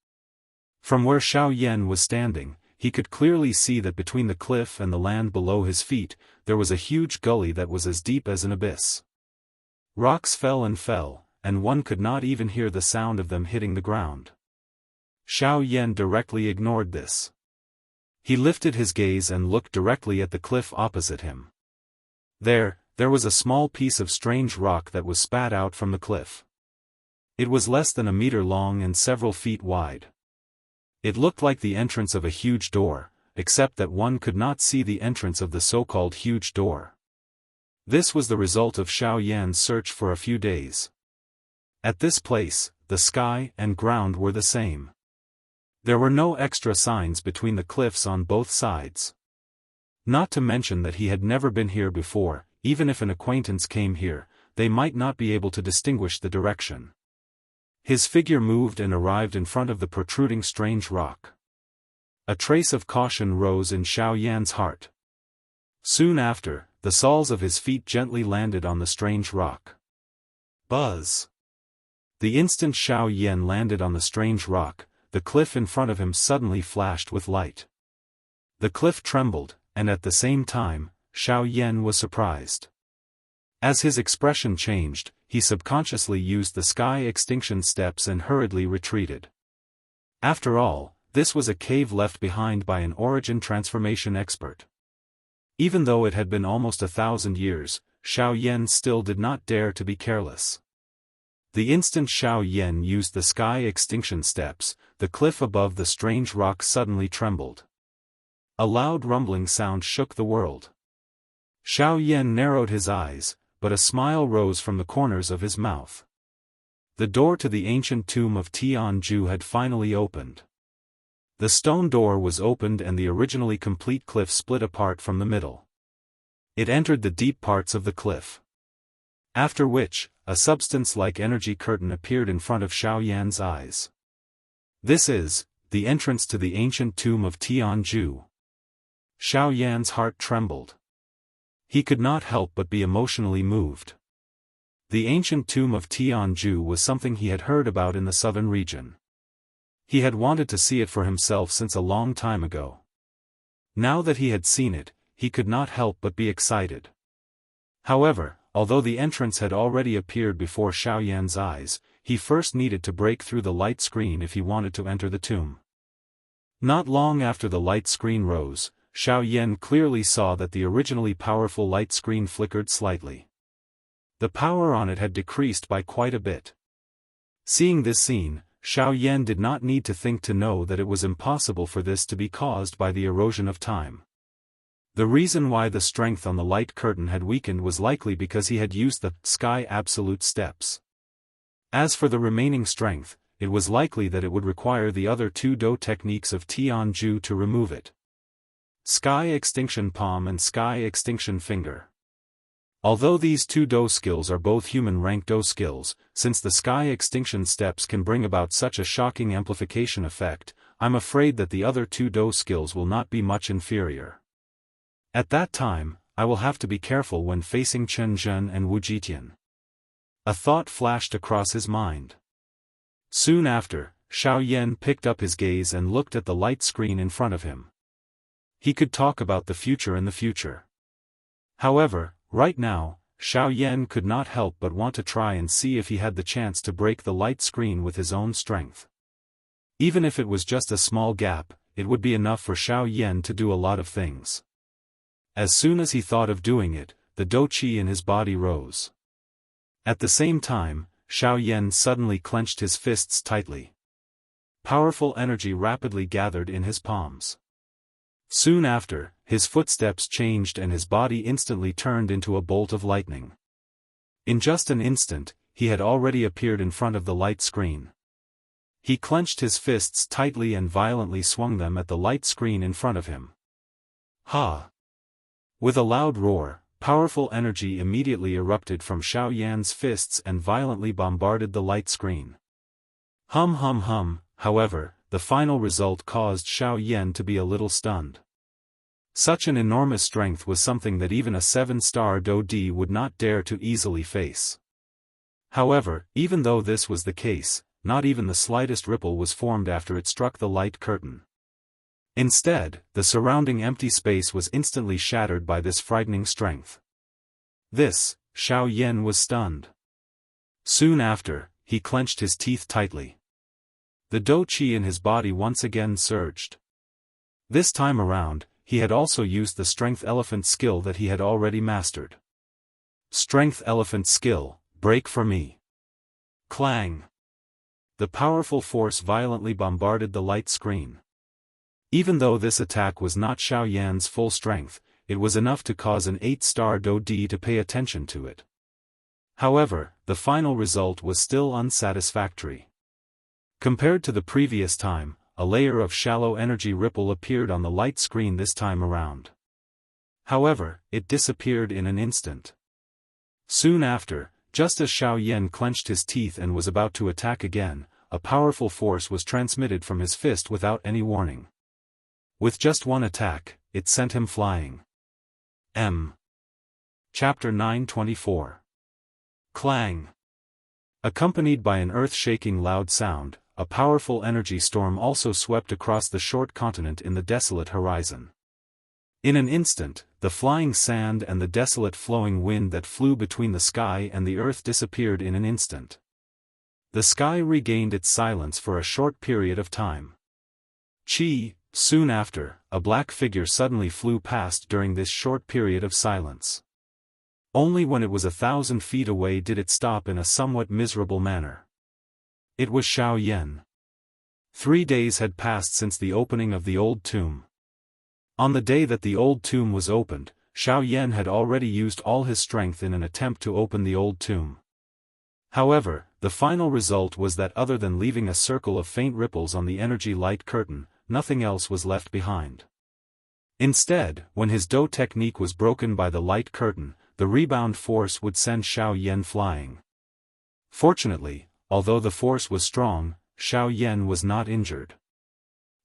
From where Xiao Yan was standing, he could clearly see that between the cliff and the land below his feet, there was a huge gully that was as deep as an abyss. Rocks fell, and one could not even hear the sound of them hitting the ground. Xiao Yan directly ignored this. He lifted his gaze and looked directly at the cliff opposite him. There was a small piece of strange rock that was spat out from the cliff. It was less than a meter long and several feet wide. It looked like the entrance of a huge door, except that one could not see the entrance of the so-called huge door. This was the result of Xiao Yan's search for a few days. At this place, the sky and ground were the same. There were no extra signs between the cliffs on both sides. Not to mention that he had never been here before. Even if an acquaintance came here, they might not be able to distinguish the direction. His figure moved and arrived in front of the protruding strange rock. A trace of caution rose in Xiao Yan's heart. Soon after, the soles of his feet gently landed on the strange rock. Buzz! The instant Xiao Yan landed on the strange rock, the cliff in front of him suddenly flashed with light. The cliff trembled, and at the same time, Xiao Yan was surprised. As his expression changed, he subconsciously used the sky extinction steps and hurriedly retreated. After all, this was a cave left behind by an origin transformation expert. Even though it had been almost 1,000 years, Xiao Yan still did not dare to be careless. The instant Xiao Yan used the sky extinction steps, the cliff above the strange rock suddenly trembled. A loud rumbling sound shook the world. Xiao Yan narrowed his eyes, but a smile rose from the corners of his mouth. The door to the ancient tomb of Tianju had finally opened. The stone door was opened and the originally complete cliff split apart from the middle. It entered the deep parts of the cliff. After which, a substance-like energy curtain appeared in front of Xiao Yan's eyes. This is the entrance to the ancient tomb of Tianju. Xiao Yan's heart trembled. He could not help but be emotionally moved. The ancient tomb of Tianju was something he had heard about in the southern region. He had wanted to see it for himself since a long time ago. Now that he had seen it, he could not help but be excited. However, although the entrance had already appeared before Xiaoyan's eyes, he first needed to break through the light screen if he wanted to enter the tomb. Not long after the light screen rose, Xiaoyan clearly saw that the originally powerful light screen flickered slightly. The power on it had decreased by quite a bit. Seeing this scene, Xiaoyan did not need to think to know that it was impossible for this to be caused by the erosion of time. The reason why the strength on the light curtain had weakened was likely because he had used the Sky Absolute steps. As for the remaining strength, it was likely that it would require the other two Do techniques of Tianju to remove it. Sky Extinction Palm and Sky Extinction Finger. Although these two Do skills are both human rank Do skills, since the Sky Extinction steps can bring about such a shocking amplification effect, I'm afraid that the other two Do skills will not be much inferior. At that time, I will have to be careful when facing Chen Zhen and Wu Jitian. A thought flashed across his mind. Soon after, Xiaoyan picked up his gaze and looked at the light screen in front of him. He could talk about the future in the future. However, right now, Xiaoyan could not help but want to try and see if he had the chance to break the light screen with his own strength. Even if it was just a small gap, it would be enough for Xiaoyan to do a lot of things. As soon as he thought of doing it, the Do Qi in his body rose. At the same time, Xiaoyan suddenly clenched his fists tightly. Powerful energy rapidly gathered in his palms. Soon after, his footsteps changed and his body instantly turned into a bolt of lightning. In just an instant, he had already appeared in front of the light screen. He clenched his fists tightly and violently swung them at the light screen in front of him. Ha! With a loud roar, powerful energy immediately erupted from Xiaoyan's fists and violently bombarded the light screen. However, the final result caused Xiaoyan to be a little stunned. Such an enormous strength was something that even a 7-star Do D would not dare to easily face. However, even though this was the case, not even the slightest ripple was formed after it struck the light curtain. Instead, the surrounding empty space was instantly shattered by this frightening strength. Xiaoyan was stunned. Soon after, he clenched his teeth tightly. The Do Qi in his body once again surged. This time around, he had also used the Strength Elephant skill that he had already mastered. Strength Elephant skill, break for me. Clang! The powerful force violently bombarded the light screen. Even though this attack was not Xiaoyan's full strength, it was enough to cause an 8-star Do D to pay attention to it. However, the final result was still unsatisfactory. Compared to the previous time, a layer of shallow energy ripple appeared on the light screen this time around. However, it disappeared in an instant. Soon after, just as Xiaoyan clenched his teeth and was about to attack again, a powerful force was transmitted from his fist without any warning. With just one attack, it sent him flying. Chapter 924. Clang! Accompanied by an earth-shaking loud sound, a powerful energy storm also swept across the short continent in the desolate horizon. In an instant, the flying sand and the desolate flowing wind that flew between the sky and the earth disappeared in an instant. The sky regained its silence for a short period of time. Soon after, a black figure suddenly flew past during this short period of silence. Only when it was 1,000 feet away did it stop in a somewhat miserable manner. It was Xiaoyan. 3 days had passed since the opening of the old tomb. On the day that the old tomb was opened, Xiaoyan had already used all his strength in an attempt to open the old tomb. However, the final result was that other than leaving a circle of faint ripples on the energy light curtain, nothing else was left behind. Instead, when his Do technique was broken by the light curtain, the rebound force would send Xiaoyan flying. Fortunately, although the force was strong, Xiaoyan was not injured.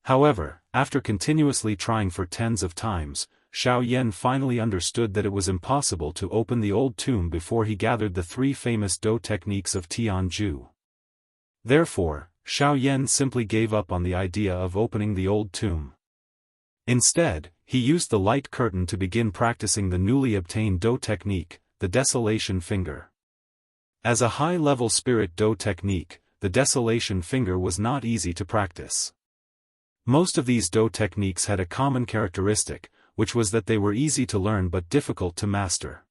However, after continuously trying for tens of times, Xiaoyan finally understood that it was impossible to open the old tomb before he gathered the 3 famous Do techniques of Tianju. Therefore, Xiaoyan simply gave up on the idea of opening the old tomb. Instead, he used the light curtain to begin practicing the newly obtained Do technique, the the Desolation Finger. As a high-level Spirit Do technique, the Desolation Finger was not easy to practice. Most of these Do techniques had a common characteristic, which was that they were easy to learn but difficult to master.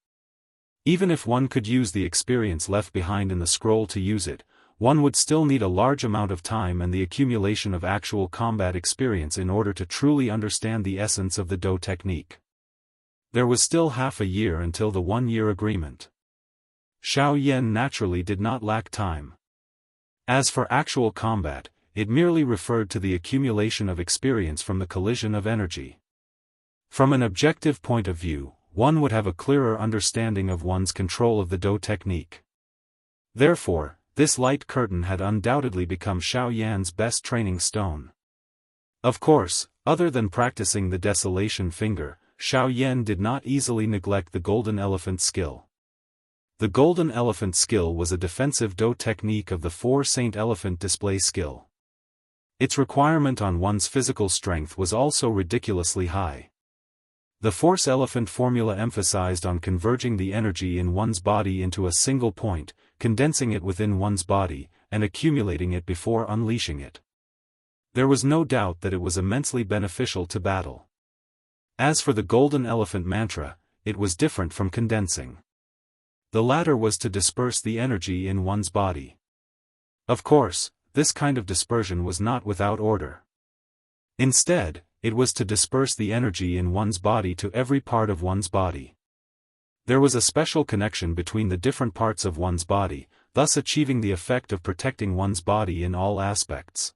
Even if one could use the experience left behind in the scroll to use it, one would still need a large amount of time and the accumulation of actual combat experience in order to truly understand the essence of the Do technique. There was still half a year until the 1-year agreement. Xiao Yan naturally did not lack time. As for actual combat, it merely referred to the accumulation of experience from the collision of energy. From an objective point of view, one would have a clearer understanding of one's control of the Do technique. Therefore, this light curtain had undoubtedly become Xiao Yan's best training stone. Of course, other than practicing the Desolation Finger, Xiao Yan did not easily neglect the Golden Elephant skill. The Golden Elephant skill was a defensive Do technique of the 4 Saint Elephant display skill. Its requirement on one's physical strength was also ridiculously high. The Force Elephant formula emphasized on converging the energy in one's body into a single point, condensing it within one's body, and accumulating it before unleashing it. There was no doubt that it was immensely beneficial to battle. As for the Golden Elephant mantra, it was different from condensing. The latter was to disperse the energy in one's body. Of course, this kind of dispersion was not without order. Instead, it was to disperse the energy in one's body to every part of one's body. There was a special connection between the different parts of one's body, thus achieving the effect of protecting one's body in all aspects.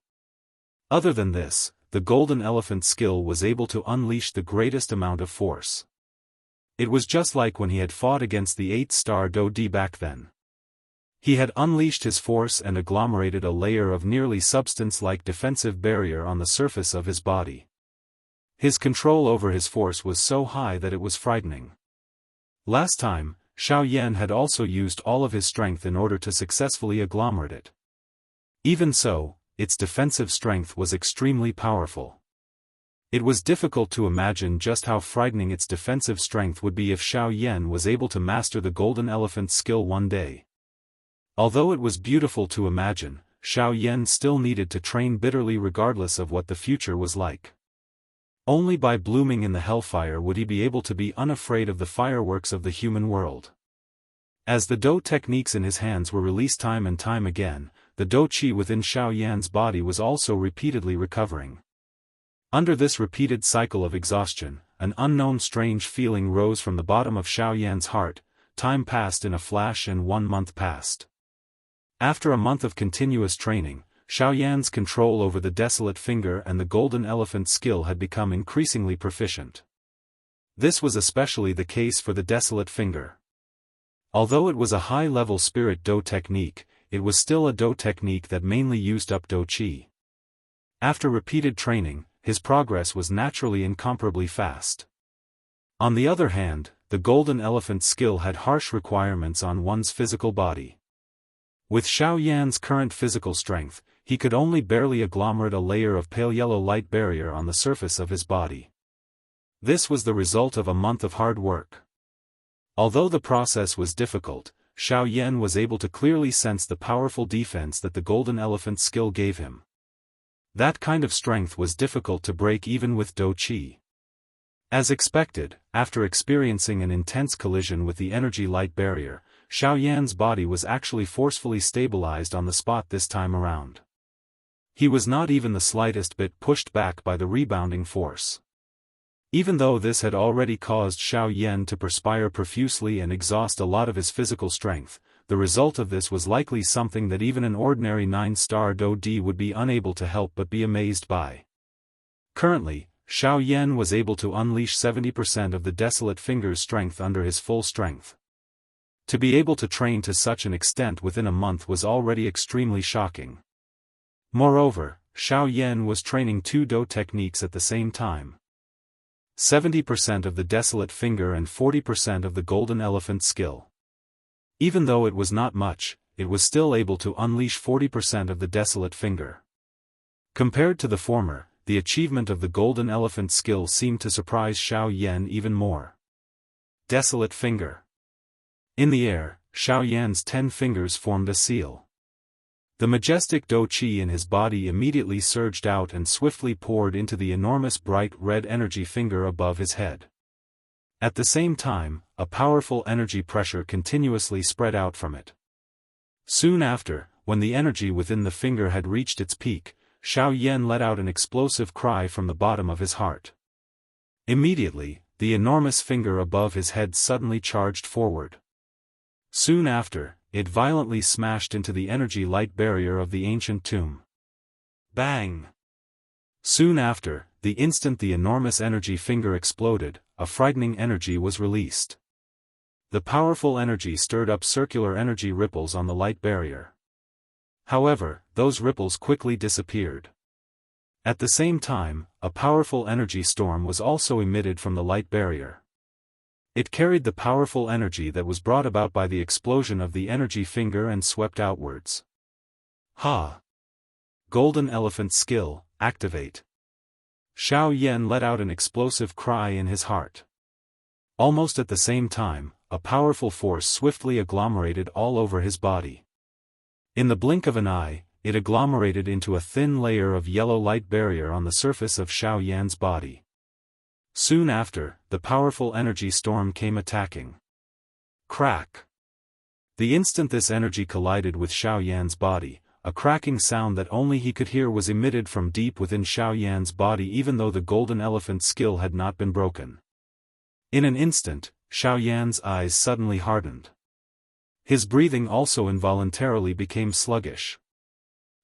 Other than this, the Golden Elephant skill was able to unleash the greatest amount of force. It was just like when he had fought against the 8-star Do Di back then. He had unleashed his force and agglomerated a layer of nearly substance-like defensive barrier on the surface of his body. His control over his force was so high that it was frightening. Last time, Xiao Yan had also used all of his strength in order to successfully agglomerate it. Even so, its defensive strength was extremely powerful. It was difficult to imagine just how frightening its defensive strength would be if Xiao Yan was able to master the Golden Elephant skill one day. Although it was beautiful to imagine, Xiao Yan still needed to train bitterly regardless of what the future was like. Only by blooming in the hellfire would he be able to be unafraid of the fireworks of the human world. As the Do techniques in his hands were released time and time again, the Do Qi within Xiao Yan's body was also repeatedly recovering. Under this repeated cycle of exhaustion, an unknown strange feeling rose from the bottom of Xiao Yan's heart. Time passed in a flash and 1 month passed. After a month of continuous training, Xiao Yan's control over the Desolate Finger and the Golden Elephant skill had become increasingly proficient. This was especially the case for the Desolate Finger. Although it was a high-level Spirit Do technique, it was still a Do technique that mainly used up Do Qi. After repeated training, his progress was naturally incomparably fast. On the other hand, the Golden Elephant skill had harsh requirements on one's physical body. With Xiao Yan's current physical strength, he could only barely agglomerate a layer of pale yellow light barrier on the surface of his body. This was the result of a month of hard work. Although the process was difficult, Xiao Yan was able to clearly sense the powerful defense that the Golden Elephant skill gave him. That kind of strength was difficult to break even with Do Qi. As expected, after experiencing an intense collision with the energy light barrier, Xiao Yan's body was actually forcefully stabilized on the spot this time around. He was not even the slightest bit pushed back by the rebounding force. Even though this had already caused Xiao Yan to perspire profusely and exhaust a lot of his physical strength, the result of this was likely something that even an ordinary 9-star Do Di would be unable to help but be amazed by. Currently, Xiao Yan was able to unleash 70% of the Desolate Finger's strength under his full strength. To be able to train to such an extent within a month was already extremely shocking. Moreover, Xiao Yan was training 2 Do techniques at the same time. 70% of the Desolate Finger and 40% of the Golden Elephant skill. Even though it was not much, it was still able to unleash 40% of the Desolate Finger. Compared to the former, the achievement of the Golden Elephant skill seemed to surprise Xiao Yan even more. Desolate Finger. In the air, Xiao Yan's 10 fingers formed a seal. The majestic dou qi in his body immediately surged out and swiftly poured into the enormous bright red energy finger above his head. At the same time, a powerful energy pressure continuously spread out from it. Soon after, when the energy within the finger had reached its peak, Xiao Yan let out an explosive cry from the bottom of his heart. Immediately, the enormous finger above his head suddenly charged forward. Soon after, it violently smashed into the energy light barrier of the ancient tomb. Bang! Soon after, the instant the enormous energy finger exploded, a frightening energy was released. The powerful energy stirred up circular energy ripples on the light barrier. However, those ripples quickly disappeared. At the same time, a powerful energy storm was also emitted from the light barrier. It carried the powerful energy that was brought about by the explosion of the energy finger and swept outwards. Ha! Golden Elephant Skill, activate. Xiao Yan let out an explosive cry in his heart. Almost at the same time, a powerful force swiftly agglomerated all over his body. In the blink of an eye, it agglomerated into a thin layer of yellow light barrier on the surface of Xiao Yan's body. Soon after, the powerful energy storm came attacking. Crack! The instant this energy collided with Xiao Yan's body, a cracking sound that only he could hear was emitted from deep within Xiao Yan's body even though the golden elephant skill had not been broken. In an instant, Xiao Yan's eyes suddenly hardened. His breathing also involuntarily became sluggish.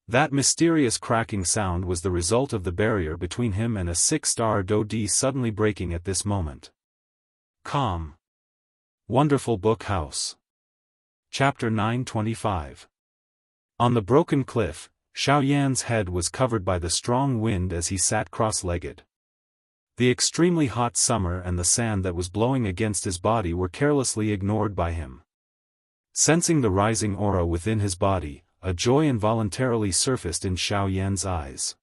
That mysterious cracking sound was the result of the barrier between him and a 6-star Dou suddenly breaking at this moment. Calm. Wonderful Book House. Chapter 925. On the broken cliff, Xiao Yan's head was covered by the strong wind as he sat cross-legged. The extremely hot summer and the sand that was blowing against his body were carelessly ignored by him. Sensing the rising aura within his body, a joy involuntarily surfaced in Xiao Yan's eyes.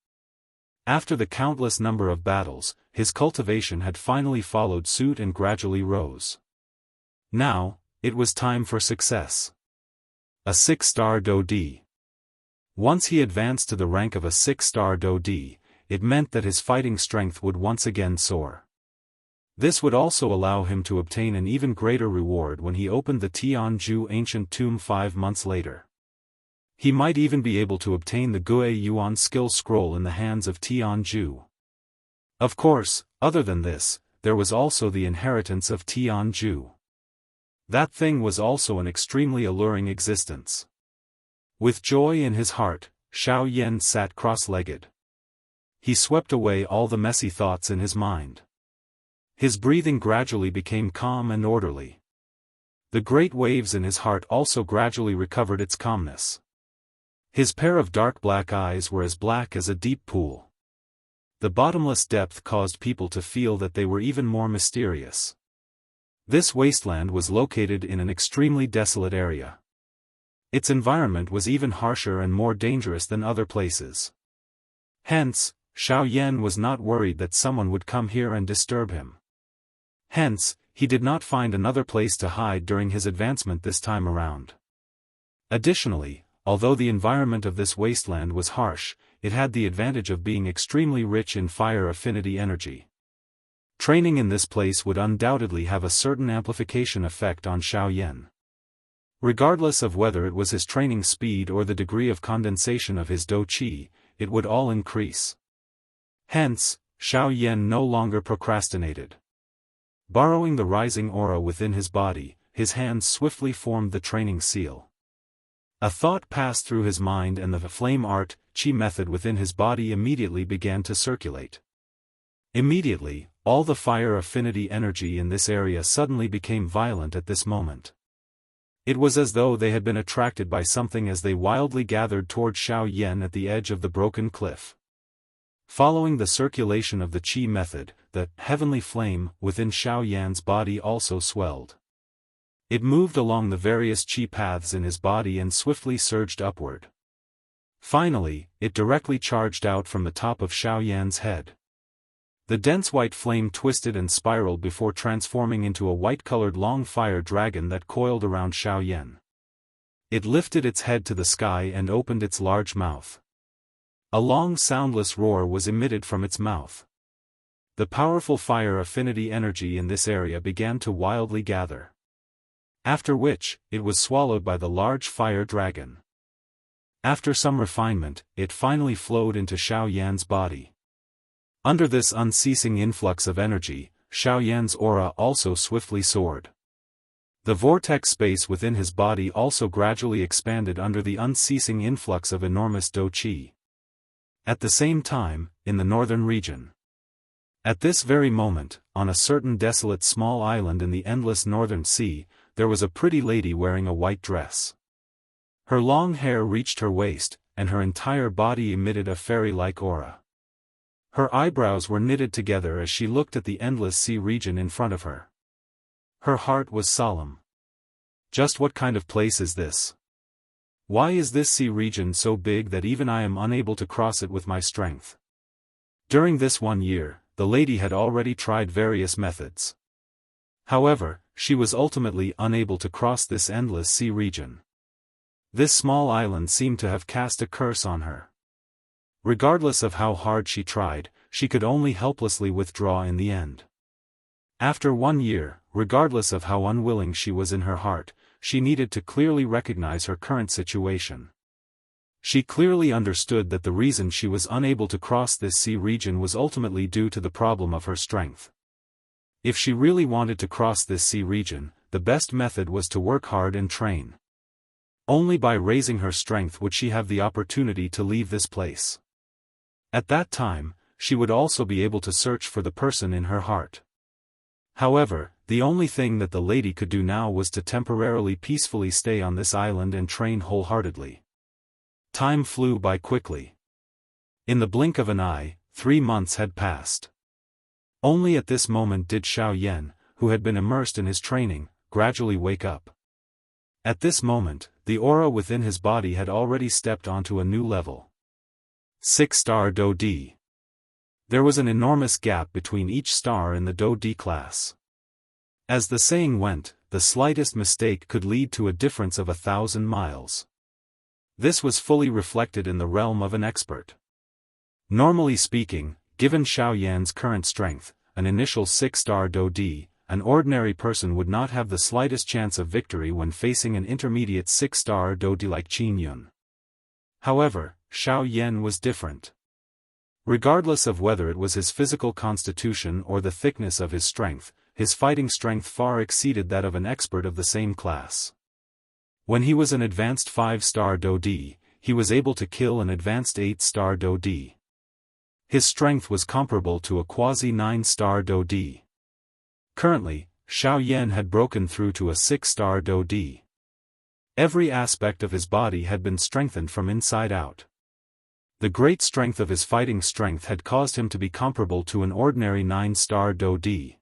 After the countless number of battles, his cultivation had finally followed suit and gradually rose. Now, it was time for success. A 6-star Dou. Once he advanced to the rank of a 6-star Dou, it meant that his fighting strength would once again soar. This would also allow him to obtain an even greater reward when he opened the Jianghu ancient tomb 5 months later. He might even be able to obtain the Gue Yuan skill scroll in the hands of Jianghu. Of course, other than this, there was also the inheritance of Jianghu. That thing was also an extremely alluring existence. With joy in his heart, Xiao Yan sat cross-legged. He swept away all the messy thoughts in his mind. His breathing gradually became calm and orderly. The great waves in his heart also gradually recovered its calmness. His pair of dark black eyes were as black as a deep pool. The bottomless depth caused people to feel that they were even more mysterious. This wasteland was located in an extremely desolate area. Its environment was even harsher and more dangerous than other places. Hence, Xiao Yan was not worried that someone would come here and disturb him. Hence, he did not find another place to hide during his advancement this time around. Additionally, although the environment of this wasteland was harsh, it had the advantage of being extremely rich in fire affinity energy. Training in this place would undoubtedly have a certain amplification effect on Xiao Yan. Regardless of whether it was his training speed or the degree of condensation of his Dou Qi, it would all increase. Hence, Xiao Yan no longer procrastinated. Borrowing the rising aura within his body, his hands swiftly formed the training seal. A thought passed through his mind and the flame art, Qi method within his body immediately began to circulate. Immediately, all the fire affinity energy in this area suddenly became violent at this moment. It was as though they had been attracted by something as they wildly gathered toward Xiao Yan at the edge of the broken cliff. Following the circulation of the Qi method, the heavenly flame within Xiao Yan's body also swelled. It moved along the various Qi paths in his body and swiftly surged upward. Finally, it directly charged out from the top of Xiao Yan's head. The dense white flame twisted and spiraled before transforming into a white-colored long fire dragon that coiled around Xiaoyan. It lifted its head to the sky and opened its large mouth. A long soundless roar was emitted from its mouth. The powerful fire affinity energy in this area began to wildly gather. After which, it was swallowed by the large fire dragon. After some refinement, it finally flowed into Xiaoyan's body. Under this unceasing influx of energy, Xiaoyan's aura also swiftly soared. The vortex space within his body also gradually expanded under the unceasing influx of enormous dou qi. At the same time, in the northern region. At this very moment, on a certain desolate small island in the endless northern sea, there was a pretty lady wearing a white dress. Her long hair reached her waist, and her entire body emitted a fairy-like aura. Her eyebrows were knitted together as she looked at the endless sea region in front of her. Her heart was solemn. Just what kind of place is this? Why is this sea region so big that even I am unable to cross it with my strength? During this 1 year, the lady had already tried various methods. However, she was ultimately unable to cross this endless sea region. This small island seemed to have cast a curse on her. Regardless of how hard she tried, she could only helplessly withdraw in the end. After 1 year, regardless of how unwilling she was in her heart, she needed to clearly recognize her current situation. She clearly understood that the reason she was unable to cross this sea region was ultimately due to the problem of her strength. If she really wanted to cross this sea region, the best method was to work hard and train. Only by raising her strength would she have the opportunity to leave this place. At that time, she would also be able to search for the person in her heart. However, the only thing that the lady could do now was to temporarily peacefully stay on this island and train wholeheartedly. Time flew by quickly. In the blink of an eye, 3 months had passed. Only at this moment did Xiaoyan, who had been immersed in his training, gradually wake up. At this moment, the aura within his body had already stepped onto a new level. 6-star Dou D. There was an enormous gap between each star in the Dou D class. As the saying went, the slightest mistake could lead to a difference of 1,000 miles. This was fully reflected in the realm of an expert. Normally speaking, given Xiaoyan's current strength, an initial 6-star Dou D, an ordinary person would not have the slightest chance of victory when facing an intermediate 6-star Dou D like Qin Yun. However, Xiaoyan was different. Regardless of whether it was his physical constitution or the thickness of his strength, his fighting strength far exceeded that of an expert of the same class. When he was an advanced 5-star Dou D, he was able to kill an advanced 8-star Dou D. His strength was comparable to a quasi-9-star Dou D. Currently, Xiaoyan had broken through to a 6-star Dou D. Every aspect of his body had been strengthened from inside out. The great strength of his fighting strength had caused him to be comparable to an ordinary 9-star Dou D.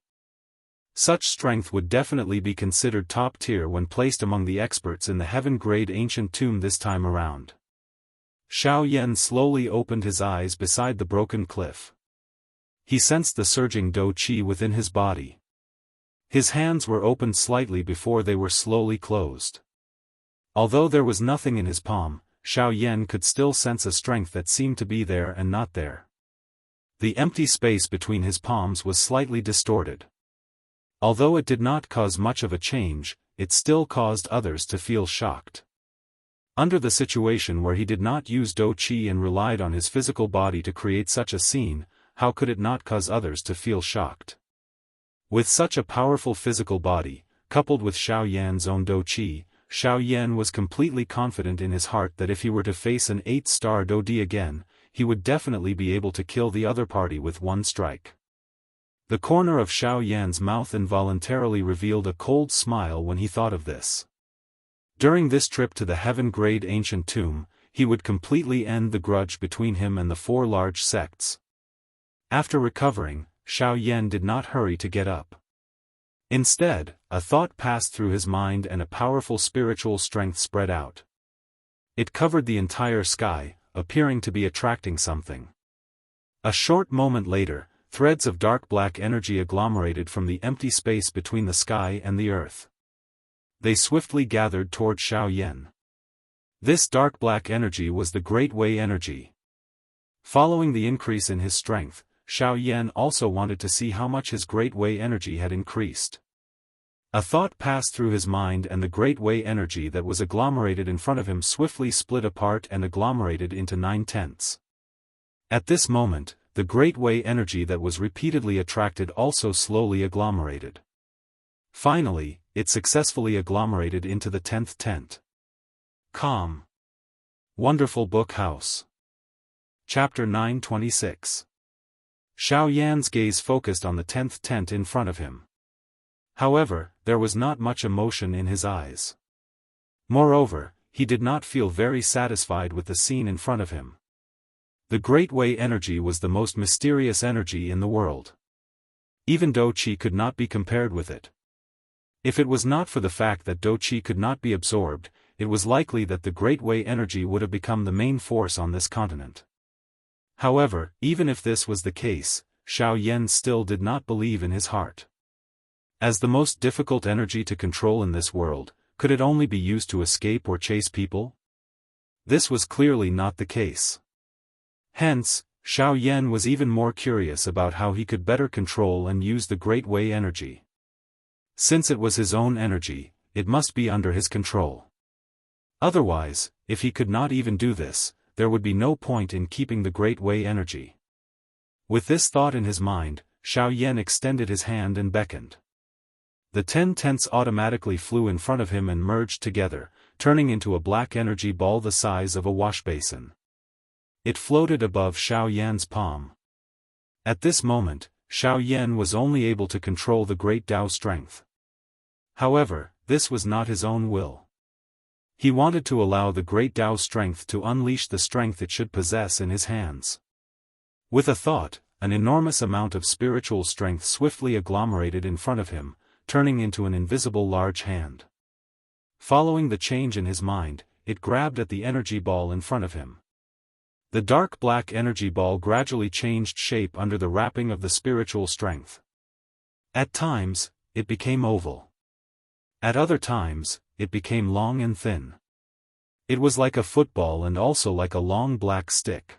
Such strength would definitely be considered top tier when placed among the experts in the heaven-grade ancient tomb this time around. Xiaoyan slowly opened his eyes beside the broken cliff. He sensed the surging dou qi within his body. His hands were opened slightly before they were slowly closed. Although there was nothing in his palm, Xiaoyan could still sense a strength that seemed to be there and not there. The empty space between his palms was slightly distorted. Although it did not cause much of a change, it still caused others to feel shocked. Under the situation where he did not use dou qi and relied on his physical body to create such a scene, how could it not cause others to feel shocked? With such a powerful physical body, coupled with Xiaoyan's own dou qi, Xiaoyan was completely confident in his heart that if he were to face an 8-star Dou D again, he would definitely be able to kill the other party with one strike. The corner of Xiaoyan's mouth involuntarily revealed a cold smile when he thought of this. During this trip to the heaven-grade ancient tomb, he would completely end the grudge between him and the 4 large sects. After recovering, Xiaoyan did not hurry to get up. Instead, a thought passed through his mind and a powerful spiritual strength spread out. It covered the entire sky, appearing to be attracting something. A short moment later, threads of dark black energy agglomerated from the empty space between the sky and the earth. They swiftly gathered toward Xiao Yan. This dark black energy was the Great Way energy. Following the increase in his strength, Xiao Yan also wanted to see how much his Great Way energy had increased. A thought passed through his mind, and the Great Way energy that was agglomerated in front of him swiftly split apart and agglomerated into 9/10. At this moment, the Great Way energy that was repeatedly attracted also slowly agglomerated. Finally, it successfully agglomerated into the 10th tent. Calm. Wonderful Book House. Chapter 926. Xiao Yan's gaze focused on the 10th tent in front of him. However, there was not much emotion in his eyes. Moreover, he did not feel very satisfied with the scene in front of him. The Great Way energy was the most mysterious energy in the world. Even Do Qi could not be compared with it. If it was not for the fact that Do Qi could not be absorbed, it was likely that the Great Way energy would have become the main force on this continent. However, even if this was the case, Xiao Yan still did not believe in his heart. As the most difficult energy to control in this world, could it only be used to escape or chase people? This was clearly not the case. Hence, Xiao Yan was even more curious about how he could better control and use the Great Way energy. Since it was his own energy, it must be under his control. Otherwise, if he could not even do this, there would be no point in keeping the Great Way energy. With this thought in his mind, Xiao Yan extended his hand and beckoned. The 10 tents automatically flew in front of him and merged together, turning into a black energy ball the size of a washbasin. It floated above Xiao Yan's palm. At this moment, Xiao Yan was only able to control the great Tao strength. However, this was not his own will. He wanted to allow the great Tao strength to unleash the strength it should possess in his hands. With a thought, an enormous amount of spiritual strength swiftly agglomerated in front of him, turning into an invisible large hand. Following the change in his mind, it grabbed at the energy ball in front of him. The dark black energy ball gradually changed shape under the wrapping of the spiritual strength. At times, it became oval. At other times, it became long and thin. It was like a football and also like a long black stick.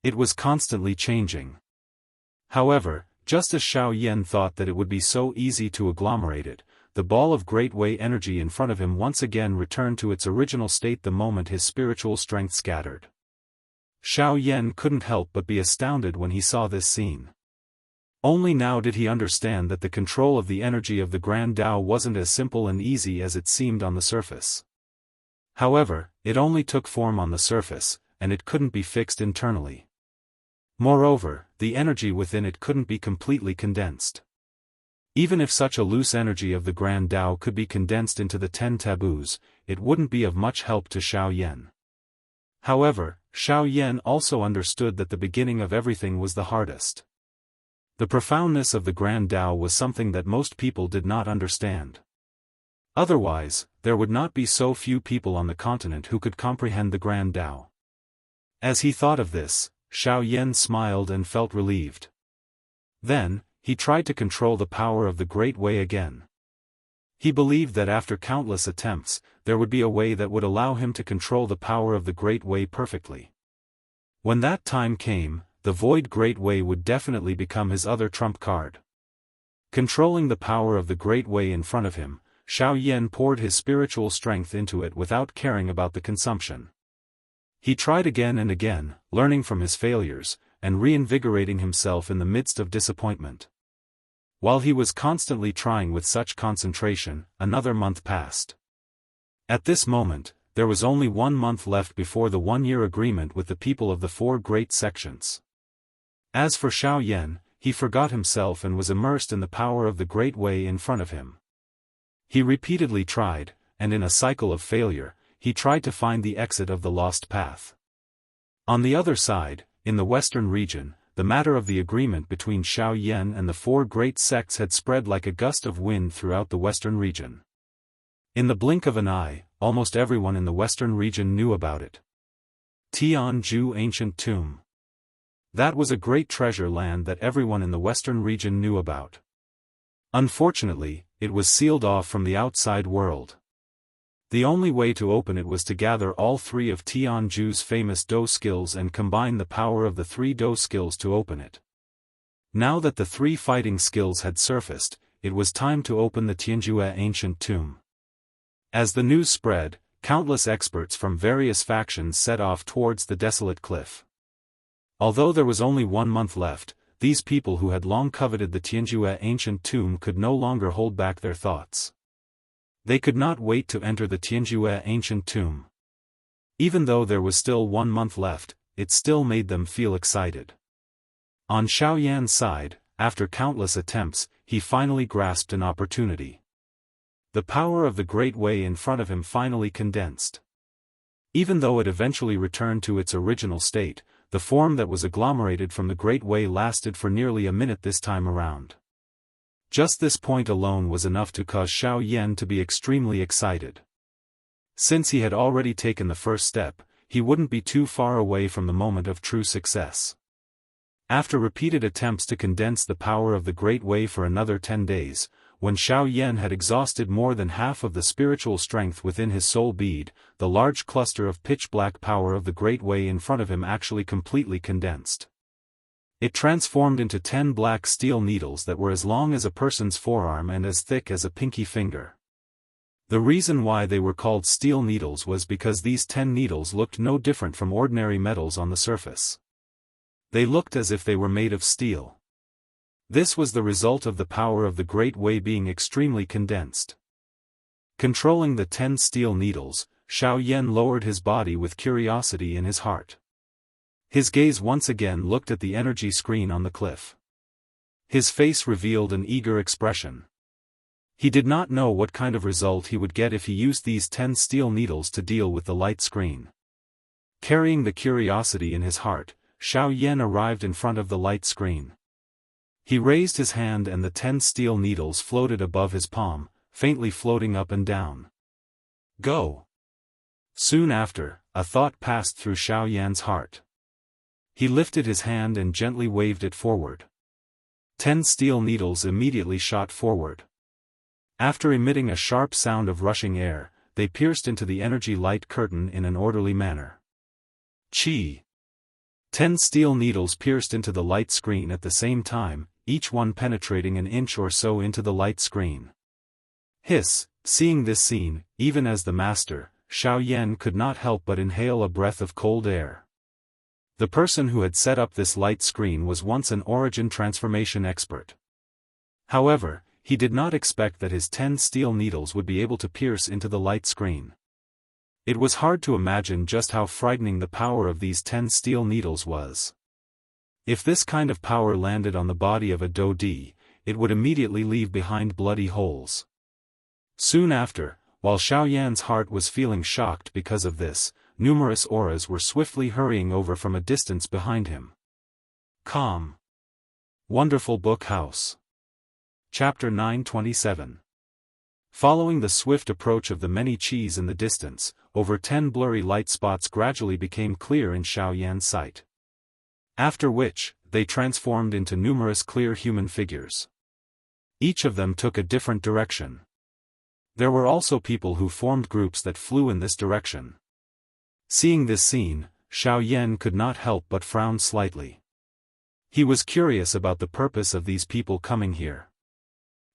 It was constantly changing. However, just as Xiao Yan thought that it would be so easy to agglomerate it, the ball of Great Way energy in front of him once again returned to its original state the moment his spiritual strength scattered. Xiao Yan couldn't help but be astounded when he saw this scene. Only now did he understand that the control of the energy of the Grand Tao wasn't as simple and easy as it seemed on the surface. However, it only took form on the surface, and it couldn't be fixed internally. Moreover, the energy within it couldn't be completely condensed. Even if such a loose energy of the Grand Tao could be condensed into the 10 taboos, it wouldn't be of much help to Xiao Yan. However, Xiao Yan also understood that the beginning of everything was the hardest. The profoundness of the Grand Tao was something that most people did not understand. Otherwise, there would not be so few people on the continent who could comprehend the Grand Tao. As he thought of this, Xiao Yan smiled and felt relieved. Then, he tried to control the power of the Great Way again. He believed that after countless attempts, there would be a way that would allow him to control the power of the Great Way perfectly. When that time came, the Void Great Way would definitely become his other trump card. Controlling the power of the Great Way in front of him, Xiao Yan poured his spiritual strength into it without caring about the consumption. He tried again and again, learning from his failures, and reinvigorating himself in the midst of disappointment. While he was constantly trying with such concentration, another month passed. At this moment, there was only 1 month left before the 1-year agreement with the people of the 4 great sections. As for Xiao Yan, he forgot himself and was immersed in the power of the Great Way in front of him. He repeatedly tried, and in a cycle of failure, he tried to find the exit of the lost path. On the other side, in the western region, the matter of the agreement between Xiao Yan and the 4 great sects had spread like a gust of wind throughout the western region. In the blink of an eye, almost everyone in the western region knew about it. Tianju Ancient Tomb. That was a great treasure land that everyone in the western region knew about. Unfortunately, it was sealed off from the outside world. The only way to open it was to gather all three of Tianju's famous Do skills and combine the power of the three Do skills to open it. Now that the three fighting skills had surfaced, it was time to open the Tianjue ancient tomb. As the news spread, countless experts from various factions set off towards the desolate cliff. Although there was only 1 month left, these people who had long coveted the Tianjue ancient tomb could no longer hold back their thoughts. They could not wait to enter the Tianjue ancient tomb. Even though there was still 1 month left, it still made them feel excited. On Xiaoyan's side, after countless attempts, he finally grasped an opportunity. The power of the Great Way in front of him finally condensed. Even though it eventually returned to its original state, the form that was agglomerated from the Great Way lasted for nearly a minute this time around. Just this point alone was enough to cause Xiaoyan to be extremely excited. Since he had already taken the first step, he wouldn't be too far away from the moment of true success. After repeated attempts to condense the power of the Great Way for another 10 days, when Xiaoyan had exhausted more than half of the spiritual strength within his soul bead, the large cluster of pitch-black power of the Great Way in front of him actually completely condensed. It transformed into 10 black steel needles that were as long as a person's forearm and as thick as a pinky finger. The reason why they were called steel needles was because these 10 needles looked no different from ordinary metals on the surface. They looked as if they were made of steel. This was the result of the power of the Great Way being extremely condensed. Controlling the 10 steel needles, Xiaoyan lowered his body with curiosity in his heart. His gaze once again looked at the energy screen on the cliff. His face revealed an eager expression. He did not know what kind of result he would get if he used these 10 steel needles to deal with the light screen. Carrying the curiosity in his heart, Xiaoyan arrived in front of the light screen. He raised his hand and the 10 steel needles floated above his palm, faintly floating up and down. Go! Soon after, a thought passed through Xiaoyan's heart. He lifted his hand and gently waved it forward. 10 steel needles immediately shot forward. After emitting a sharp sound of rushing air, they pierced into the energy light curtain in an orderly manner. Chi! 10 steel needles pierced into the light screen at the same time, each one penetrating an inch or so into the light screen. Hiss! Seeing this scene, even as the master, Xiaoyan could not help but inhale a breath of cold air. The person who had set up this light screen was once an origin transformation expert. However, he did not expect that his 10 steel needles would be able to pierce into the light screen. It was hard to imagine just how frightening the power of these 10 steel needles was. If this kind of power landed on the body of a Dodi, it would immediately leave behind bloody holes. Soon after, while Xiaoyan's heart was feeling shocked because of this, numerous auras were swiftly hurrying over from a distance behind him. Calm. Wonderful Book House. Chapter 927. Following the swift approach of the many Chis in the distance, over 10 blurry light spots gradually became clear in Xiaoyan's sight. After which, they transformed into numerous clear human figures. Each of them took a different direction. There were also people who formed groups that flew in this direction. Seeing this scene, Xiaoyan could not help but frown slightly. He was curious about the purpose of these people coming here.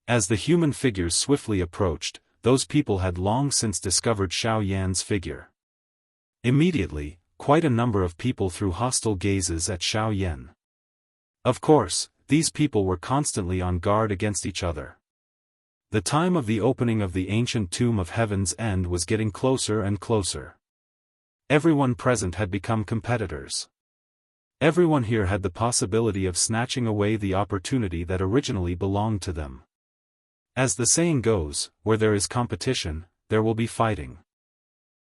As the human figures swiftly approached, those people had long since discovered Xiaoyan's figure. Immediately, quite a number of people threw hostile gazes at Xiaoyan. Of course, these people were constantly on guard against each other. The time of the opening of the ancient tomb of Heaven's End was getting closer and closer. Everyone present had become competitors. Everyone here had the possibility of snatching away the opportunity that originally belonged to them. As the saying goes, where there is competition, there will be fighting.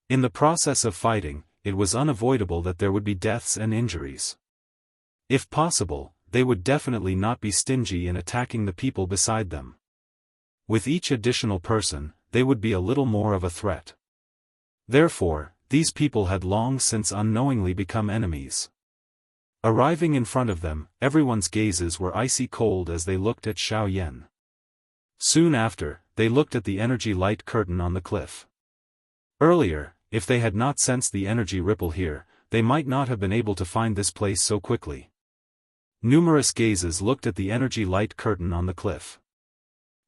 In the process of fighting, it was unavoidable that there would be deaths and injuries. If possible, they would definitely not be stingy in attacking the people beside them. With each additional person, they would be a little more of a threat. Therefore, these people had long since unknowingly become enemies. Arriving in front of them, everyone's gazes were icy cold as they looked at Xiao Yan. Soon after, they looked at the energy light curtain on the cliff. Earlier, if they had not sensed the energy ripple here, they might not have been able to find this place so quickly. Numerous gazes looked at the energy light curtain on the cliff.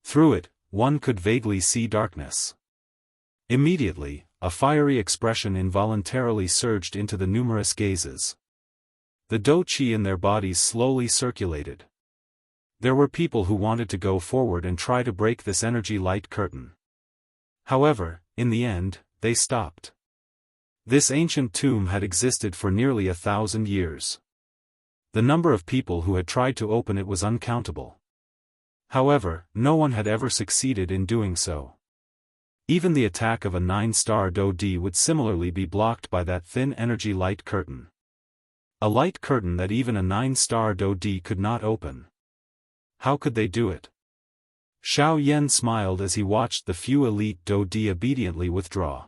Through it, one could vaguely see darkness. Immediately, a fiery expression involuntarily surged into the numerous gazes. The dou qi in their bodies slowly circulated. There were people who wanted to go forward and try to break this energy light curtain. However, in the end, they stopped. This ancient tomb had existed for nearly 1,000 years. The number of people who had tried to open it was uncountable. However, no one had ever succeeded in doing so. Even the attack of a 9-star dou di would similarly be blocked by that thin energy light curtain. A light curtain that even a 9-star dou di could not open. How could they do it? Xiao Yan smiled as he watched the few elite dou di obediently withdraw.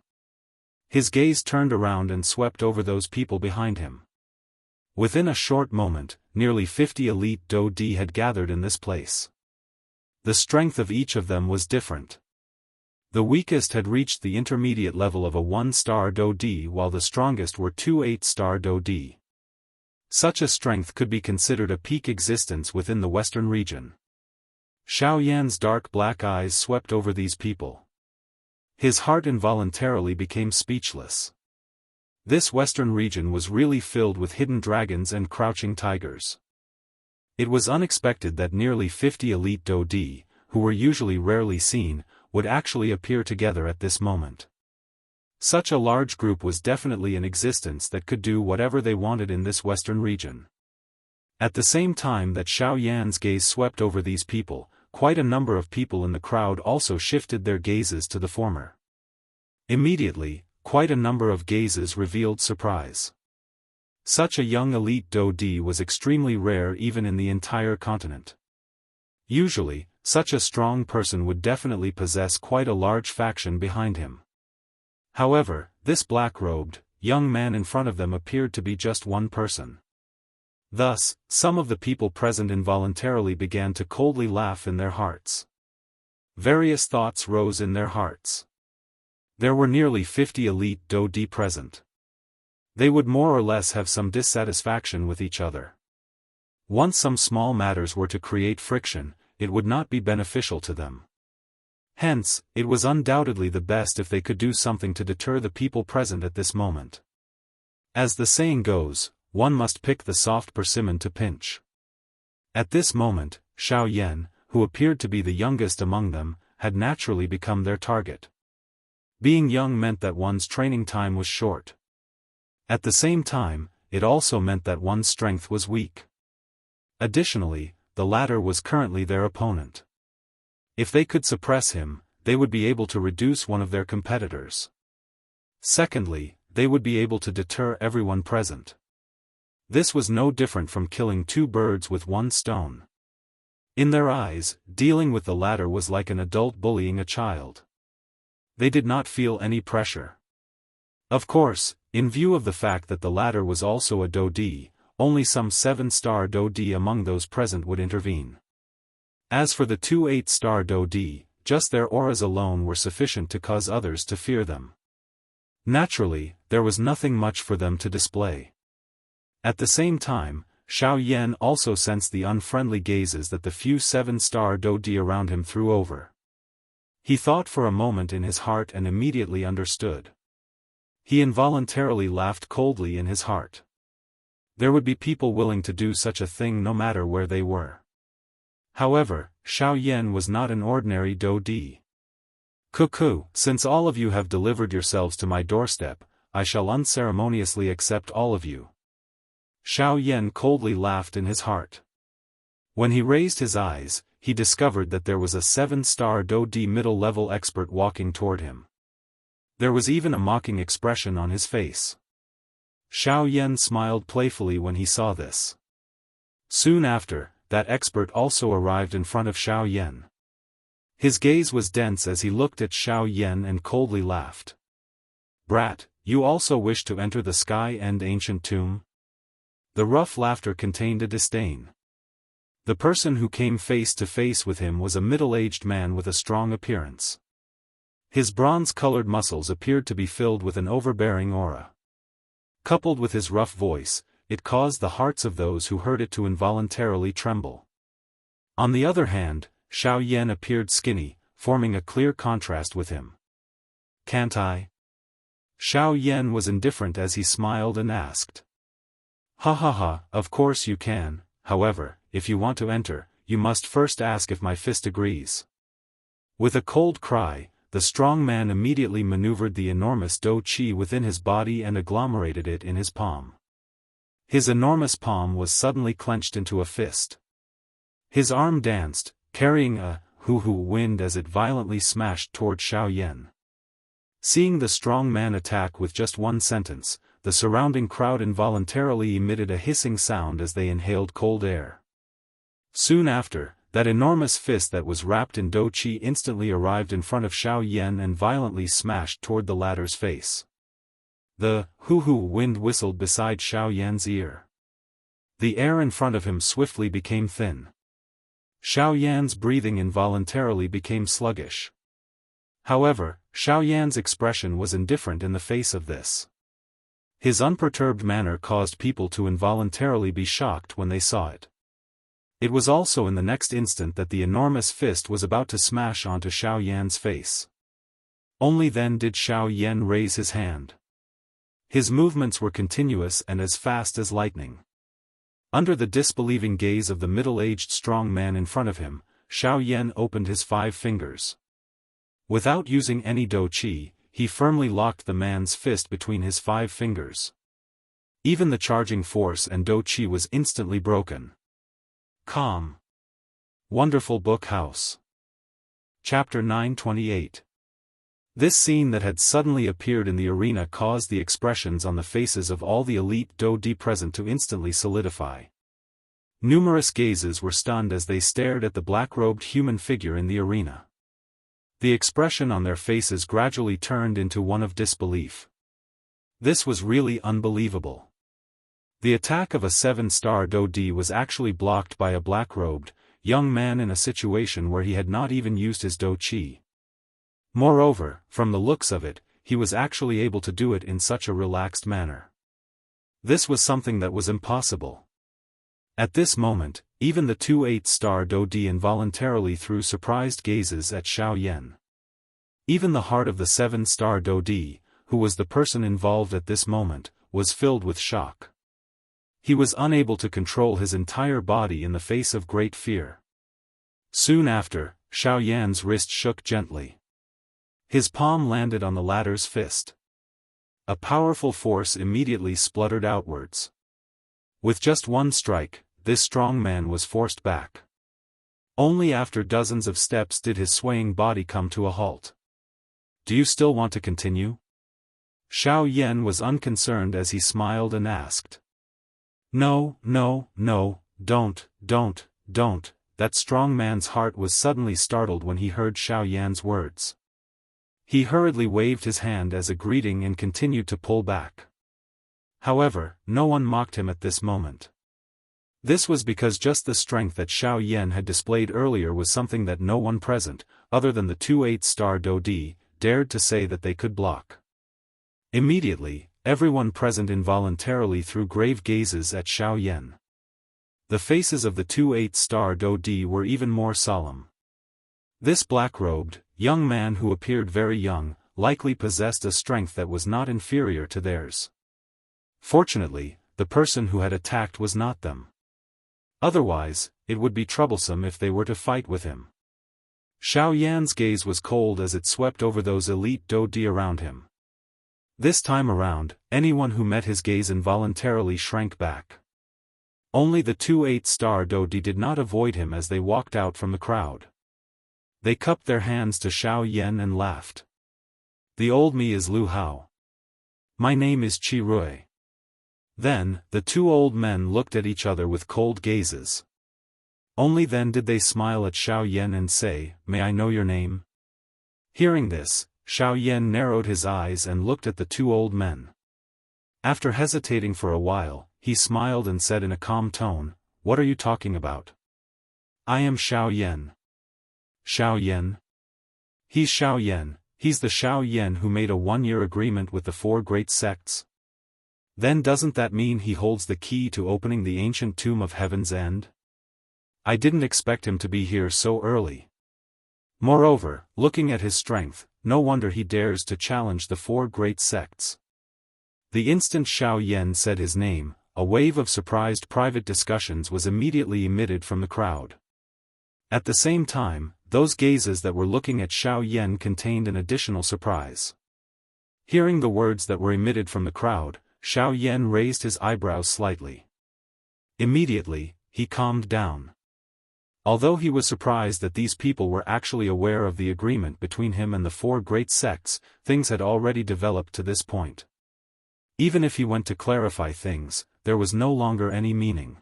His gaze turned around and swept over those people behind him. Within a short moment, nearly 50 elite dou di had gathered in this place. The strength of each of them was different. The weakest had reached the intermediate level of a 1-star dou di while the strongest were 2 8-star dou di. Such a strength could be considered a peak existence within the western region. Xiao Yan's dark black eyes swept over these people. His heart involuntarily became speechless. This western region was really filled with hidden dragons and crouching tigers. It was unexpected that nearly 50 elite dou di, who were usually rarely seen, would actually appear together at this moment. Such a large group was definitely in existence that could do whatever they wanted in this western region. At the same time that Xiao Yan's gaze swept over these people, quite a number of people in the crowd also shifted their gazes to the former. Immediately, quite a number of gazes revealed surprise. Such a young elite dou di was extremely rare even in the entire continent. Usually, such a strong person would definitely possess quite a large faction behind him. However, this black-robed, young man in front of them appeared to be just one person. Thus, some of the people present involuntarily began to coldly laugh in their hearts. Various thoughts rose in their hearts. There were nearly 50 elite dou di present. They would more or less have some dissatisfaction with each other. Once some small matters were to create friction, it would not be beneficial to them. Hence, it was undoubtedly the best if they could do something to deter the people present at this moment. As the saying goes, one must pick the soft persimmon to pinch. At this moment, Xiao Yan, who appeared to be the youngest among them, had naturally become their target. Being young meant that one's training time was short. At the same time, it also meant that one's strength was weak. Additionally, the latter was currently their opponent. If they could suppress him, they would be able to reduce one of their competitors. Secondly, they would be able to deter everyone present. This was no different from killing 2 birds with 1 stone. In their eyes, dealing with the latter was like an adult bullying a child. They did not feel any pressure. Of course, in view of the fact that the latter was also a dou di, only some 7-star dou di among those present would intervene. As for the 2 8-star dou di, just their auras alone were sufficient to cause others to fear them. Naturally, there was nothing much for them to display. At the same time, Xiao Yan also sensed the unfriendly gazes that the few 7-star dou di around him threw over. He thought for a moment in his heart and immediately understood. He involuntarily laughed coldly in his heart. There would be people willing to do such a thing no matter where they were. However, Xiao Yan was not an ordinary dou di. Cuckoo, since all of you have delivered yourselves to my doorstep, I shall unceremoniously accept all of you. Xiao Yan coldly laughed in his heart. When he raised his eyes, he discovered that there was a 7-star dou di middle-level expert walking toward him. There was even a mocking expression on his face. Xiao Yan smiled playfully when he saw this. Soon after, that expert also arrived in front of Xiao Yan. His gaze was dense as he looked at Xiao Yan and coldly laughed. "Brat, you also wish to enter the Sky End Ancient Tomb?" The rough laughter contained a disdain. The person who came face to face with him was a middle-aged man with a strong appearance. His bronze-colored muscles appeared to be filled with an overbearing aura. Coupled with his rough voice, it caused the hearts of those who heard it to involuntarily tremble. On the other hand, Xiao Yan appeared skinny, forming a clear contrast with him. "Can't I?" Xiao Yan was indifferent as he smiled and asked. "Ha ha ha, of course you can, however, if you want to enter, you must first ask if my fist agrees." With a cold cry, the strong man immediately maneuvered the enormous dou qi within his body and agglomerated it in his palm. His enormous palm was suddenly clenched into a fist. His arm danced, carrying a hoo-hoo wind as it violently smashed toward Xiao Yan. Seeing the strong man attack with just one sentence, the surrounding crowd involuntarily emitted a hissing sound as they inhaled cold air. Soon after, that enormous fist that was wrapped in dou qi instantly arrived in front of Xiao Yan and violently smashed toward the latter's face. The hoo-hoo wind whistled beside Xiao Yan's ear. The air in front of him swiftly became thin. Xiao Yan's breathing involuntarily became sluggish. However, Xiao Yan's expression was indifferent in the face of this. His unperturbed manner caused people to involuntarily be shocked when they saw it. It was also in the next instant that the enormous fist was about to smash onto Xiao Yan's face. Only then did Xiao Yan raise his hand. His movements were continuous and as fast as lightning. Under the disbelieving gaze of the middle-aged strong man in front of him, Xiao Yan opened his 5 fingers. Without using any dou qi, he firmly locked the man's fist between his 5 fingers. Even the charging force and dou qi was instantly broken. Calm. Wonderful Book House. Chapter 928. This scene that had suddenly appeared in the arena caused the expressions on the faces of all the elite dou di present to instantly solidify. Numerous gazes were stunned as they stared at the black-robed human figure in the arena. The expression on their faces gradually turned into one of disbelief. This was really unbelievable. The attack of a 7-star dou di was actually blocked by a black-robed, young man in a situation where he had not even used his dou qi. Moreover, from the looks of it, he was actually able to do it in such a relaxed manner. This was something that was impossible. At this moment, even the 2 8-star dou di involuntarily threw surprised gazes at Xiao Yan. Even the heart of the 7-star dou di, who was the person involved at this moment, was filled with shock. He was unable to control his entire body in the face of great fear. Soon after, Xiao Yan's wrist shook gently. His palm landed on the latter's fist. A powerful force immediately spluttered outwards. With just one strike, this strong man was forced back. Only after dozens of steps did his swaying body come to a halt. "Do you still want to continue?" Xiao Yan was unconcerned as he smiled and asked. No, don't. That strong man's heart was suddenly startled when he heard Xiao Yan's words. He hurriedly waved his hand as a greeting and continued to pull back. However, no one mocked him at this moment. This was because just the strength that Xiao Yan had displayed earlier was something that no one present, other than the 2 8-star dou di, dared to say that they could block. Immediately, everyone present involuntarily threw grave gazes at Xiao Yan. The faces of the 2 8-star dou di were even more solemn. This black-robed, young man who appeared very young, likely possessed a strength that was not inferior to theirs. Fortunately, the person who had attacked was not them. Otherwise, it would be troublesome if they were to fight with him. Xiao Yan's gaze was cold as it swept over those elite dou di around him. This time around, anyone who met his gaze involuntarily shrank back. Only the 2 8-star dou di did not avoid him as they walked out from the crowd. They cupped their hands to Xiao Yan and laughed. "The old me is Lu Hao. My name is Qi Rui." Then, the 2 old men looked at each other with cold gazes. Only then did they smile at Xiao Yan and say, "May I know your name?" Hearing this, Xiao Yan narrowed his eyes and looked at the 2 old men. After hesitating for a while, he smiled and said in a calm tone, "What are you talking about?" "I am Xiao Yan." "Xiao Yan?" "He's Xiao Yan, he's the Xiao Yan who made a 1-year agreement with the 4 great sects." "Then doesn't that mean he holds the key to opening the ancient tomb of Heaven's End? I didn't expect him to be here so early. Moreover, looking at his strength, no wonder he dares to challenge the 4 great sects." The instant Xiao Yan said his name, a wave of surprised private discussions was immediately emitted from the crowd. At the same time, those gazes that were looking at Xiao Yan contained an additional surprise. Hearing the words that were emitted from the crowd, Xiao Yan raised his eyebrows slightly. Immediately, he calmed down. Although he was surprised that these people were actually aware of the agreement between him and the 4 great sects, things had already developed to this point. Even if he went to clarify things, there was no longer any meaning.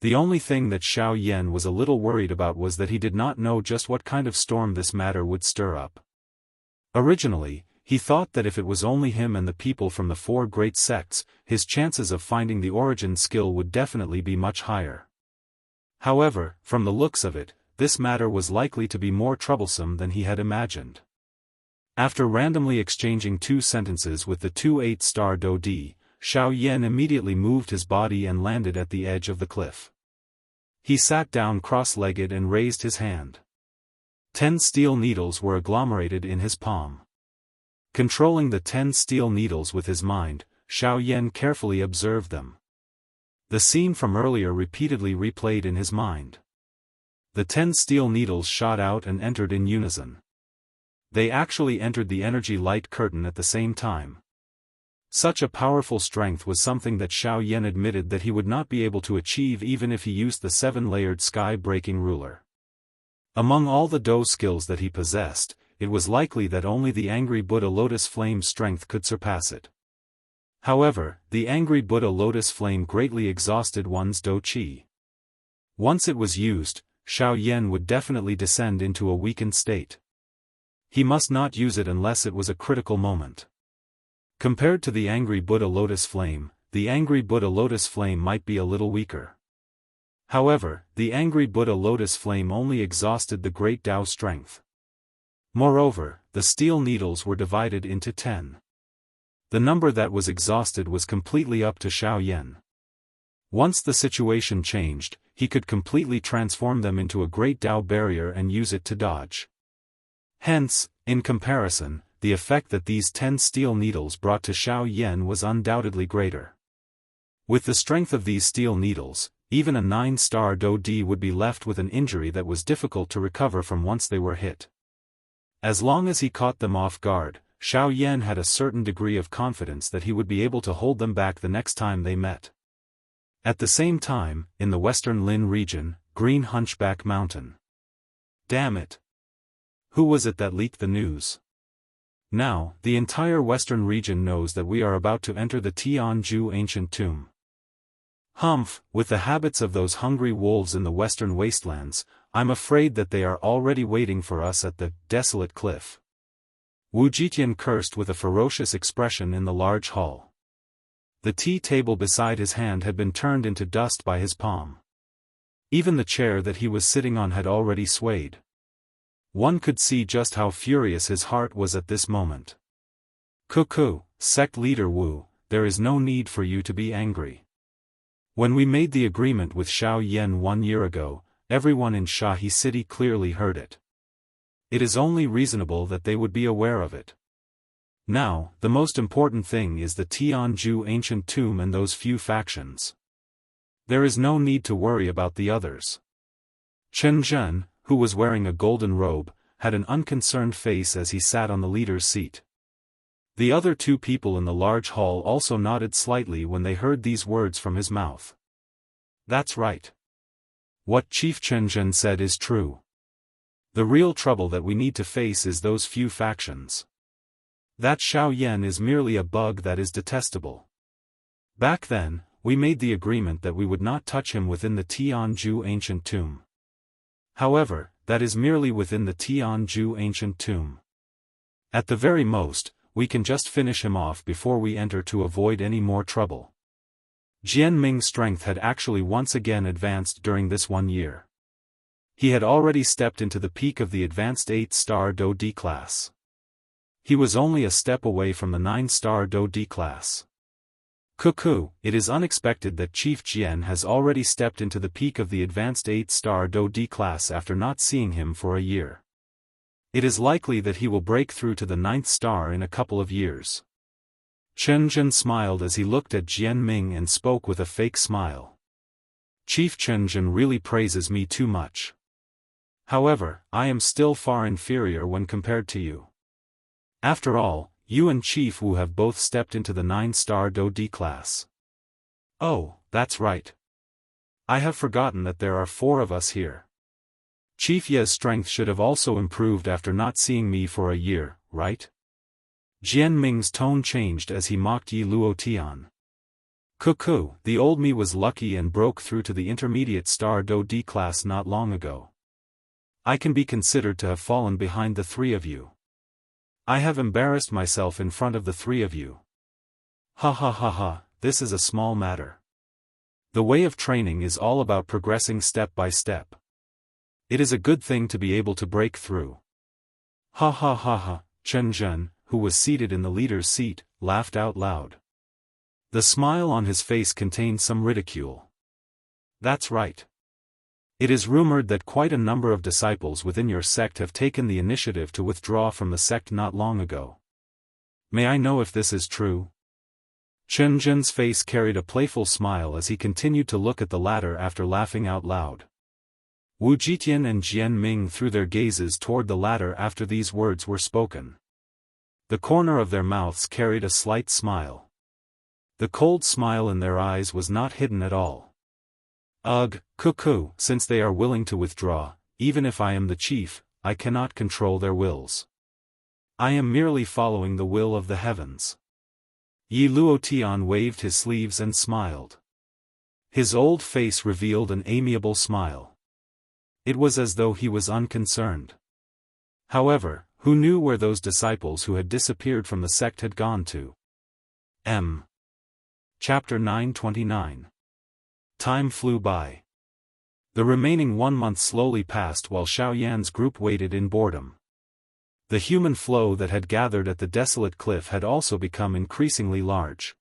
The only thing that Xiao Yan was a little worried about was that he did not know just what kind of storm this matter would stir up. Originally, he thought that if it was only him and the people from the 4 great sects, his chances of finding the origin skill would definitely be much higher. However, from the looks of it, this matter was likely to be more troublesome than he had imagined. After randomly exchanging 2 sentences with the 2 8-star Dodi, Xiao Yan immediately moved his body and landed at the edge of the cliff. He sat down cross-legged and raised his hand. 10 steel needles were agglomerated in his palm. Controlling the 10 steel needles with his mind, Xiao Yan carefully observed them. The scene from earlier repeatedly replayed in his mind. The 10 steel needles shot out and entered in unison. They actually entered the energy light curtain at the same time. Such a powerful strength was something that Xiao Yan admitted that he would not be able to achieve even if he used the 7-layered sky-breaking ruler. Among all the Do skills that he possessed, it was likely that only the Angry Buddha Lotus Flame strength could surpass it. However, the Angry Buddha Lotus Flame greatly exhausted one's Do Qi. Once it was used, Xiao Yan would definitely descend into a weakened state. He must not use it unless it was a critical moment. Compared to the Angry Buddha Lotus Flame, the Angry Buddha Lotus Flame might be a little weaker. However, the Angry Buddha Lotus Flame only exhausted the Great Tao strength. Moreover, the steel needles were divided into 10. The number that was exhausted was completely up to Xiao Yan. Once the situation changed, he could completely transform them into a Great Tao barrier and use it to dodge. Hence, in comparison, the effect that these 10 steel needles brought to Xiao Yan was undoubtedly greater. With the strength of these steel needles, even a 9-star Dodi would be left with an injury that was difficult to recover from once they were hit. As long as he caught them off guard, Xiao Yan had a certain degree of confidence that he would be able to hold them back the next time they met. At the same time, in the western Lin region, Green Hunchback Mountain. Damn it! Who was it that leaked the news? Now, the entire western region knows that we are about to enter the Jianghu ancient tomb. Humph, with the habits of those hungry wolves in the western wastelands, I'm afraid that they are already waiting for us at the desolate cliff. Wu Jitian cursed with a ferocious expression in the large hall. The tea table beside his hand had been turned into dust by his palm. Even the chair that he was sitting on had already swayed. One could see just how furious his heart was at this moment. Cuckoo, sect leader Wu, there is no need for you to be angry. When we made the agreement with Xiao Yan 1 year ago, everyone in Shahi City clearly heard it. It is only reasonable that they would be aware of it. Now, the most important thing is the Jianghu ancient tomb and those few factions. There is no need to worry about the others. Chen Zhen, who was wearing a golden robe, had an unconcerned face as he sat on the leader's seat. The other 2 people in the large hall also nodded slightly when they heard these words from his mouth. That's right. What Chief Chen Zhen said is true. The real trouble that we need to face is those few factions. That Xiao Yan is merely a bug that is detestable. Back then, we made the agreement that we would not touch him within the Jianghu ancient tomb. However, that is merely within the Jianghu ancient tomb. At the very most, we can just finish him off before we enter to avoid any more trouble. Jian Ming's strength had actually once again advanced during this 1 year. He had already stepped into the peak of the advanced 8-star Do D class. He was only a step away from the 9-star Do D class. Cuckoo, it is unexpected that Chief Jian has already stepped into the peak of the advanced 8-star Do D class after not seeing him for a year. It is likely that he will break through to the 9th star in a couple of years. Chen Zhen smiled as he looked at Jian Ming and spoke with a fake smile. Chief Chen Zhen really praises me too much. However, I am still far inferior when compared to you. After all, you and Chief Wu have both stepped into the 9-star Do D class. Oh, that's right. I have forgotten that there are 4 of us here. Chief Ye's strength should have also improved after not seeing me for a year, right? Jian Ming's tone changed as he mocked Yi Luotian. Cuckoo, the old me was lucky and broke through to the intermediate star Do D class not long ago. I can be considered to have fallen behind the 3 of you. I have embarrassed myself in front of the 3 of you. Ha ha ha ha, this is a small matter. The way of training is all about progressing step by step. It is a good thing to be able to break through. Ha ha ha ha, Chen Zhen, who was seated in the leader's seat, laughed out loud. The smile on his face contained some ridicule. That's right. It is rumored that quite a number of disciples within your sect have taken the initiative to withdraw from the sect not long ago. May I know if this is true? Chen Zhen's face carried a playful smile as he continued to look at the latter after laughing out loud. Wu Jitian and Jian Ming threw their gazes toward the latter after these words were spoken. The corner of their mouths carried a slight smile. The cold smile in their eyes was not hidden at all. Ugh, cuckoo, since they are willing to withdraw, even if I am the chief, I cannot control their wills. I am merely following the will of the heavens. Yi Luotian waved his sleeves and smiled. His old face revealed an amiable smile. It was as though he was unconcerned. However, who knew where those disciples who had disappeared from the sect had gone to? Chapter 929. Time flew by. The remaining 1 month slowly passed while Xiaoyan's group waited in boredom. The human flow that had gathered at the desolate cliff had also become increasingly large.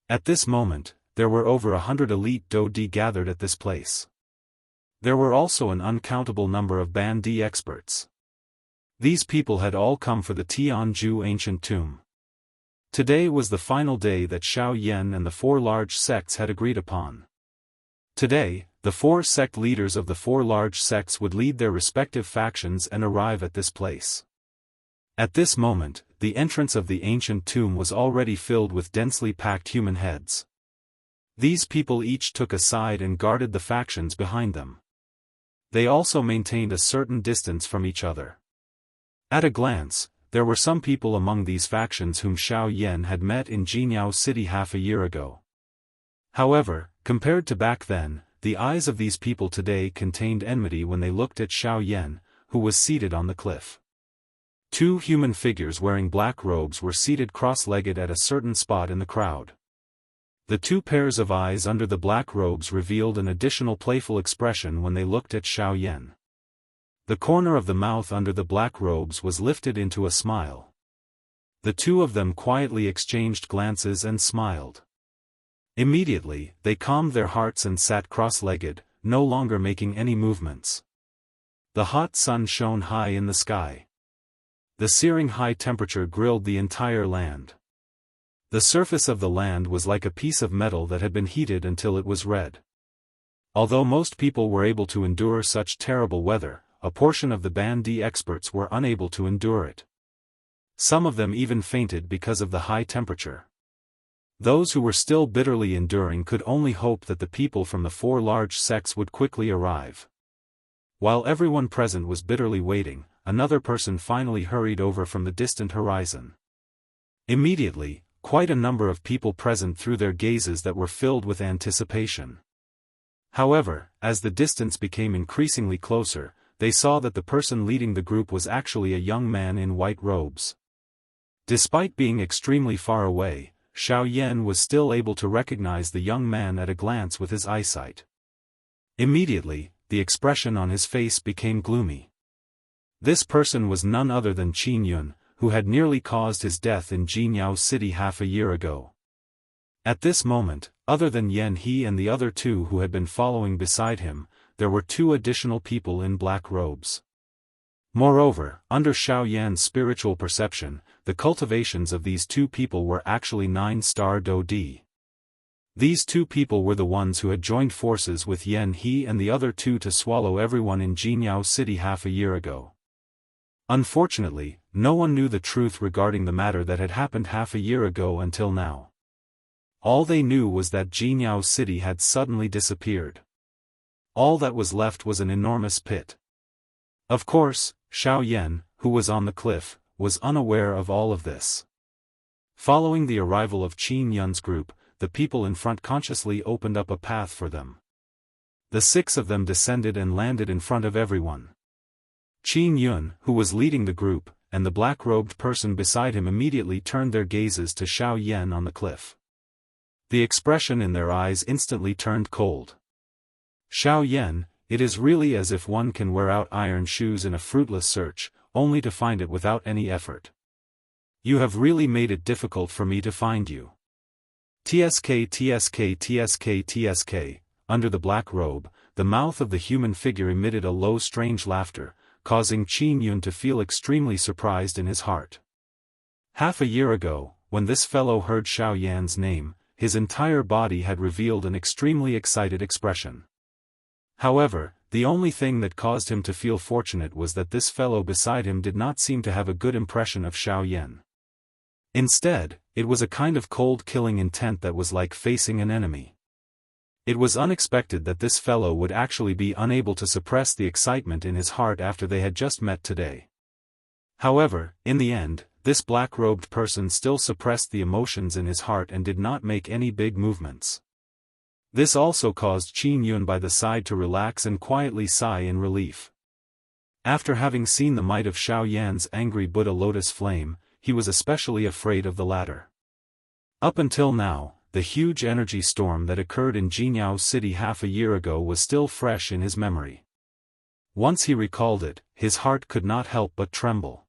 At this moment, there were over 100 elite Do Di gathered at this place. There were also an uncountable number of Ban Di experts. These people had all come for the Tianju ancient tomb. Today was the final day that Xiaoyan and the 4 large sects had agreed upon. Today, the 4 sect leaders of the 4 large sects would lead their respective factions and arrive at this place. At this moment, the entrance of the ancient tomb was already filled with densely packed human heads. These people each took a side and guarded the factions behind them. They also maintained a certain distance from each other. At a glance, there were some people among these factions whom Xiaoyan had met in Jianghu city half a year ago. However, compared to back then, the eyes of these people today contained enmity when they looked at Xiaoyan, who was seated on the cliff. 2 human figures wearing black robes were seated cross-legged at a certain spot in the crowd. The 2 pairs of eyes under the black robes revealed an additional playful expression when they looked at Xiaoyan. The corner of the mouth under the black robes was lifted into a smile. The 2 of them quietly exchanged glances and smiled. Immediately, they calmed their hearts and sat cross-legged, no longer making any movements. The hot sun shone high in the sky. The searing high temperature grilled the entire land. The surface of the land was like a piece of metal that had been heated until it was red. Although most people were able to endure such terrible weather, a portion of the Ban Di experts were unable to endure it. Some of them even fainted because of the high temperature. Those who were still bitterly enduring could only hope that the people from the 4 large sects would quickly arrive. While everyone present was bitterly waiting, another person finally hurried over from the distant horizon. Immediately, quite a number of people present threw their gazes that were filled with anticipation. However, as the distance became increasingly closer, they saw that the person leading the group was actually a young man in white robes. Despite being extremely far away, Xiao Yan was still able to recognize the young man at a glance with his eyesight. Immediately, the expression on his face became gloomy. This person was none other than Qin Yun, who had nearly caused his death in Jianghu City half a year ago. At this moment, other than Yan He and the other two who had been following beside him, there were two additional people in black robes. Moreover, under Xiao Yan's spiritual perception, the cultivations of these two people were actually 9-star Do Di. These two people were the ones who had joined forces with Yan He and the other two to swallow everyone in Jianghu City half a year ago. Unfortunately, no one knew the truth regarding the matter that had happened half a year ago until now. All they knew was that Jianghu City had suddenly disappeared. All that was left was an enormous pit. Of course, Xiao Yan, who was on the cliff, was unaware of all of this. Following the arrival of Qin Yun's group, the people in front consciously opened up a path for them. The 6 of them descended and landed in front of everyone. Qin Yun, who was leading the group, and the black-robed person beside him immediately turned their gazes to Xiao Yan on the cliff. The expression in their eyes instantly turned cold. Xiao Yan, it is really as if one can wear out iron shoes in a fruitless search, only to find it without any effort. You have really made it difficult for me to find you. TSK TSK TSK TSK, under the black robe, the mouth of the human figure emitted a low strange laughter, causing Qin Yun to feel extremely surprised in his heart. Half a year ago, when this fellow heard Xiao Yan's name, his entire body had revealed an extremely excited expression. However, the only thing that caused him to feel fortunate was that this fellow beside him did not seem to have a good impression of Xiao Yan. Instead, it was a kind of cold killing intent that was like facing an enemy. It was unexpected that this fellow would actually be unable to suppress the excitement in his heart after they had just met today. However, in the end, this black-robed person still suppressed the emotions in his heart and did not make any big movements. This also caused Qin Yun by the side to relax and quietly sigh in relief. After having seen the might of Xiao Yan's angry Buddha lotus flame, he was especially afraid of the latter. Up until now, the huge energy storm that occurred in Jianghu City half a year ago was still fresh in his memory. Once he recalled it, his heart could not help but tremble.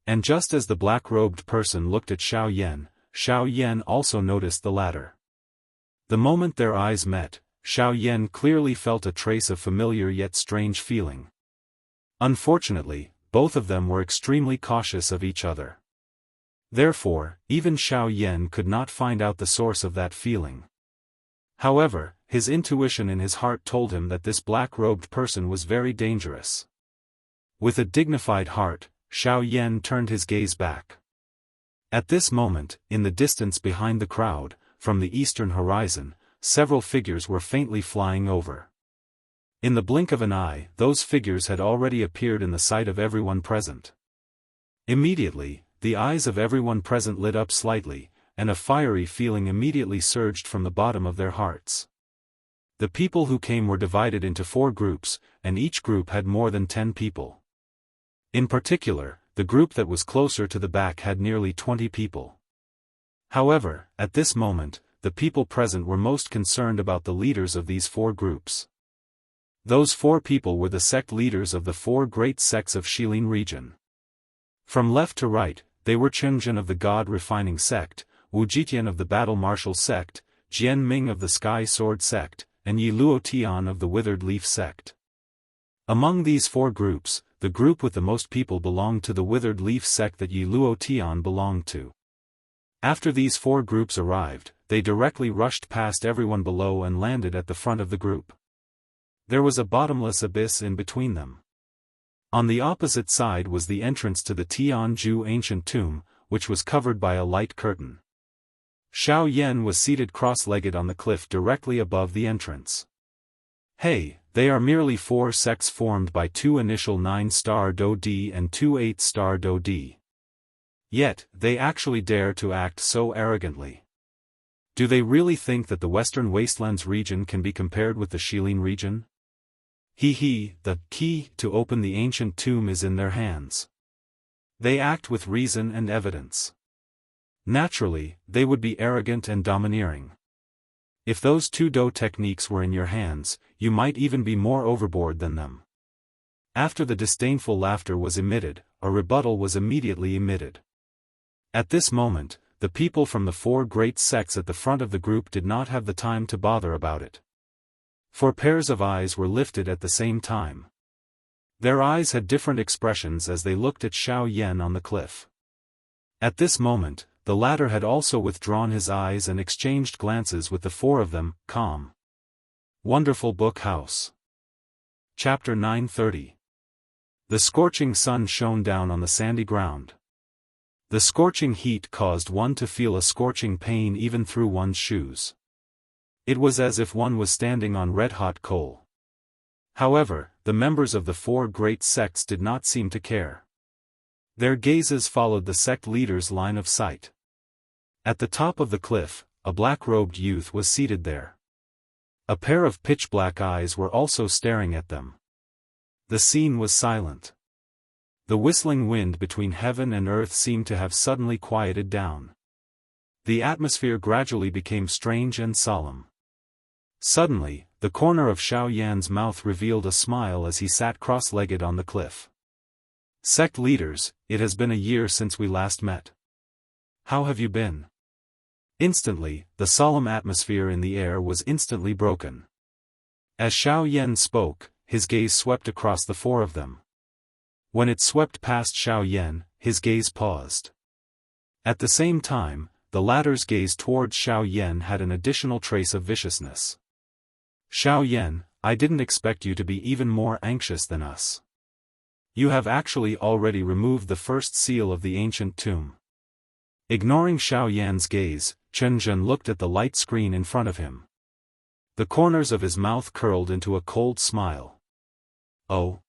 And just as the black-robed person looked at Xiao Yan also noticed the latter. The moment their eyes met, Xiao Yan clearly felt a trace of familiar yet strange feeling. Unfortunately, both of them were extremely cautious of each other. Therefore, even Xiao Yan could not find out the source of that feeling. However, his intuition in his heart told him that this black-robed person was very dangerous. With a dignified heart, Xiao Yan turned his gaze back. At this moment, in the distance behind the crowd, from the eastern horizon, several figures were faintly flying over. In the blink of an eye, those figures had already appeared in the sight of everyone present. Immediately, the eyes of everyone present lit up slightly, and a fiery feeling immediately surged from the bottom of their hearts. The people who came were divided into 4 groups, and each group had more than 10 people. In particular, the group that was closer to the back had nearly 20 people. However, at this moment, the people present were most concerned about the leaders of these 4 groups. Those 4 people were the sect leaders of the 4 great sects of Shilin region. From left to right, they were Chunjun of the God Refining sect, Wu Jitian of the Battle Martial sect, Jian Ming of the Sky Sword sect, and Yi Luo Tian of the Withered Leaf sect. Among these 4 groups, the group with the most people belonged to the Withered Leaf sect that Yi Luo Tian belonged to. After these 4 groups arrived, they directly rushed past everyone below and landed at the front of the group. There was a bottomless abyss in between them. On the opposite side was the entrance to the Tianzhu ancient tomb, which was covered by a light curtain. Xiao Yan was seated cross-legged on the cliff directly above the entrance. Hey, they are merely 4 sects formed by 2 initial 9-star Do Di and 2 8-star Do Di. Yet, they actually dare to act so arrogantly. Do they really think that the Western Wastelands region can be compared with the Shilin region? The key to open the ancient tomb is in their hands. They act with reason and evidence. Naturally, they would be arrogant and domineering. If those two Do techniques were in your hands, you might even be more overboard than them. After the disdainful laughter was emitted, a rebuttal was immediately emitted. At this moment, the people from the four great sects at the front of the group did not have the time to bother about it. 4 pairs of eyes were lifted at the same time. Their eyes had different expressions as they looked at Xiao Yan on the cliff. At this moment, the latter had also withdrawn his eyes and exchanged glances with the 4 of them, calm. Wonderful Book House. Chapter 930. The scorching sun shone down on the sandy ground. The scorching heat caused one to feel a scorching pain even through one's shoes. It was as if one was standing on red-hot coal. However, the members of the 4 great sects did not seem to care. Their gazes followed the sect leader's line of sight. At the top of the cliff, a black-robed youth was seated there. A pair of pitch-black eyes were also staring at them. The scene was silent. The whistling wind between heaven and earth seemed to have suddenly quieted down. The atmosphere gradually became strange and solemn. Suddenly, the corner of Xiao Yan's mouth revealed a smile as he sat cross-legged on the cliff. Sect leaders, it has been a year since we last met. How have you been? Instantly, the solemn atmosphere in the air was instantly broken. As Xiao Yan spoke, his gaze swept across the 4 of them. When it swept past Xiao Yan, his gaze paused. At the same time, the latter's gaze towards Xiao Yan had an additional trace of viciousness. Xiao Yan, I didn't expect you to be even more anxious than us. You have actually already removed the first seal of the ancient tomb. Ignoring Xiao Yan's gaze, Chen Zhen looked at the light screen in front of him. The corners of his mouth curled into a cold smile. Oh.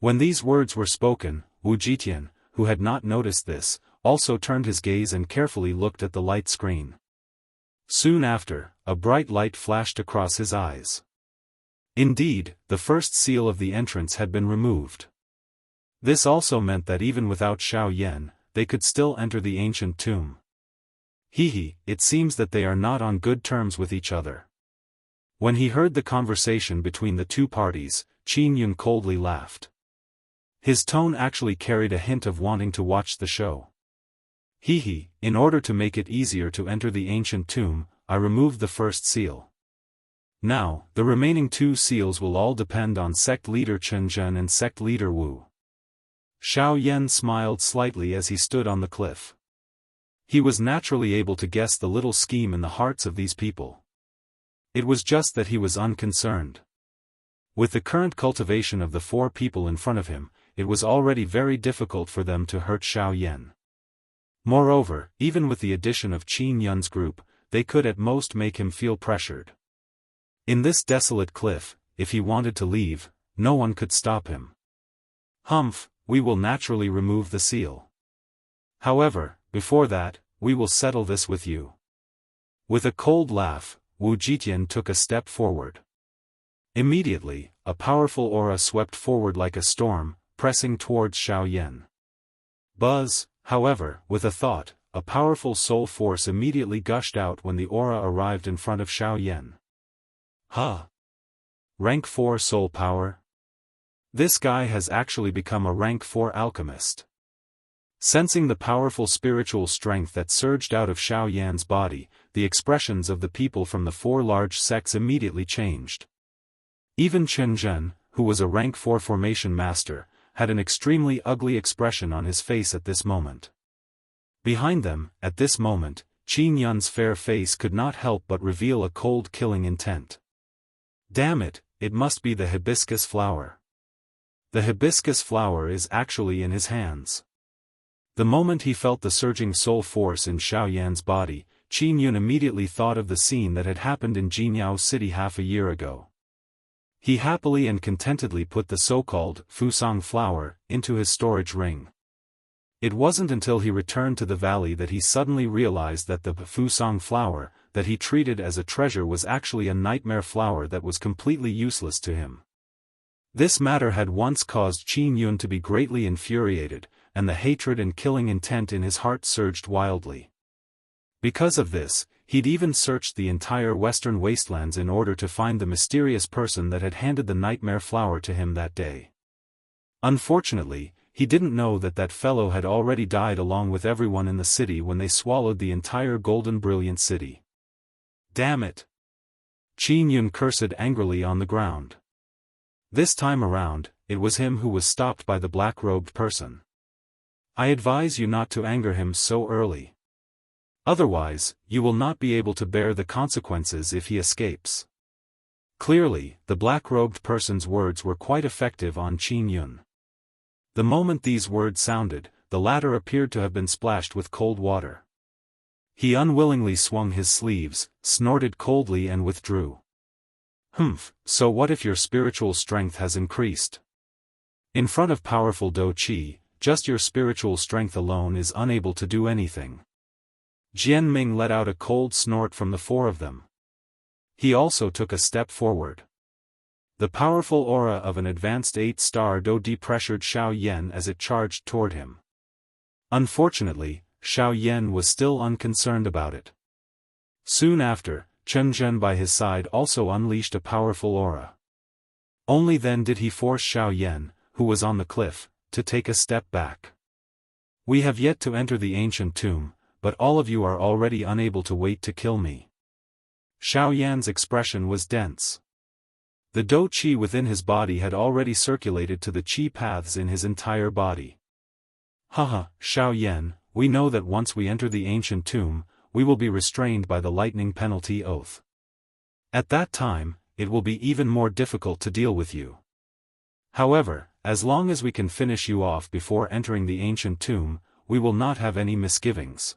When these words were spoken, Wu Jitian, who had not noticed this, also turned his gaze and carefully looked at the light screen. Soon after, a bright light flashed across his eyes. Indeed, the first seal of the entrance had been removed. This also meant that even without Xiao Yan, they could still enter the ancient tomb. It seems that they are not on good terms with each other. When he heard the conversation between the 2 parties, Qin Yun coldly laughed. His tone actually carried a hint of wanting to watch the show. In order to make it easier to enter the ancient tomb, I removed the first seal. Now, the remaining 2 seals will all depend on sect leader Chen Zhen and sect leader Wu. Xiao Yan smiled slightly as he stood on the cliff. He was naturally able to guess the little scheme in the hearts of these people. It was just that he was unconcerned. With the current cultivation of the 4 people in front of him, it was already very difficult for them to hurt Xiao Yan. Moreover, even with the addition of Qin Yun's group, they could at most make him feel pressured. In this desolate cliff, if he wanted to leave, no one could stop him. We will naturally remove the seal. However, before that, we will settle this with you. With a cold laugh, Wu Jitian took a step forward. Immediately, a powerful aura swept forward like a storm, pressing towards Xiao Yan. Buzz, however, with a thought, a powerful soul force immediately gushed out when the aura arrived in front of Xiao Yan. Rank 4 soul power? This guy has actually become a rank 4 alchemist. Sensing the powerful spiritual strength that surged out of Xiao Yan's body, the expressions of the people from the 4 large sects immediately changed. Even Chen Zhen, who was a rank 4 formation master, had an extremely ugly expression on his face at this moment. Behind them, at this moment, Qin Yun's fair face could not help but reveal a cold killing intent. Damn it, it must be the hibiscus flower. The hibiscus flower is actually in his hands. The moment he felt the surging soul force in Xiao Yan's body, Qin Yun immediately thought of the scene that had happened in Jianghu city half a year ago. He happily and contentedly put the so-called Fusang flower into his storage ring. It wasn't until he returned to the valley that he suddenly realized that the Fusang flower, that he treated as a treasure, was actually a nightmare flower that was completely useless to him. This matter had once caused Qin Yun to be greatly infuriated, and the hatred and killing intent in his heart surged wildly. Because of this, he'd even searched the entire western wastelands in order to find the mysterious person that had handed the nightmare flower to him that day. Unfortunately, he didn't know that that fellow had already died along with everyone in the city when they swallowed the entire golden brilliant city. Damn it! Qin Yun cursed angrily on the ground. This time around, it was him who was stopped by the black-robed person. I advise you not to anger him so early. Otherwise, you will not be able to bear the consequences if he escapes. Clearly, the black-robed person's words were quite effective on Qin Yun. The moment these words sounded, the latter appeared to have been splashed with cold water. He unwillingly swung his sleeves, snorted coldly and withdrew. So what if your spiritual strength has increased? In front of powerful Do Qi, just your spiritual strength alone is unable to do anything. Jian Ming let out a cold snort from the four of them. He also took a step forward. The powerful aura of an advanced 8-star Do depressured Xiao Yan as it charged toward him. Unfortunately, Xiao Yan was still unconcerned about it. Soon after, Chen Zhen by his side also unleashed a powerful aura. Only then did he force Xiao Yan, who was on the cliff, to take a step back. We have yet to enter the ancient tomb, but all of you are already unable to wait to kill me. Xiao Yan's expression was dense. The Do Qi within his body had already circulated to the Qi paths in his entire body. Haha, Xiao Yan, we know that once we enter the ancient tomb, we will be restrained by the lightning penalty oath. At that time, it will be even more difficult to deal with you. However, as long as we can finish you off before entering the ancient tomb, we will not have any misgivings.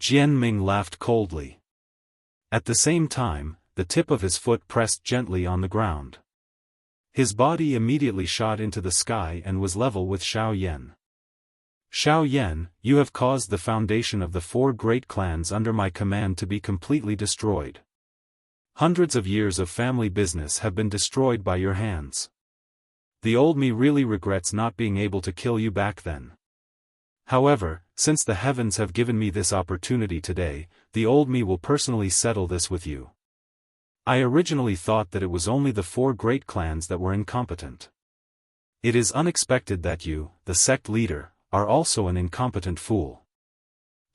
Jian Ming laughed coldly. At the same time, the tip of his foot pressed gently on the ground. His body immediately shot into the sky and was level with Xiao Yan. Xiao Yan, you have caused the foundation of the 4 great clans under my command to be completely destroyed. Hundreds of years of family business have been destroyed by your hands. The old me really regrets not being able to kill you back then. However, since the heavens have given me this opportunity today, the old me will personally settle this with you. I originally thought that it was only the 4 great clans that were incompetent. It is unexpected that you, the sect leader, are also an incompetent fool.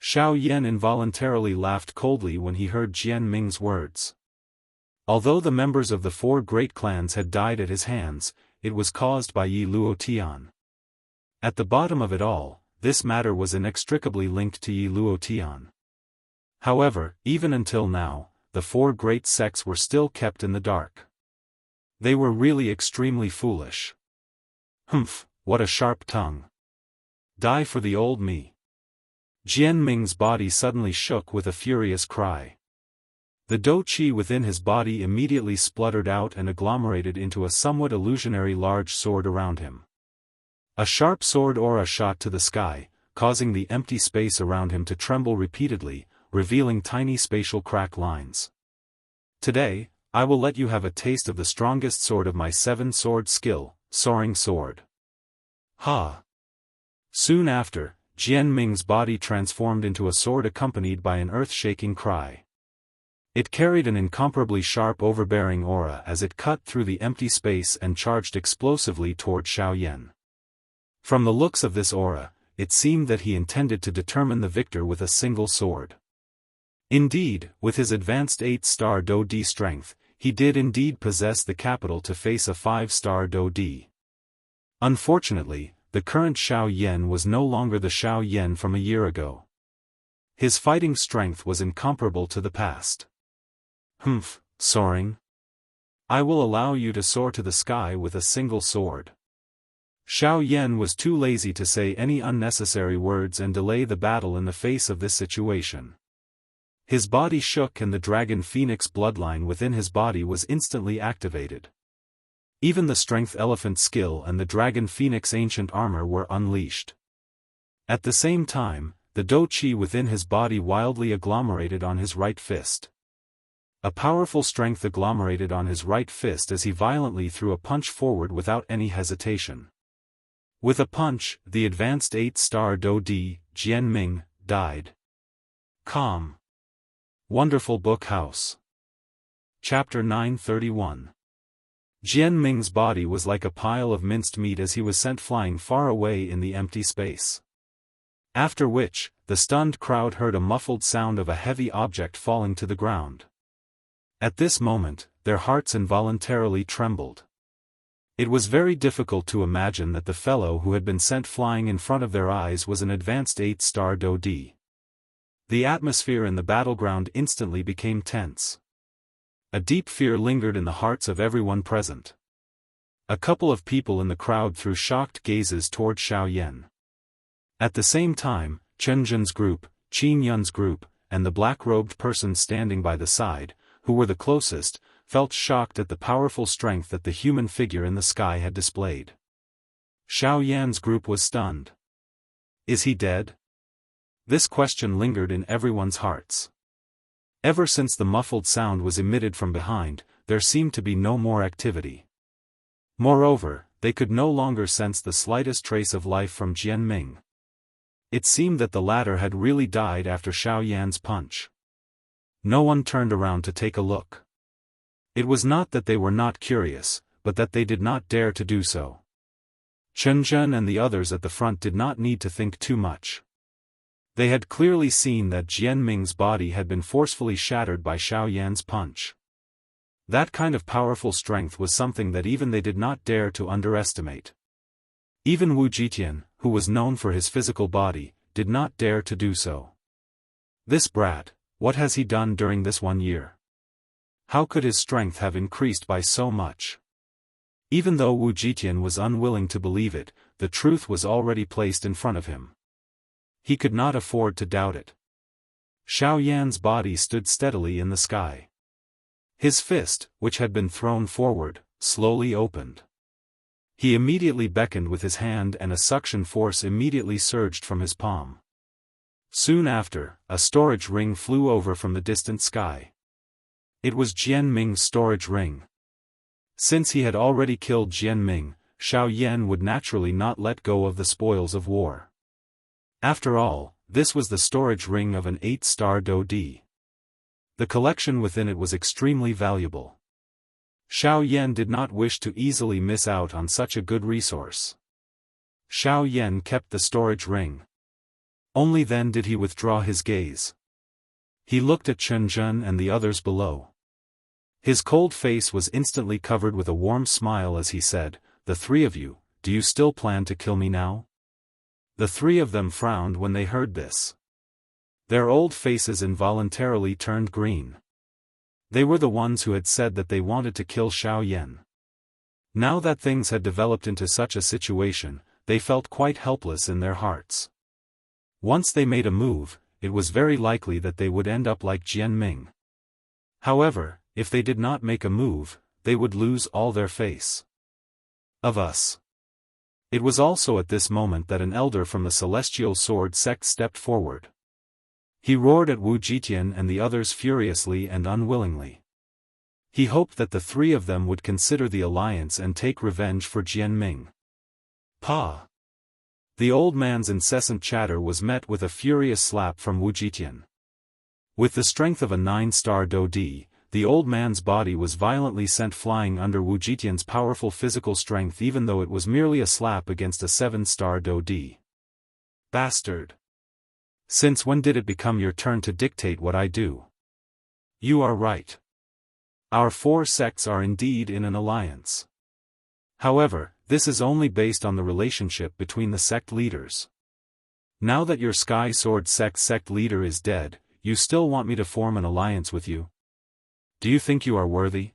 Xiao Yan involuntarily laughed coldly when he heard Jian Ming's words. Although the members of the 4 great clans had died at his hands, it was caused by Yi Luotian. At the bottom of it all, this matter was inextricably linked to Yi Luotian. However, even until now, the 4 great sects were still kept in the dark. They were really extremely foolish. What a sharp tongue. Die for the old me. Jian Ming's body suddenly shook with a furious cry. The Do Qi within his body immediately spluttered out and agglomerated into a somewhat illusionary large sword around him. A sharp sword aura shot to the sky, causing the empty space around him to tremble repeatedly, revealing tiny spatial crack lines. Today, I will let you have a taste of the strongest sword of my 7-sword skill, soaring sword. Ha! Soon after, Jian Ming's body transformed into a sword accompanied by an earth-shaking cry. It carried an incomparably sharp overbearing aura as it cut through the empty space and charged explosively toward Xiao Yan. From the looks of this aura, it seemed that he intended to determine the victor with a single sword. Indeed, with his advanced 8-star Do D strength, he did indeed possess the capital to face a 5-star Do D. Unfortunately, the current Xiao Yan was no longer the Xiao Yan from a year ago. His fighting strength was incomparable to the past. Soaring? I will allow you to soar to the sky with a single sword. Xiao Yan was too lazy to say any unnecessary words and delay the battle in the face of this situation. His body shook and the Dragon Phoenix bloodline within his body was instantly activated. Even the Strength Elephant skill and the Dragon Phoenix ancient armor were unleashed. At the same time, the Do Qi within his body wildly agglomerated on his right fist. A powerful strength agglomerated on his right fist as he violently threw a punch forward without any hesitation. With a punch, the advanced 8-star Do D, Jian Ming, died. Calm. Wonderful Book House. Chapter 931. Jian Ming's body was like a pile of minced meat as he was sent flying far away in the empty space. After which, the stunned crowd heard a muffled sound of a heavy object falling to the ground. At this moment, their hearts involuntarily trembled. It was very difficult to imagine that the fellow who had been sent flying in front of their eyes was an advanced 8-star Daoist. The atmosphere in the battleground instantly became tense. A deep fear lingered in the hearts of everyone present. A couple of people in the crowd threw shocked gazes toward Xiao Yan. At the same time, Chen Zhen's group, Qin Yun's group, and the black-robed person standing by the side, who were the closest, felt shocked at the powerful strength that the human figure in the sky had displayed. Xiao Yan's group was stunned. Is he dead? This question lingered in everyone's hearts. Ever since the muffled sound was emitted from behind, there seemed to be no more activity. Moreover, they could no longer sense the slightest trace of life from Jian Ming. It seemed that the latter had really died after Xiao Yan's punch. No one turned around to take a look. It was not that they were not curious, but that they did not dare to do so. Chen Zhen and the others at the front did not need to think too much. They had clearly seen that Jian Ming's body had been forcefully shattered by Xiao Yan's punch. That kind of powerful strength was something that even they did not dare to underestimate. Even Wu Jitian, who was known for his physical body, did not dare to do so. This brat, what has he done during this 1 year? How could his strength have increased by so much? Even though Wu Jitian was unwilling to believe it, the truth was already placed in front of him. He could not afford to doubt it. Xiao Yan's body stood steadily in the sky. His fist, which had been thrown forward, slowly opened. He immediately beckoned with his hand and a suction force immediately surged from his palm. Soon after, a storage ring flew over from the distant sky. It was Jian Ming's storage ring. Since he had already killed Jian Ming, Xiao Yan would naturally not let go of the spoils of war. After all, this was the storage ring of an 8-star Daoist. The collection within it was extremely valuable. Xiao Yan did not wish to easily miss out on such a good resource. Xiao Yan kept the storage ring. Only then did he withdraw his gaze. He looked at Chen Zhen and the others below. His cold face was instantly covered with a warm smile as he said, "The three of you, do you still plan to kill me now?" The three of them frowned when they heard this. Their old faces involuntarily turned green. They were the ones who had said that they wanted to kill Xiao Yan. Now that things had developed into such a situation, they felt quite helpless in their hearts. Once they made a move, it was very likely that they would end up like Jian Ming. However, if they did not make a move, they would lose all their face. Of us. It was also at this moment that an elder from the Celestial Sword sect stepped forward. He roared at Wu Jitian and the others furiously and unwillingly. He hoped that the three of them would consider the alliance and take revenge for Jian Ming. Pa! The old man's incessant chatter was met with a furious slap from Wu Jitian. With the strength of a 9-star Daoist, the old man's body was violently sent flying under Wu Jitian's powerful physical strength even though it was merely a slap against a 7-star Daoist. Bastard! Since when did it become your turn to dictate what I do? You are right. Our 4 sects are indeed in an alliance. However, this is only based on the relationship between the sect leaders. Now that your Sky Sword sect leader is dead, you still want me to form an alliance with you? Do you think you are worthy?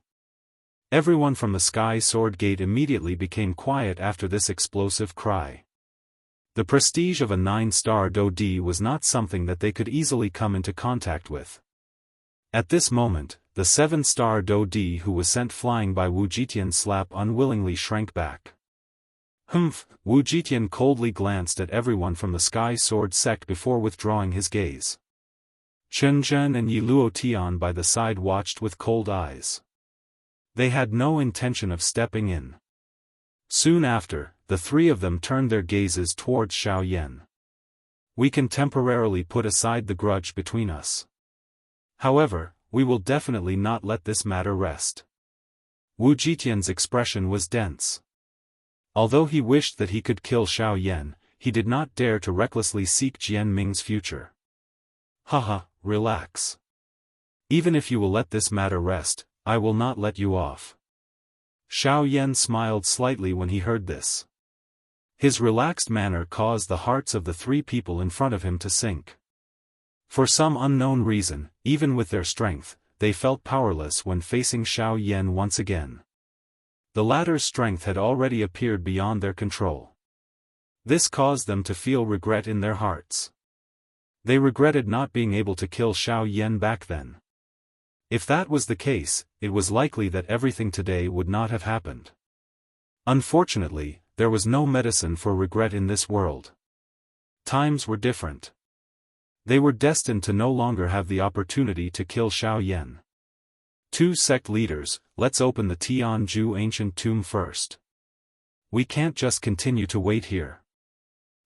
Everyone from the Sky Sword Gate immediately became quiet after this explosive cry. The prestige of a 9-star Daoist was not something that they could easily come into contact with. At this moment, the 7-star Daoist who was sent flying by Wu Jitian's slap unwillingly shrank back. Humph! Wu Jitian coldly glanced at everyone from the Sky Sword sect before withdrawing his gaze. Chen Zhen and Yi Luo Tian by the side watched with cold eyes. They had no intention of stepping in. Soon after, the three of them turned their gazes towards Xiao Yan. We can temporarily put aside the grudge between us. However, we will definitely not let this matter rest. Wu Jitian's expression was dense. Although he wished that he could kill Xiao Yan, he did not dare to recklessly seek Jian Ming's future. Haha, relax. Even if you will let this matter rest, I will not let you off. Xiao Yan smiled slightly when he heard this. His relaxed manner caused the hearts of the three people in front of him to sink. For some unknown reason, even with their strength, they felt powerless when facing Xiao Yan once again. The latter's strength had already appeared beyond their control. This caused them to feel regret in their hearts. They regretted not being able to kill Xiao Yan back then. If that was the case, it was likely that everything today would not have happened. Unfortunately, there was no medicine for regret in this world. Times were different. They were destined to no longer have the opportunity to kill Xiao Yan. Two sect leaders, let's open the Tianzhu ancient tomb first. We can't just continue to wait here.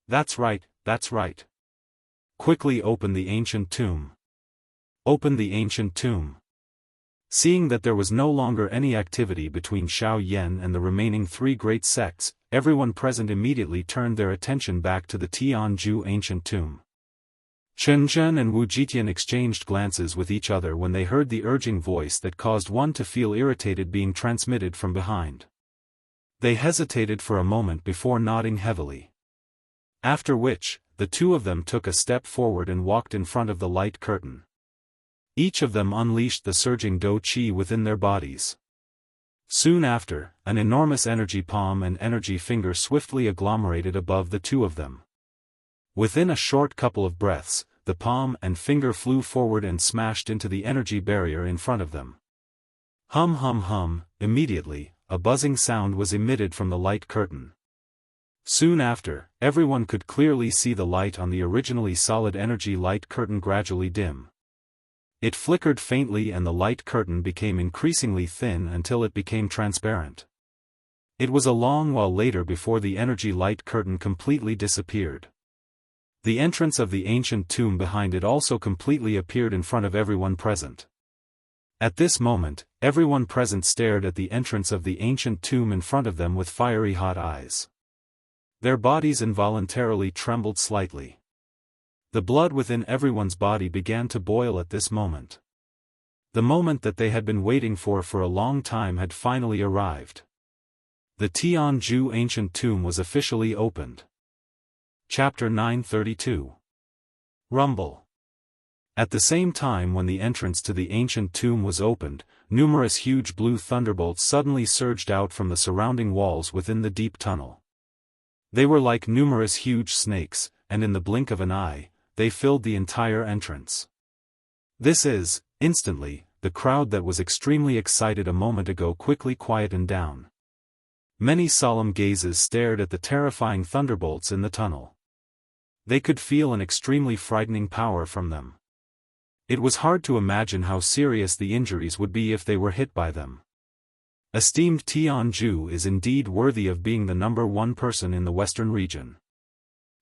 That's right, that's right. Quickly open the ancient tomb. Open the ancient tomb. Seeing that there was no longer any activity between Xiao Yan and the remaining three great sects, everyone present immediately turned their attention back to the Tianzhu ancient tomb. Chen Zhen and Wu Jitian exchanged glances with each other when they heard the urging voice that caused one to feel irritated being transmitted from behind. They hesitated for a moment before nodding heavily. After which, the two of them took a step forward and walked in front of the light curtain. Each of them unleashed the surging Do Qi within their bodies. Soon after, an enormous energy palm and energy finger swiftly agglomerated above the two of them. Within a short couple of breaths, the palm and finger flew forward and smashed into the energy barrier in front of them. Hum hum hum, immediately, a buzzing sound was emitted from the light curtain. Soon after, everyone could clearly see the light on the originally solid energy light curtain gradually dim. It flickered faintly and the light curtain became increasingly thin until it became transparent. It was a long while later before the energy light curtain completely disappeared. The entrance of the ancient tomb behind it also completely appeared in front of everyone present. At this moment, everyone present stared at the entrance of the ancient tomb in front of them with fiery hot eyes. Their bodies involuntarily trembled slightly. The blood within everyone's body began to boil at this moment. The moment that they had been waiting for a long time had finally arrived. The Tianzhu ancient tomb was officially opened. Chapter 932. Rumble. At the same time when the entrance to the ancient tomb was opened, numerous huge blue thunderbolts suddenly surged out from the surrounding walls within the deep tunnel. They were like numerous huge snakes, and in the blink of an eye, they filled the entire entrance. Instantly, the crowd that was extremely excited a moment ago quickly quietened down. Many solemn gazes stared at the terrifying thunderbolts in the tunnel. They could feel an extremely frightening power from them. It was hard to imagine how serious the injuries would be if they were hit by them. Esteemed Tianzhu is indeed worthy of being the #1 person in the western region.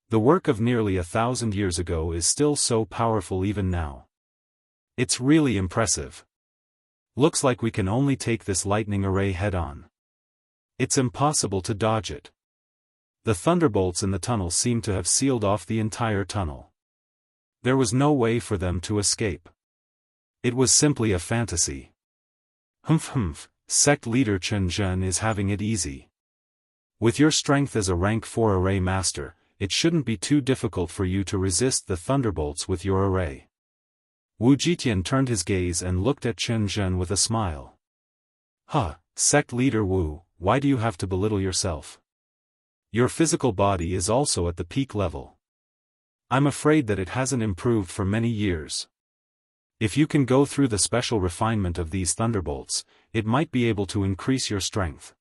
The work of nearly 1,000 years ago is still so powerful even now. It's really impressive. Looks like we can only take this lightning array head-on. It's impossible to dodge it. The thunderbolts in the tunnel seemed to have sealed off the entire tunnel. There was no way for them to escape. It was simply a fantasy. Humph, sect leader Chen Zhen is having it easy. With your strength as a rank 4 array master, it shouldn't be too difficult for you to resist the thunderbolts with your array. Wu Jitian turned his gaze and looked at Chen Zhen with a smile. Sect leader Wu, why do you have to belittle yourself? Your physical body is also at the peak level. I'm afraid that it hasn't improved for many years. If you can go through the special refinement of these thunderbolts, it might be able to increase your strength.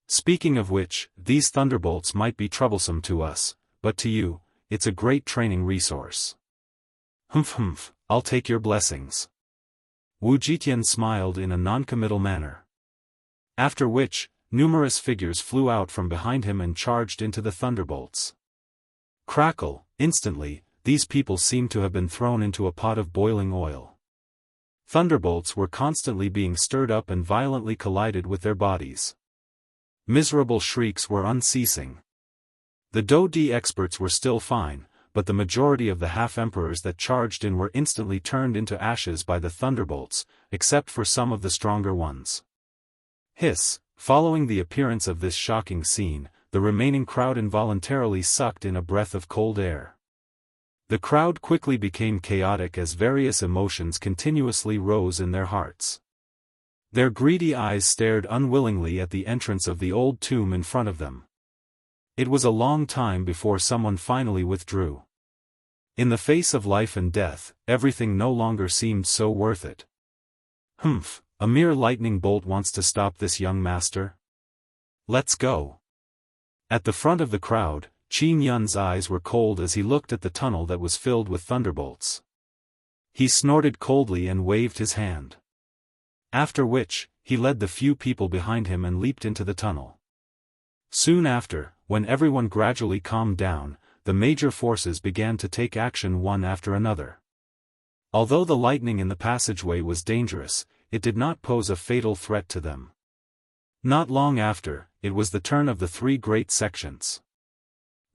Speaking of which, these thunderbolts might be troublesome to us, but to you, it's a great training resource. I'll take your blessings. Wu Jitian smiled in a non-committal manner. After which, numerous figures flew out from behind him and charged into the thunderbolts. Crackle, instantly, these people seemed to have been thrown into a pot of boiling oil. Thunderbolts were constantly being stirred up and violently collided with their bodies. Miserable shrieks were unceasing. The Do-Di experts were still fine, but the majority of the half-emperors that charged in were instantly turned into ashes by the thunderbolts, except for some of the stronger ones. Hiss! Following the appearance of this shocking scene, the remaining crowd involuntarily sucked in a breath of cold air. The crowd quickly became chaotic as various emotions continuously rose in their hearts. Their greedy eyes stared unwillingly at the entrance of the old tomb in front of them. It was a long time before someone finally withdrew. In the face of life and death, everything no longer seemed so worth it. Humph, a mere lightning bolt wants to stop this young master? Let's go. At the front of the crowd, Qin Yun's eyes were cold as he looked at the tunnel that was filled with thunderbolts. He snorted coldly and waved his hand. After which, he led the few people behind him and leaped into the tunnel. Soon after, when everyone gradually calmed down, the major forces began to take action one after another. Although the lightning in the passageway was dangerous, it did not pose a fatal threat to them. Not long after, it was the turn of the three great sections.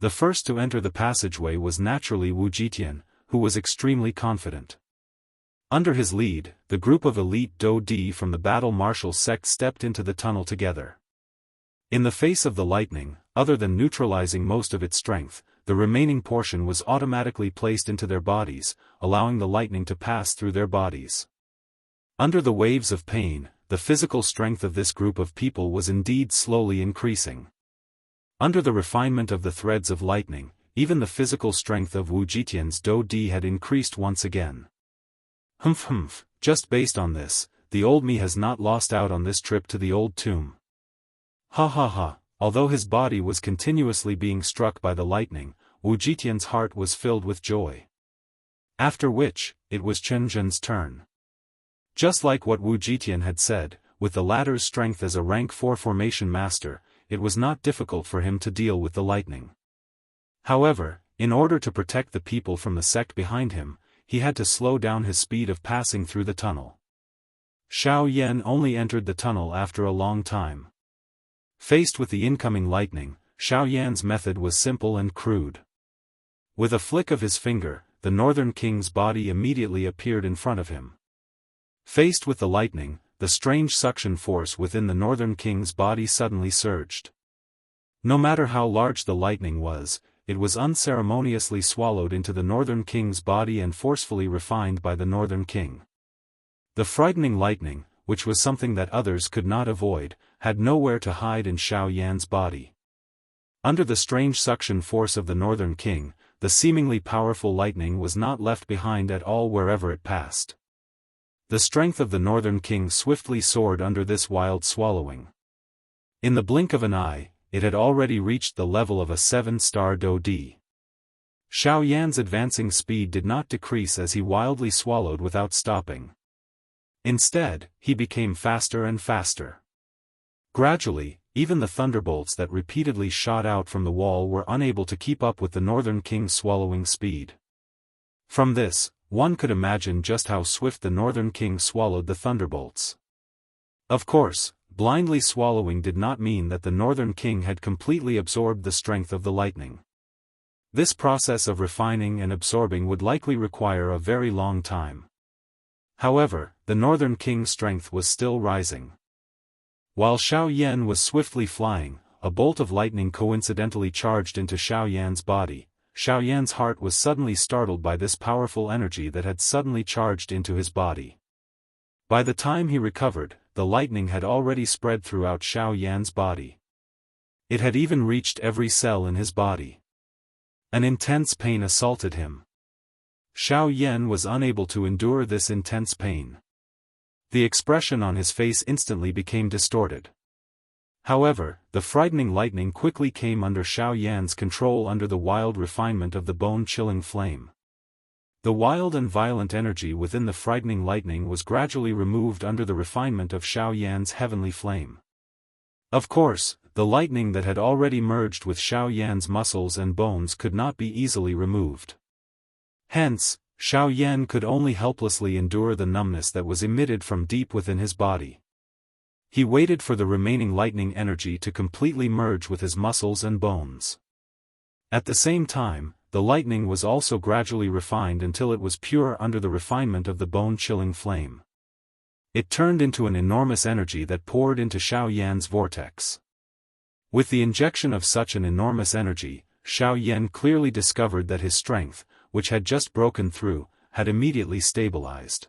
The first to enter the passageway was naturally Wu Jitian, who was extremely confident. Under his lead, the group of elite Do-Di from the battle martial sect stepped into the tunnel together. In the face of the lightning, other than neutralizing most of its strength, the remaining portion was automatically placed into their bodies, allowing the lightning to pass through their bodies. Under the waves of pain, the physical strength of this group of people was indeed slowly increasing. Under the refinement of the threads of lightning, even the physical strength of Wu Jitian's Do-Di had increased once again. Humph, just based on this, the old me has not lost out on this trip to the old tomb. Ha. Although his body was continuously being struck by the lightning, Wu Jitian's heart was filled with joy. After which, it was Chen Zhen's turn. Just like what Wu Jitian had said, with the latter's strength as a rank 4 formation master, it was not difficult for him to deal with the lightning. However, in order to protect the people from the sect behind him, he had to slow down his speed of passing through the tunnel. Xiao Yan only entered the tunnel after a long time. Faced with the incoming lightning, Xiao Yan's method was simple and crude. With a flick of his finger, the Northern King's body immediately appeared in front of him. Faced with the lightning, the strange suction force within the Northern King's body suddenly surged. No matter how large the lightning was, it was unceremoniously swallowed into the Northern King's body and forcefully refined by the Northern King. The frightening lightning, which was something that others could not avoid, had nowhere to hide in Xiao Yan's body. Under the strange suction force of the Northern King, the seemingly powerful lightning was not left behind at all wherever it passed. The strength of the Northern King swiftly soared under this wild swallowing. In the blink of an eye, it had already reached the level of a 7-star Do-Di. Xiao Yan's advancing speed did not decrease as he wildly swallowed without stopping. Instead, he became faster and faster. Gradually, even the thunderbolts that repeatedly shot out from the wall were unable to keep up with the Northern King's swallowing speed. From this, one could imagine just how swift the Northern King swallowed the thunderbolts. Of course, blindly swallowing did not mean that the Northern King had completely absorbed the strength of the lightning. This process of refining and absorbing would likely require a very long time. However, the Northern King's strength was still rising. While Xiao Yan was swiftly flying, a bolt of lightning coincidentally charged into Xiao Yan's body. Xiao Yan's heart was suddenly startled by this powerful energy that had suddenly charged into his body. By the time he recovered, the lightning had already spread throughout Xiao Yan's body. It had even reached every cell in his body. An intense pain assaulted him. Xiao Yan was unable to endure this intense pain. The expression on his face instantly became distorted. However, the frightening lightning quickly came under Xiao Yan's control under the wild refinement of the bone-chilling flame. The wild and violent energy within the frightening lightning was gradually removed under the refinement of Xiao Yan's heavenly flame. Of course, the lightning that had already merged with Xiao Yan's muscles and bones could not be easily removed. Hence, Xiao Yan could only helplessly endure the numbness that was emitted from deep within his body. He waited for the remaining lightning energy to completely merge with his muscles and bones. At the same time, the lightning was also gradually refined until it was pure under the refinement of the bone-chilling flame. It turned into an enormous energy that poured into Xiao Yan's vortex. With the injection of such an enormous energy, Xiao Yan clearly discovered that his strength, which had just broken through, had immediately stabilized.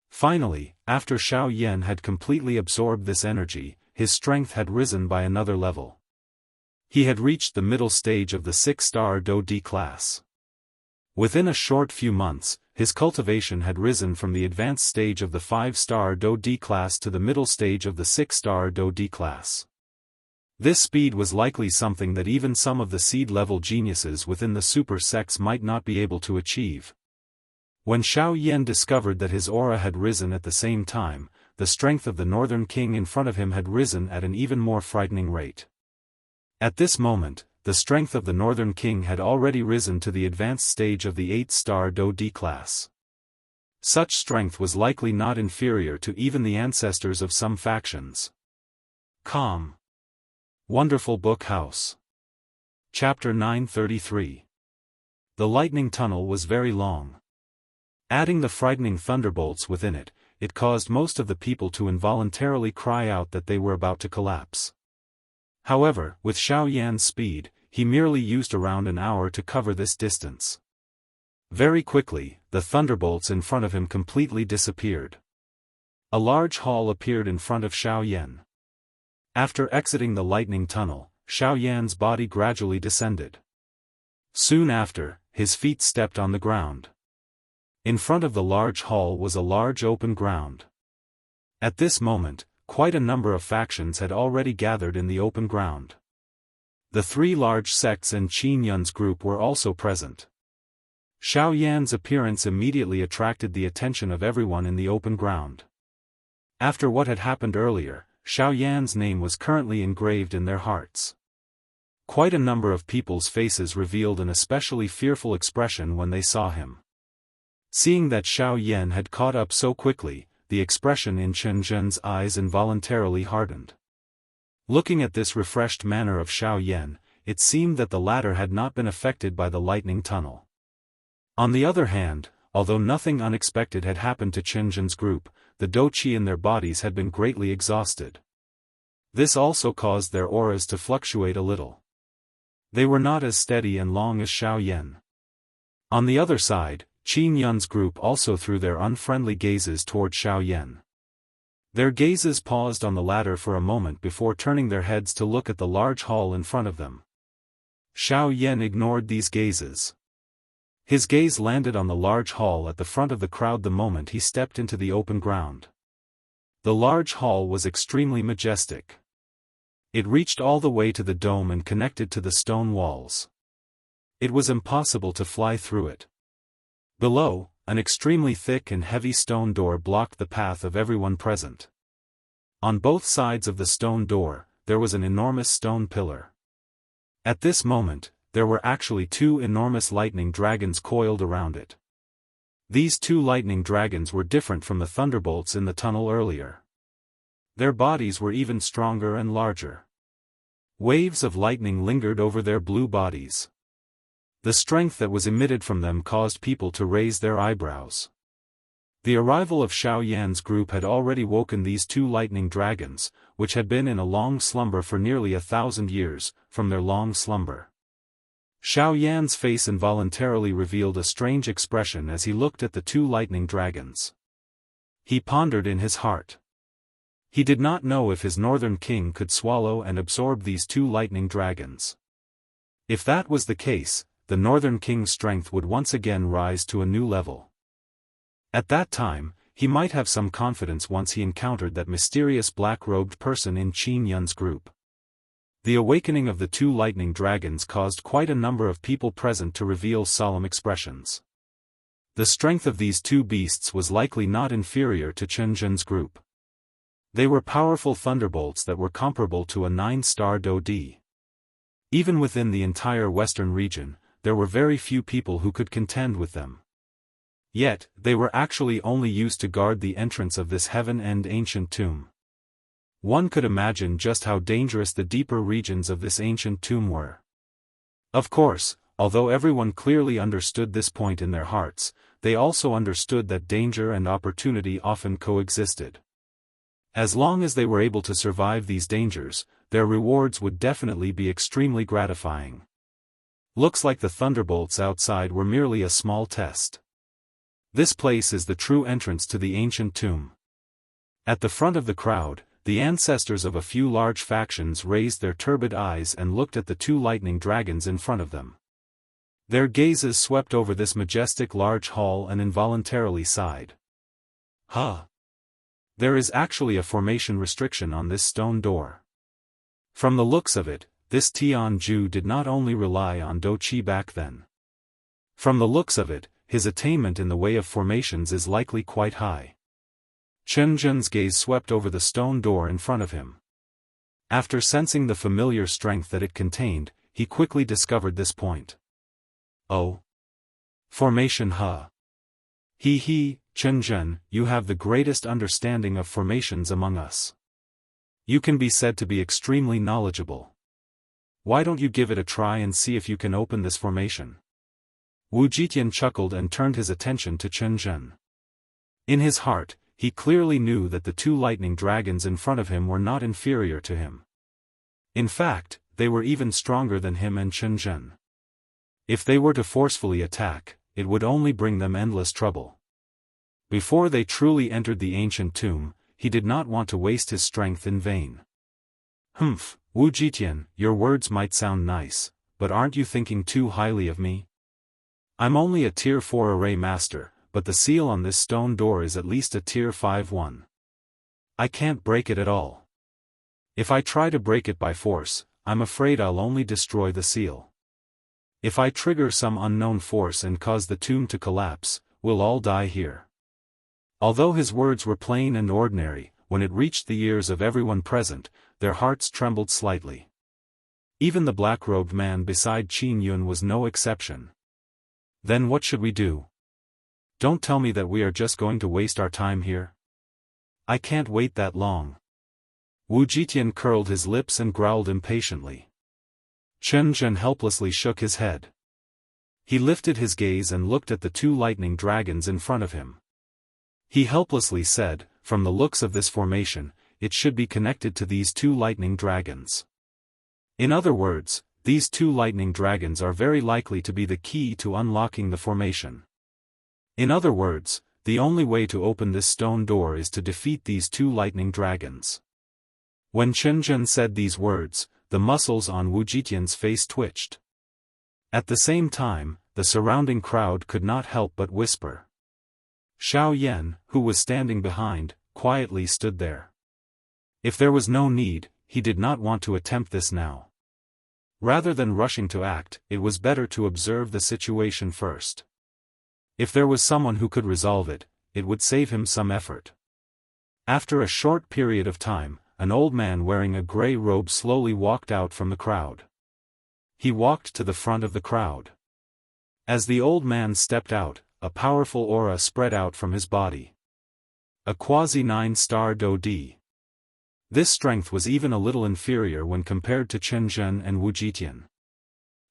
Finally, after Xiao Yan had completely absorbed this energy, his strength had risen by another level. He had reached the middle stage of the 6-star Do D class. Within a short few months, his cultivation had risen from the advanced stage of the 5-star Do D class to the middle stage of the 6-star Do D class. This speed was likely something that even some of the seed-level geniuses within the super sects might not be able to achieve. When Xiao Yan discovered that his aura had risen at the same time, the strength of the Northern King in front of him had risen at an even more frightening rate. At this moment, the strength of the Northern King had already risen to the advanced stage of the 8-star Do D class. Such strength was likely not inferior to even the ancestors of some factions. Calm. Wonderful Book House. Chapter 933. The lightning tunnel was very long. Adding the frightening thunderbolts within it, it caused most of the people to involuntarily cry out that they were about to collapse. However, with Xiao Yan's speed, he merely used around an hour to cover this distance. Very quickly, the thunderbolts in front of him completely disappeared. A large hall appeared in front of Xiao Yan. After exiting the lightning tunnel, Xiao Yan's body gradually descended. Soon after, his feet stepped on the ground. In front of the large hall was a large open ground. At this moment, quite a number of factions had already gathered in the open ground. The 3 large sects and Qin Yun's group were also present. Xiao Yan's appearance immediately attracted the attention of everyone in the open ground. After what had happened earlier, Xiao Yan's name was currently engraved in their hearts. Quite a number of people's faces revealed an especially fearful expression when they saw him. Seeing that Xiao Yan had caught up so quickly, the expression in Chen Zhen's eyes involuntarily hardened. Looking at this refreshed manner of Xiao Yan, it seemed that the latter had not been affected by the lightning tunnel. On the other hand, although nothing unexpected had happened to Chen Zhen's group, the Douqi in their bodies had been greatly exhausted. This also caused their auras to fluctuate a little. They were not as steady and long as Xiao Yan. On the other side, Qin Yun's group also threw their unfriendly gazes toward Xiao Yan. Their gazes paused on the latter for a moment before turning their heads to look at the large hall in front of them. Xiao Yan ignored these gazes. His gaze landed on the large hall at the front of the crowd the moment he stepped into the open ground. The large hall was extremely majestic. It reached all the way to the dome and connected to the stone walls. It was impossible to fly through it. Below, an extremely thick and heavy stone door blocked the path of everyone present. On both sides of the stone door, there was an enormous stone pillar. At this moment, there were actually 2 enormous lightning dragons coiled around it. These 2 lightning dragons were different from the thunderbolts in the tunnel earlier. Their bodies were even stronger and larger. Waves of lightning lingered over their blue bodies. The strength that was emitted from them caused people to raise their eyebrows. The arrival of Xiao Yan's group had already woken these 2 lightning dragons, which had been in a long slumber for nearly 1,000 years, from their long slumber. Xiao Yan's face involuntarily revealed a strange expression as he looked at the 2 lightning dragons. He pondered in his heart. He did not know if his Northern King could swallow and absorb these 2 lightning dragons. If that was the case, the Northern King's strength would once again rise to a new level. At that time, he might have some confidence once he encountered that mysterious black-robed person in Qin Yun's group. The awakening of the 2 lightning dragons caused quite a number of people present to reveal solemn expressions. The strength of these 2 beasts was likely not inferior to Chen Zhen's group. They were powerful thunderbolts that were comparable to a 9-star Do D. Even within the entire western region, there were very few people who could contend with them. Yet, they were actually only used to guard the entrance of this heaven-end ancient tomb. One could imagine just how dangerous the deeper regions of this ancient tomb were. Of course, although everyone clearly understood this point in their hearts, they also understood that danger and opportunity often coexisted. As long as they were able to survive these dangers, their rewards would definitely be extremely gratifying. Looks like the thunderbolts outside were merely a small test. This place is the true entrance to the ancient tomb. At the front of the crowd, the ancestors of a few large factions raised their turbid eyes and looked at the two lightning dragons in front of them. Their gazes swept over this majestic large hall and involuntarily sighed. Huh! There is actually a formation restriction on this stone door. From the looks of it, this Tianju did not only rely on Douqi back then. From the looks of it, his attainment in the way of formations is likely quite high. Chen Zhen's gaze swept over the stone door in front of him. After sensing the familiar strength that it contained, he quickly discovered this point. Oh! Formation huh! He, Chen Zhen, you have the greatest understanding of formations among us. You can be said to be extremely knowledgeable. Why don't you give it a try and see if you can open this formation? Wu Jitian chuckled and turned his attention to Chen Zhen. In his heart, he clearly knew that the two lightning dragons in front of him were not inferior to him. In fact, they were even stronger than him and Chen Zhen. If they were to forcefully attack, it would only bring them endless trouble. Before they truly entered the ancient tomb, he did not want to waste his strength in vain. Humph, Wu Jitian, your words might sound nice, but aren't you thinking too highly of me? I'm only a Tier 4 array master, but the seal on this stone door is at least a Tier 5 one. I can't break it at all. If I try to break it by force, I'm afraid I'll only destroy the seal. If I trigger some unknown force and cause the tomb to collapse, we'll all die here. Although his words were plain and ordinary, when it reached the ears of everyone present, their hearts trembled slightly. Even the black-robed man beside Qin Yun was no exception. Then what should we do? Don't tell me that we are just going to waste our time here. I can't wait that long. Wu Jitian curled his lips and growled impatiently. Chen Zhen helplessly shook his head. He lifted his gaze and looked at the two lightning dragons in front of him. He helplessly said, from the looks of this formation, it should be connected to these two lightning dragons. In other words, these two lightning dragons are very likely to be the key to unlocking the formation. In other words, the only way to open this stone door is to defeat these two lightning dragons. When Chen Zhen said these words, the muscles on Wu Jitian's face twitched. At the same time, the surrounding crowd could not help but whisper. Xiao Yan, who was standing behind, quietly stood there. If there was no need, he did not want to attempt this now. Rather than rushing to act, it was better to observe the situation first. If there was someone who could resolve it, it would save him some effort. After a short period of time, an old man wearing a gray robe slowly walked out from the crowd. He walked to the front of the crowd. As the old man stepped out, a powerful aura spread out from his body. A quasi-9-star Do-D. This strength was even a little inferior when compared to Chen Zhen and Wu Jitian.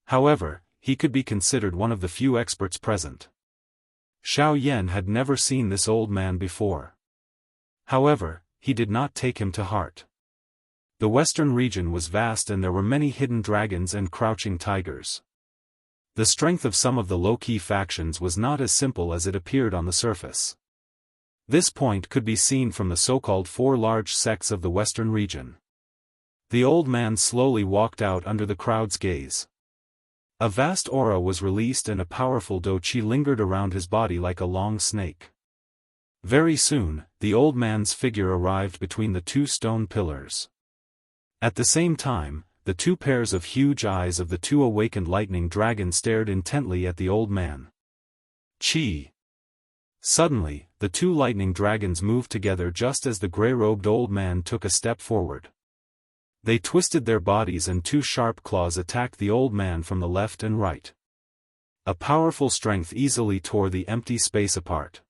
However, he could be considered one of the few experts present. Xiao Yan had never seen this old man before. However, he did not take him to heart. The western region was vast and there were many hidden dragons and crouching tigers. The strength of some of the low-key factions was not as simple as it appeared on the surface. This point could be seen from the so-called 4 large sects of the western region. The old man slowly walked out under the crowd's gaze. A vast aura was released and a powerful Do-Qi lingered around his body like a long snake. Very soon, the old man's figure arrived between the 2 stone pillars. At the same time, the 2 pairs of huge eyes of the 2 awakened lightning dragons stared intently at the old man. Chi! Suddenly, the 2 lightning dragons moved together just as the gray-robed old man took a step forward. They twisted their bodies and 2 sharp claws attacked the old man from the left and right. A powerful strength easily tore the empty space apart.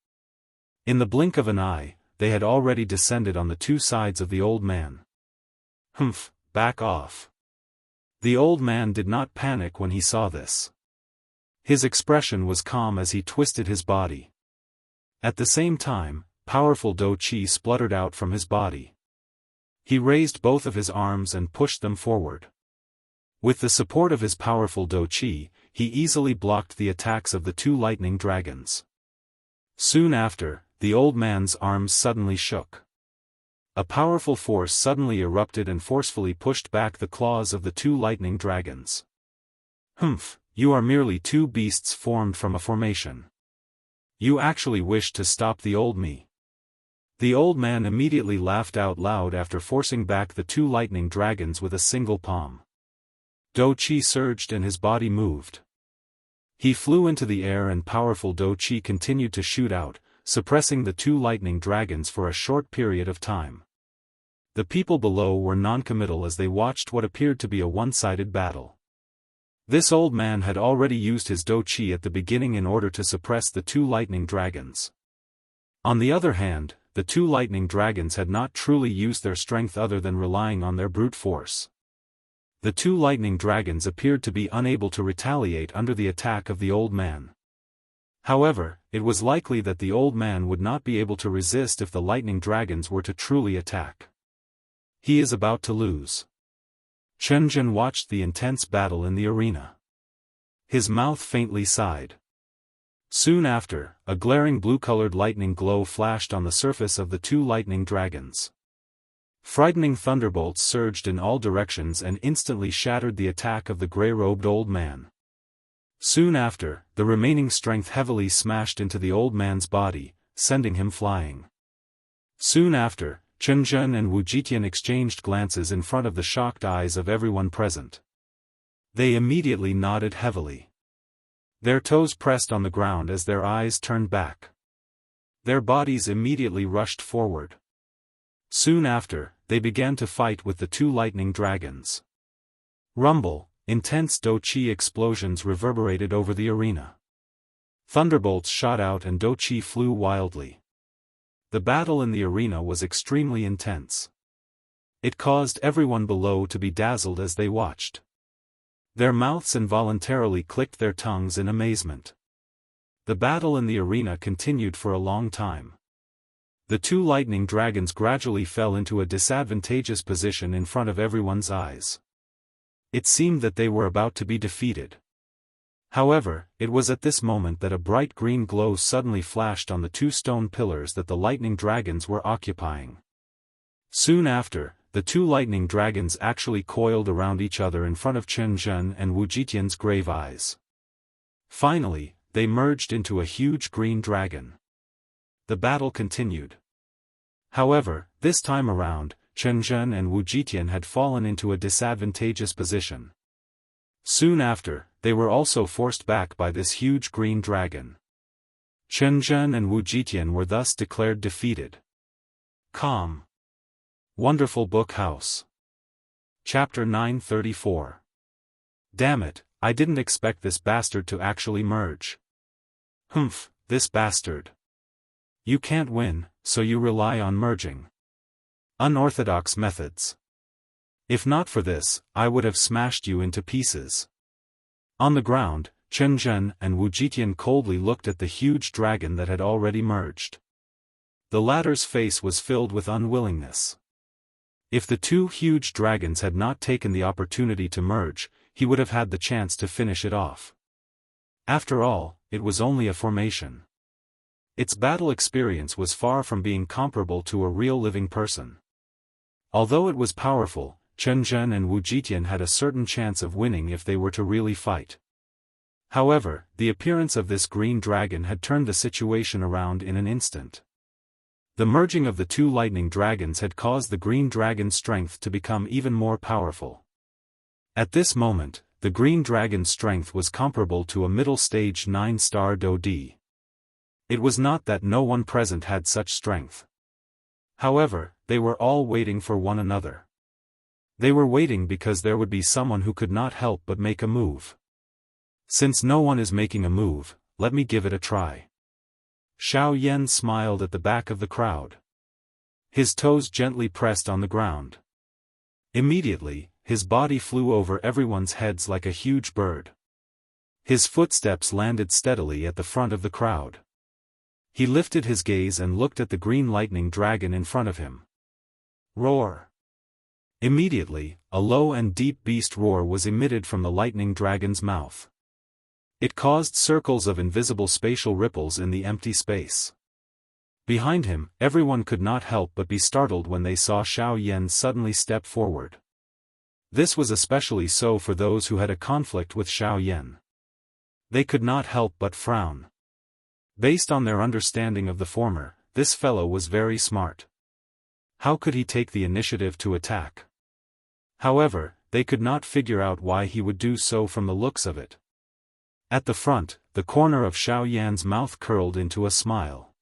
In the blink of an eye, they had already descended on the two sides of the old man. Humph, back off. The old man did not panic when he saw this. His expression was calm as he twisted his body. At the same time, powerful Do Chi spluttered out from his body. He raised both of his arms and pushed them forward. With the support of his powerful Do Chi, he easily blocked the attacks of the two lightning dragons. Soon after, the old man's arms suddenly shook. A powerful force suddenly erupted and forcefully pushed back the claws of the two lightning dragons. Humph, you are merely two beasts formed from a formation. You actually wish to stop the old me. The old man immediately laughed out loud after forcing back the two lightning dragons with a single palm. Do Chi surged and his body moved. He flew into the air and powerful Do Chi continued to shoot out, suppressing the two lightning dragons for a short period of time. The people below were non-committal as they watched what appeared to be a one-sided battle. This old man had already used his Do Chi at the beginning in order to suppress the two lightning dragons. On the other hand, the two lightning dragons had not truly used their strength other than relying on their brute force. The two lightning dragons appeared to be unable to retaliate under the attack of the old man. However, it was likely that the old man would not be able to resist if the lightning dragons were to truly attack. He is about to lose. Chen Zhen watched the intense battle in the arena. His mouth faintly sighed. Soon after, a glaring blue-colored lightning glow flashed on the surface of the two lightning dragons. Frightening thunderbolts surged in all directions and instantly shattered the attack of the gray-robed old man. Soon after, the remaining strength heavily smashed into the old man's body, sending him flying. Soon after, Chen Zhen and Wu Jitian exchanged glances in front of the shocked eyes of everyone present. They immediately nodded heavily. Their toes pressed on the ground as their eyes turned back. Their bodies immediately rushed forward. Soon after, they began to fight with the two lightning dragons. Rumble, intense Do Chi explosions reverberated over the arena. Thunderbolts shot out and Do Chi flew wildly. The battle in the arena was extremely intense. It caused everyone below to be dazzled as they watched. Their mouths involuntarily clicked their tongues in amazement. The battle in the arena continued for a long time. The two lightning dragons gradually fell into a disadvantageous position in front of everyone's eyes. It seemed that they were about to be defeated. However, it was at this moment that a bright green glow suddenly flashed on the two stone pillars that the lightning dragons were occupying. Soon after, the two lightning dragons actually coiled around each other in front of Chen Zhen and Wu Jitian's grave eyes. Finally, they merged into a huge green dragon. The battle continued. However, this time around, Chen Zhen and Wu Jitian had fallen into a disadvantageous position. Soon after, they were also forced back by this huge green dragon. Chen Zhen and Wu Jitian were thus declared defeated. Calm. Wonderful Book House. Chapter 934. Damn it, I didn't expect this bastard to actually merge. Humph, this bastard. You can't win, so you rely on merging. Unorthodox methods. If not for this, I would have smashed you into pieces. On the ground, Chen Zhen and Wu Jitian coldly looked at the huge dragon that had already merged. The latter's face was filled with unwillingness. If the two huge dragons had not taken the opportunity to merge, he would have had the chance to finish it off. After all, it was only a formation. Its battle experience was far from being comparable to a real living person. Although it was powerful, Chen Zhen and Wu Jitian had a certain chance of winning if they were to really fight. However, the appearance of this green dragon had turned the situation around in an instant. The merging of the two lightning dragons had caused the green dragon's strength to become even more powerful. At this moment, the green dragon's strength was comparable to a middle-stage 9-star Do Di. It was not that no one present had such strength. However, they were all waiting for one another. They were waiting because there would be someone who could not help but make a move. Since no one is making a move, let me give it a try. Xiao Yan smiled at the back of the crowd. His toes gently pressed on the ground. Immediately, his body flew over everyone's heads like a huge bird. His footsteps landed steadily at the front of the crowd. He lifted his gaze and looked at the green lightning dragon in front of him. Roar! Immediately, a low and deep beast roar was emitted from the lightning dragon's mouth. It caused circles of invisible spatial ripples in the empty space. Behind him, everyone could not help but be startled when they saw Xiao Yan suddenly step forward. This was especially so for those who had a conflict with Xiao Yan. They could not help but frown. Based on their understanding of the former, this fellow was very smart. How could he take the initiative to attack? However, they could not figure out why he would do so from the looks of it. At the front, the corner of Xiao Yan's mouth curled into a smile.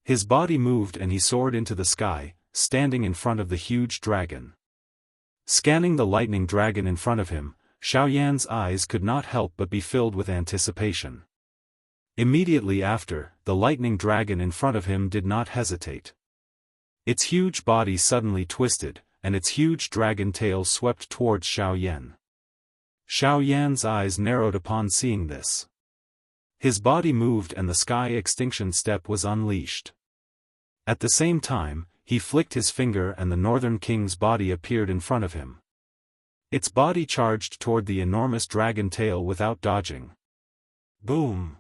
His body moved and he soared into the sky, standing in front of the huge dragon. Scanning the lightning dragon in front of him, Xiao Yan's eyes could not help but be filled with anticipation. Immediately after, the lightning dragon in front of him did not hesitate. Its huge body suddenly twisted, and its huge dragon tail swept towards Xiao Yan. Xiao Yan's eyes narrowed upon seeing this. His body moved and the sky extinction step was unleashed. At the same time, he flicked his finger and the Northern King's body appeared in front of him. Its body charged toward the enormous dragon tail without dodging. Boom!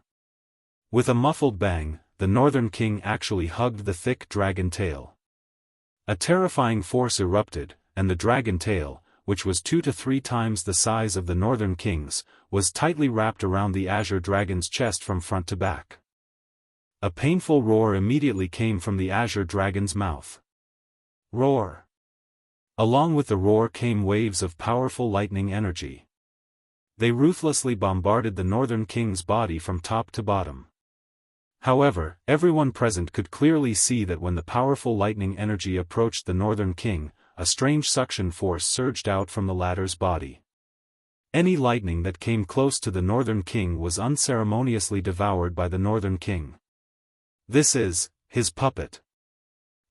With a muffled bang, the Northern King actually hugged the thick dragon tail. A terrifying force erupted, and the dragon tail, which was 2 to 3 times the size of the Northern King's, was tightly wrapped around the Azure Dragon's chest from front to back. A painful roar immediately came from the Azure Dragon's mouth. Roar! Along with the roar came waves of powerful lightning energy. They ruthlessly bombarded the Northern King's body from top to bottom. However, everyone present could clearly see that when the powerful lightning energy approached the Northern King, a strange suction force surged out from the latter's body. Any lightning that came close to the Northern King was unceremoniously devoured by the Northern King. This is his puppet.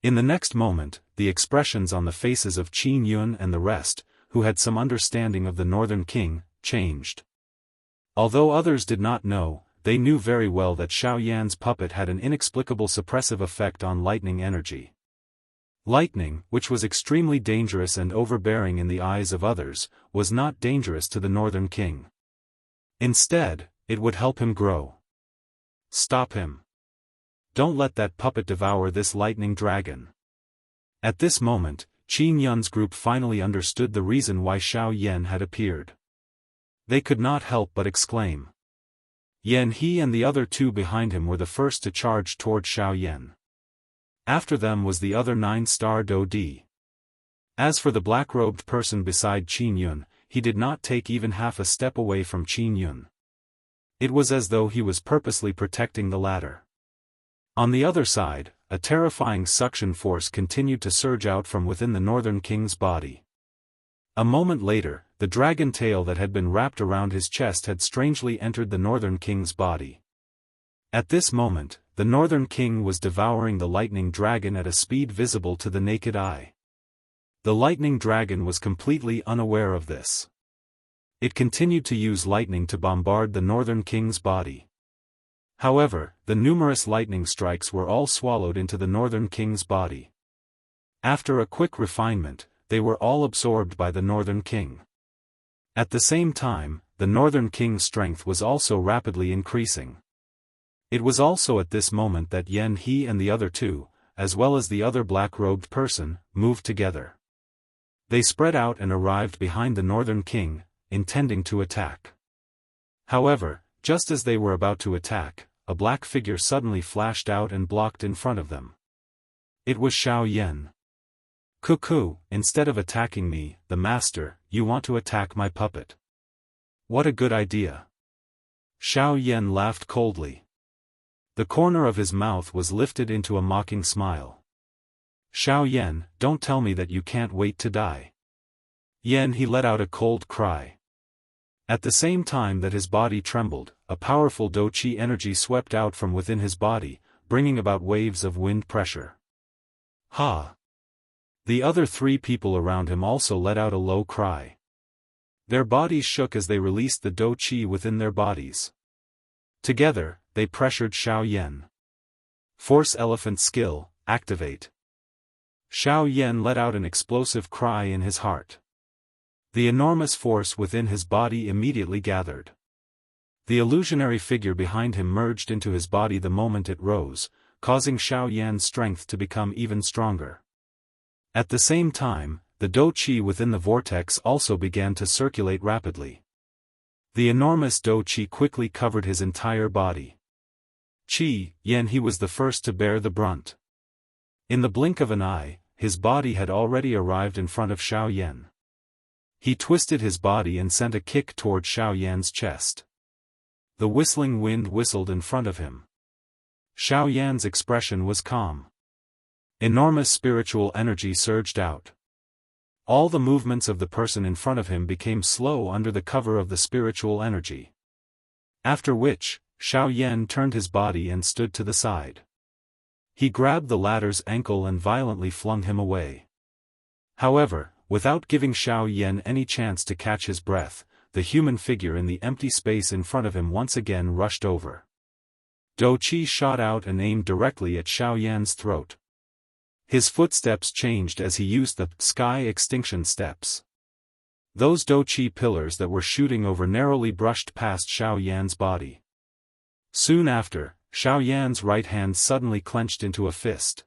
In the next moment, the expressions on the faces of Qin Yun and the rest, who had some understanding of the Northern King, changed. Although others did not know, they knew very well that Xiao Yan's puppet had an inexplicable suppressive effect on lightning energy. Lightning, which was extremely dangerous and overbearing in the eyes of others, was not dangerous to the Northern King. Instead, it would help him grow. Stop him. Don't let that puppet devour this lightning dragon. At this moment, Qin Yun's group finally understood the reason why Xiao Yan had appeared. They could not help but exclaim. Yan He and the other 2 behind him were the first to charge toward Xiao Yan. After them was the other 9-star Do Di. As for the black-robed person beside Qin Yun, he did not take even half a step away from Qin Yun. It was as though he was purposely protecting the latter. On the other side, a terrifying suction force continued to surge out from within the Northern King's body. A moment later, the dragon tail that had been wrapped around his chest had strangely entered the Northern King's body. At this moment, the Northern King was devouring the lightning dragon at a speed visible to the naked eye. The lightning dragon was completely unaware of this. It continued to use lightning to bombard the Northern King's body. However, the numerous lightning strikes were all swallowed into the Northern King's body. After a quick refinement, they were all absorbed by the Northern King. At the same time, the Northern King's strength was also rapidly increasing. It was also at this moment that Yan He and the other 2, as well as the other black-robed person, moved together. They spread out and arrived behind the Northern King, intending to attack. However, just as they were about to attack, a black figure suddenly flashed out and blocked in front of them. It was Xiao Yan. Cuckoo, instead of attacking me, the master, you want to attack my puppet. What a good idea. Xiao Yan laughed coldly. The corner of his mouth was lifted into a mocking smile. Xiao Yan, don't tell me that you can't wait to die. Yan He let out a cold cry. At the same time that his body trembled, a powerful Dou-Qi energy swept out from within his body, bringing about waves of wind pressure. Ha! The other 3 people around him also let out a low cry. Their bodies shook as they released the Dou-Qi within their bodies. Together, they pressured Xiao Yan. Force Elephant Skill, activate. Xiao Yan let out an explosive cry in his heart. The enormous force within his body immediately gathered. The illusionary figure behind him merged into his body the moment it rose, causing Xiao Yan's strength to become even stronger. At the same time, the Dou-Qi within the vortex also began to circulate rapidly. The enormous Dou-Qi quickly covered his entire body. Qi Yan he was the first to bear the brunt. In the blink of an eye, his body had already arrived in front of Xiao Yan. He twisted his body and sent a kick toward Xiao Yan's chest. The whistling wind whistled in front of him. Xiao Yan's expression was calm. Enormous spiritual energy surged out. All the movements of the person in front of him became slow under the cover of the spiritual energy. After which, Xiao Yan turned his body and stood to the side. He grabbed the latter's ankle and violently flung him away. However, without giving Xiao Yan any chance to catch his breath, the human figure in the empty space in front of him once again rushed over. Dou-Qi shot out and aimed directly at Xiao Yan's throat. His footsteps changed as he used the sky extinction steps. Those Dou-Qi pillars that were shooting over narrowly brushed past Xiao Yan's body. Soon after, Xiao Yan's right hand suddenly clenched into a fist.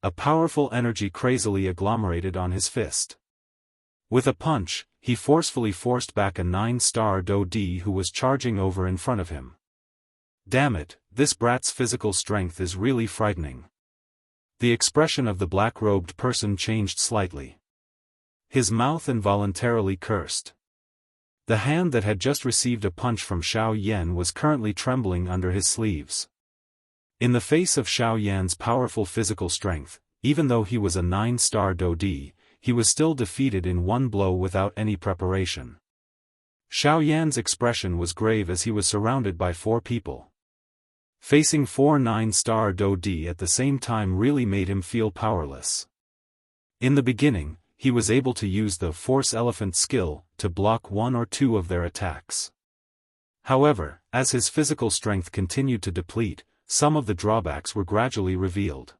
A powerful energy crazily agglomerated on his fist. With a punch, he forcefully forced back a 9-star Dou-Di who was charging over in front of him. Damn it, this brat's physical strength is really frightening. The expression of the black-robed person changed slightly. His mouth involuntarily cursed. The hand that had just received a punch from Xiao Yan was currently trembling under his sleeves. In the face of Xiao Yan's powerful physical strength, even though he was a 9-star Dou-Di, he was still defeated in one blow without any preparation. Xiao Yan's expression was grave as he was surrounded by 4 people. Facing 4 9-star Dou-Di at the same time really made him feel powerless. In the beginning, he was able to use the Force Elephant skill to block 1 or 2 of their attacks. However, as his physical strength continued to deplete, some of the drawbacks were gradually revealed.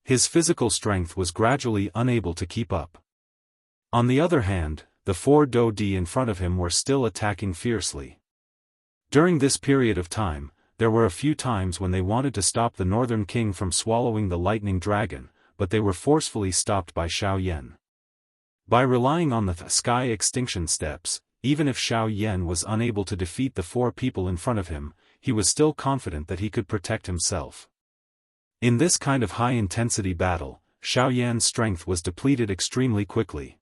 His physical strength was gradually unable to keep up. On the other hand, the 4 Dou-Di in front of him were still attacking fiercely. During this period of time, there were a few times when they wanted to stop the Northern King from swallowing the lightning dragon, but they were forcefully stopped by Xiao Yan. By relying on the sky extinction steps, even if Xiao Yan was unable to defeat the 4 people in front of him, he was still confident that he could protect himself. In this kind of high-intensity battle, Xiao Yan's strength was depleted extremely quickly.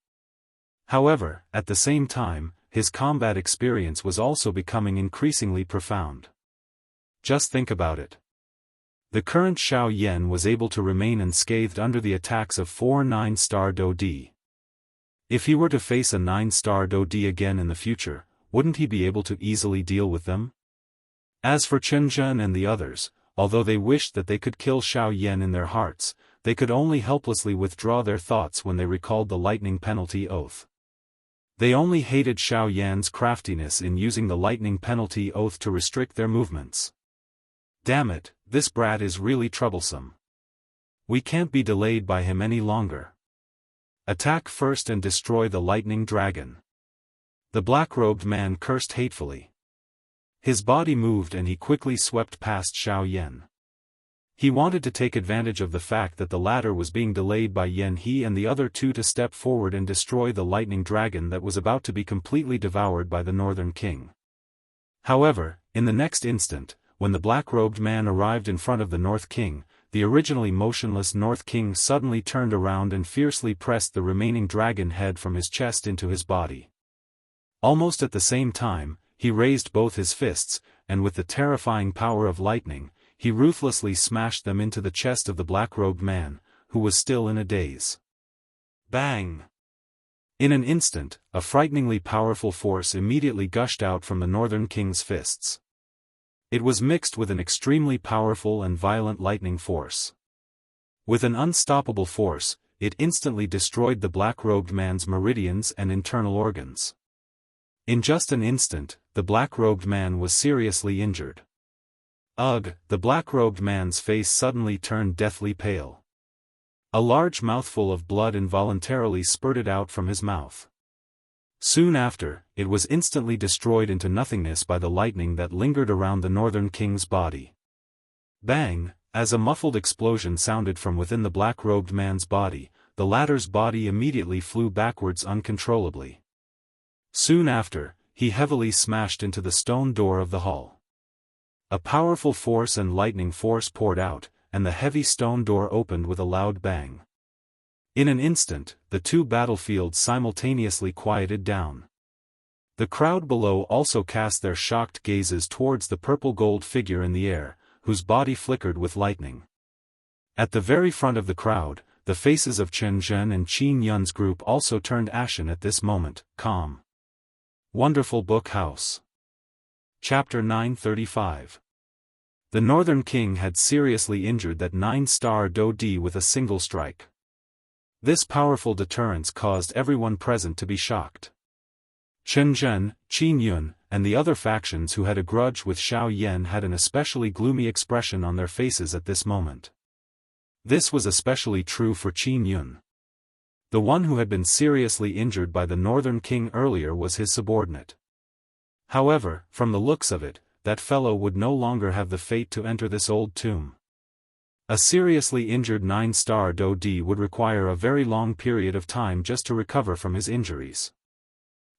However, at the same time, his combat experience was also becoming increasingly profound. Just think about it. The current Xiao Yan was able to remain unscathed under the attacks of 4 9-star Dou-Di. If he were to face a 9-star Dou-Di again in the future, wouldn't he be able to easily deal with them? As for Chen Zhen and the others, although they wished that they could kill Xiao Yan in their hearts, they could only helplessly withdraw their thoughts when they recalled the lightning penalty oath. They only hated Xiao Yan's craftiness in using the lightning penalty oath to restrict their movements. Damn it, this brat is really troublesome. We can't be delayed by him any longer. Attack first and destroy the lightning dragon. The black-robed man cursed hatefully. His body moved and he quickly swept past Xiao Yan. He wanted to take advantage of the fact that the latter was being delayed by Yan He and the other 2 to step forward and destroy the lightning dragon that was about to be completely devoured by the Northern King. However, in the next instant, when the black-robed man arrived in front of the North King, the originally motionless North King suddenly turned around and fiercely pressed the remaining dragon head from his chest into his body. Almost at the same time, he raised both his fists, and with the terrifying power of lightning, he ruthlessly smashed them into the chest of the black-robed man, who was still in a daze. Bang! In an instant, a frighteningly powerful force immediately gushed out from the Northern King's fists. It was mixed with an extremely powerful and violent lightning force. With an unstoppable force, it instantly destroyed the black-robed man's meridians and internal organs. In just an instant, the black-robed man was seriously injured. Ugh! The black-robed man's face suddenly turned deathly pale. A large mouthful of blood involuntarily spurted out from his mouth. Soon after, it was instantly destroyed into nothingness by the lightning that lingered around the Northern King's body. Bang! As a muffled explosion sounded from within the black-robed man's body, the latter's body immediately flew backwards uncontrollably. Soon after, he heavily smashed into the stone door of the hall. A powerful force and lightning force poured out, and the heavy stone door opened with a loud bang. In an instant, the two battlefields simultaneously quieted down. The crowd below also cast their shocked gazes towards the purple-gold figure in the air, whose body flickered with lightning. At the very front of the crowd, the faces of Chen Zhen and Qin Yun's group also turned ashen at this moment. Calm. Wonderful Book House. Chapter 935. The Northern King had seriously injured that 9-star Do Di with a single strike. This powerful deterrence caused everyone present to be shocked. Chen Zhen, Qin Yun, and the other factions who had a grudge with Xiao Yan had an especially gloomy expression on their faces at this moment. This was especially true for Qin Yun. The one who had been seriously injured by the Northern King earlier was his subordinate. However, from the looks of it, that fellow would no longer have the fate to enter this old tomb. A seriously injured 9-star Do Di would require a very long period of time just to recover from his injuries.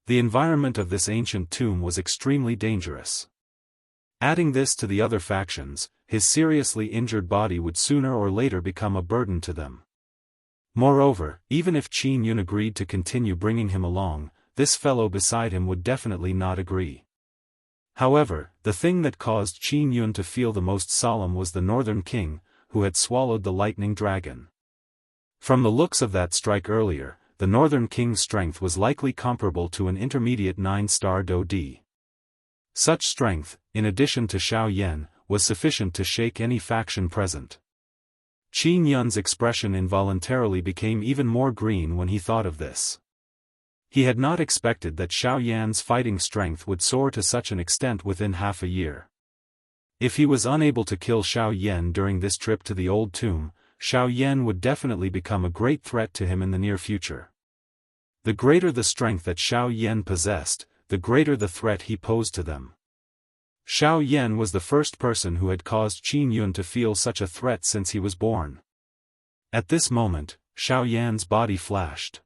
The environment of this ancient tomb was extremely dangerous. Adding this to the other factions, his seriously injured body would sooner or later become a burden to them. Moreover, even if Qin Yun agreed to continue bringing him along, this fellow beside him would definitely not agree. However, the thing that caused Qin Yun to feel the most solemn was the Northern King, who had swallowed the lightning dragon. From the looks of that strike earlier, the Northern King's strength was likely comparable to an intermediate 9-star Do Di. Such strength, in addition to Xiao Yan, was sufficient to shake any faction present. Qin Yun's expression involuntarily became even more green when he thought of this. He had not expected that Xiao Yan's fighting strength would soar to such an extent within half a year. If he was unable to kill Xiao Yan during this trip to the old tomb, Xiao Yan would definitely become a great threat to him in the near future. The greater the strength that Xiao Yan possessed, the greater the threat he posed to them. Xiao Yan was the first person who had caused Qin Yun to feel such a threat since he was born. At this moment, Xiao Yan's body flashed.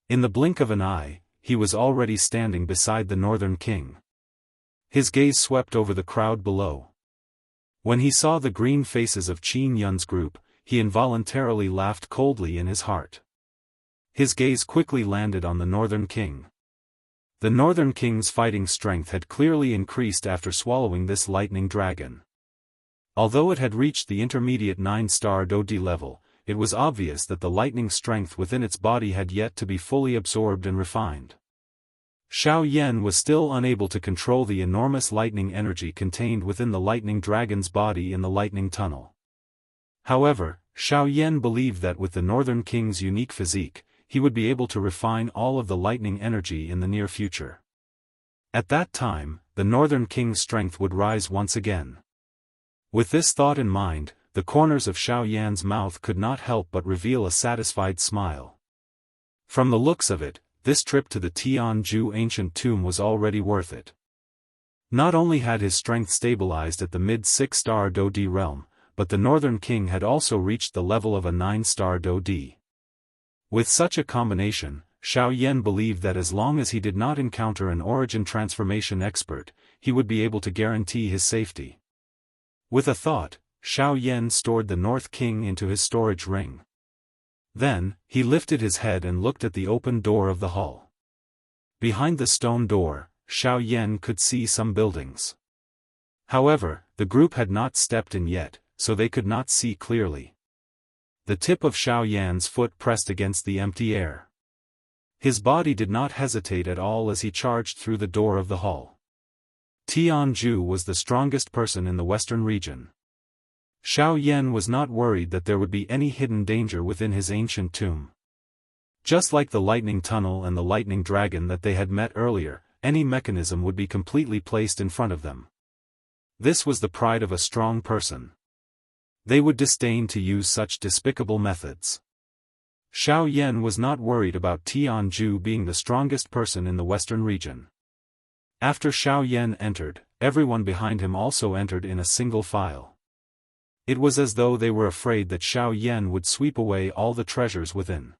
In the blink of an eye, he was already standing beside the Northern King. His gaze swept over the crowd below. When he saw the green faces of Qin Yun's group, he involuntarily laughed coldly in his heart. His gaze quickly landed on the Northern King. The Northern King's fighting strength had clearly increased after swallowing this lightning dragon. Although it had reached the intermediate 9-star Do Di level, it was obvious that the lightning strength within its body had yet to be fully absorbed and refined. Xiao Yan was still unable to control the enormous lightning energy contained within the lightning dragon's body in the lightning tunnel. However, Xiao Yan believed that with the Northern King's unique physique, he would be able to refine all of the lightning energy in the near future. At that time, the Northern King's strength would rise once again. With this thought in mind, the corners of Xiao Yan's mouth could not help but reveal a satisfied smile. From the looks of it, this trip to the Tianju ancient tomb was already worth it. Not only had his strength stabilized at the mid-6-star Do Di realm, but the Northern King had also reached the level of a 9-star Do Di. With such a combination, Xiao Yan believed that as long as he did not encounter an origin transformation expert, he would be able to guarantee his safety. With a thought, Xiao Yan stored the North King into his storage ring. Then, he lifted his head and looked at the open door of the hall. Behind the stone door, Xiao Yan could see some buildings. However, the group had not stepped in yet, so they could not see clearly. The tip of Xiao Yan's foot pressed against the empty air. His body did not hesitate at all as he charged through the door of the hall. Jianghu was the strongest person in the western region. Xiao Yan was not worried that there would be any hidden danger within his ancient tomb. Just like the lightning tunnel and the lightning dragon that they had met earlier, any mechanism would be completely placed in front of them. This was the pride of a strong person. They would disdain to use such despicable methods. Xiao Yan was not worried about Tianzhu being the strongest person in the western region. After Xiao Yan entered, everyone behind him also entered in a single file. It was as though they were afraid that Xiao Yan would sweep away all the treasures within.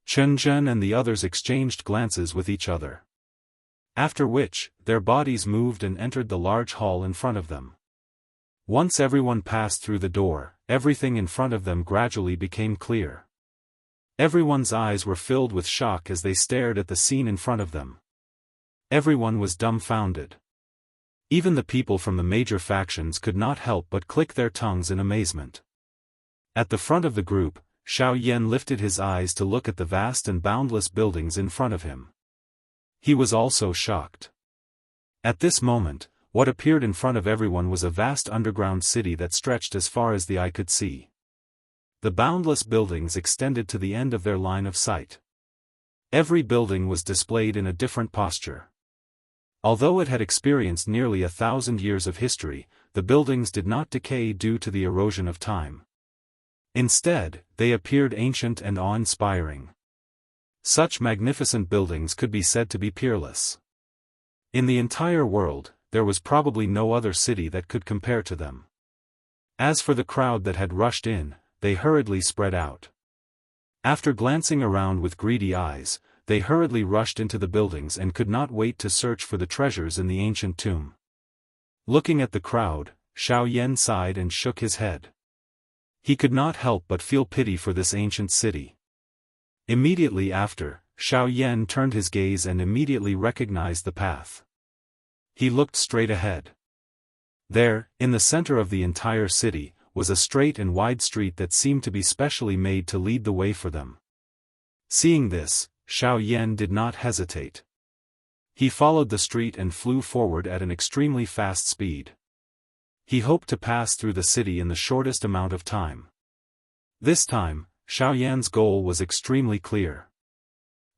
Chen Zhen and the others exchanged glances with each other. After which, their bodies moved and entered the large hall in front of them. Once everyone passed through the door, everything in front of them gradually became clear. Everyone's eyes were filled with shock as they stared at the scene in front of them. Everyone was dumbfounded. Even the people from the major factions could not help but click their tongues in amazement. At the front of the group, Xiao Yan lifted his eyes to look at the vast and boundless buildings in front of him. He was also shocked. At this moment, what appeared in front of everyone was a vast underground city that stretched as far as the eye could see. The boundless buildings extended to the end of their line of sight. Every building was displayed in a different posture. Although it had experienced nearly 1,000 years of history, the buildings did not decay due to the erosion of time. Instead, they appeared ancient and awe-inspiring. Such magnificent buildings could be said to be peerless. In the entire world, there was probably no other city that could compare to them. As for the crowd that had rushed in, they hurriedly spread out. After glancing around with greedy eyes, they hurriedly rushed into the buildings and could not wait to search for the treasures in the ancient tomb. Looking at the crowd, Xiao Yan sighed and shook his head. He could not help but feel pity for this ancient city. Immediately after, Xiao Yan turned his gaze and immediately recognized the path. He looked straight ahead. There, in the center of the entire city, was a straight and wide street that seemed to be specially made to lead the way for them. Seeing this, Xiao Yan did not hesitate. He followed the street and flew forward at an extremely fast speed. He hoped to pass through the city in the shortest amount of time. This time, Xiao Yan's goal was extremely clear.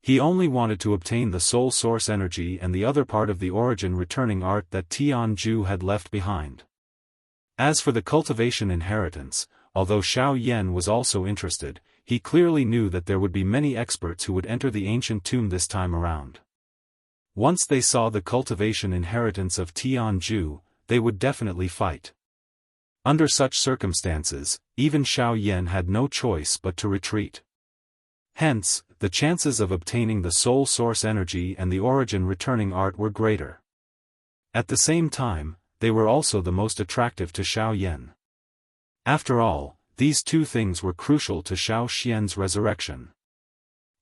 He only wanted to obtain the soul source energy and the other part of the origin returning art that Tianzhu had left behind. As for the cultivation inheritance, although Xiao Yan was also interested, he clearly knew that there would be many experts who would enter the ancient tomb this time around. Once they saw the cultivation inheritance of Tianzhu, they would definitely fight. Under such circumstances, even Xiao Yan had no choice but to retreat. Hence, the chances of obtaining the soul source energy and the origin returning art were greater. At the same time, they were also the most attractive to Xiao Yan. After all, these two things were crucial to Xiao Xian's resurrection.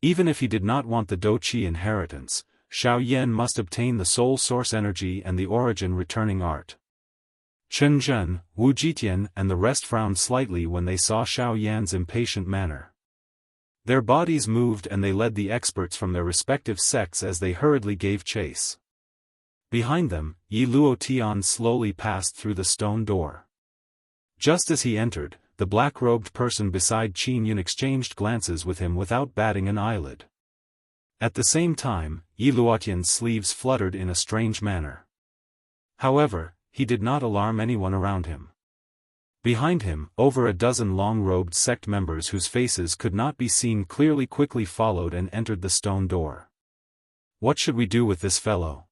Even if he did not want the Douqi inheritance, Xiao Yan must obtain the soul source energy and the origin returning art. Chen Zhen, Wu Jitian and the rest frowned slightly when they saw Xiao Yan's impatient manner. Their bodies moved and they led the experts from their respective sects as they hurriedly gave chase. Behind them, Yi Luotian slowly passed through the stone door. Just as he entered, the black-robed person beside Qin Yun exchanged glances with him without batting an eyelid. At the same time, Yi Luotian's sleeves fluttered in a strange manner. However, he did not alarm anyone around him. Behind him, over a dozen long-robed sect members whose faces could not be seen clearly quickly followed and entered the stone door. What should we do with this fellow?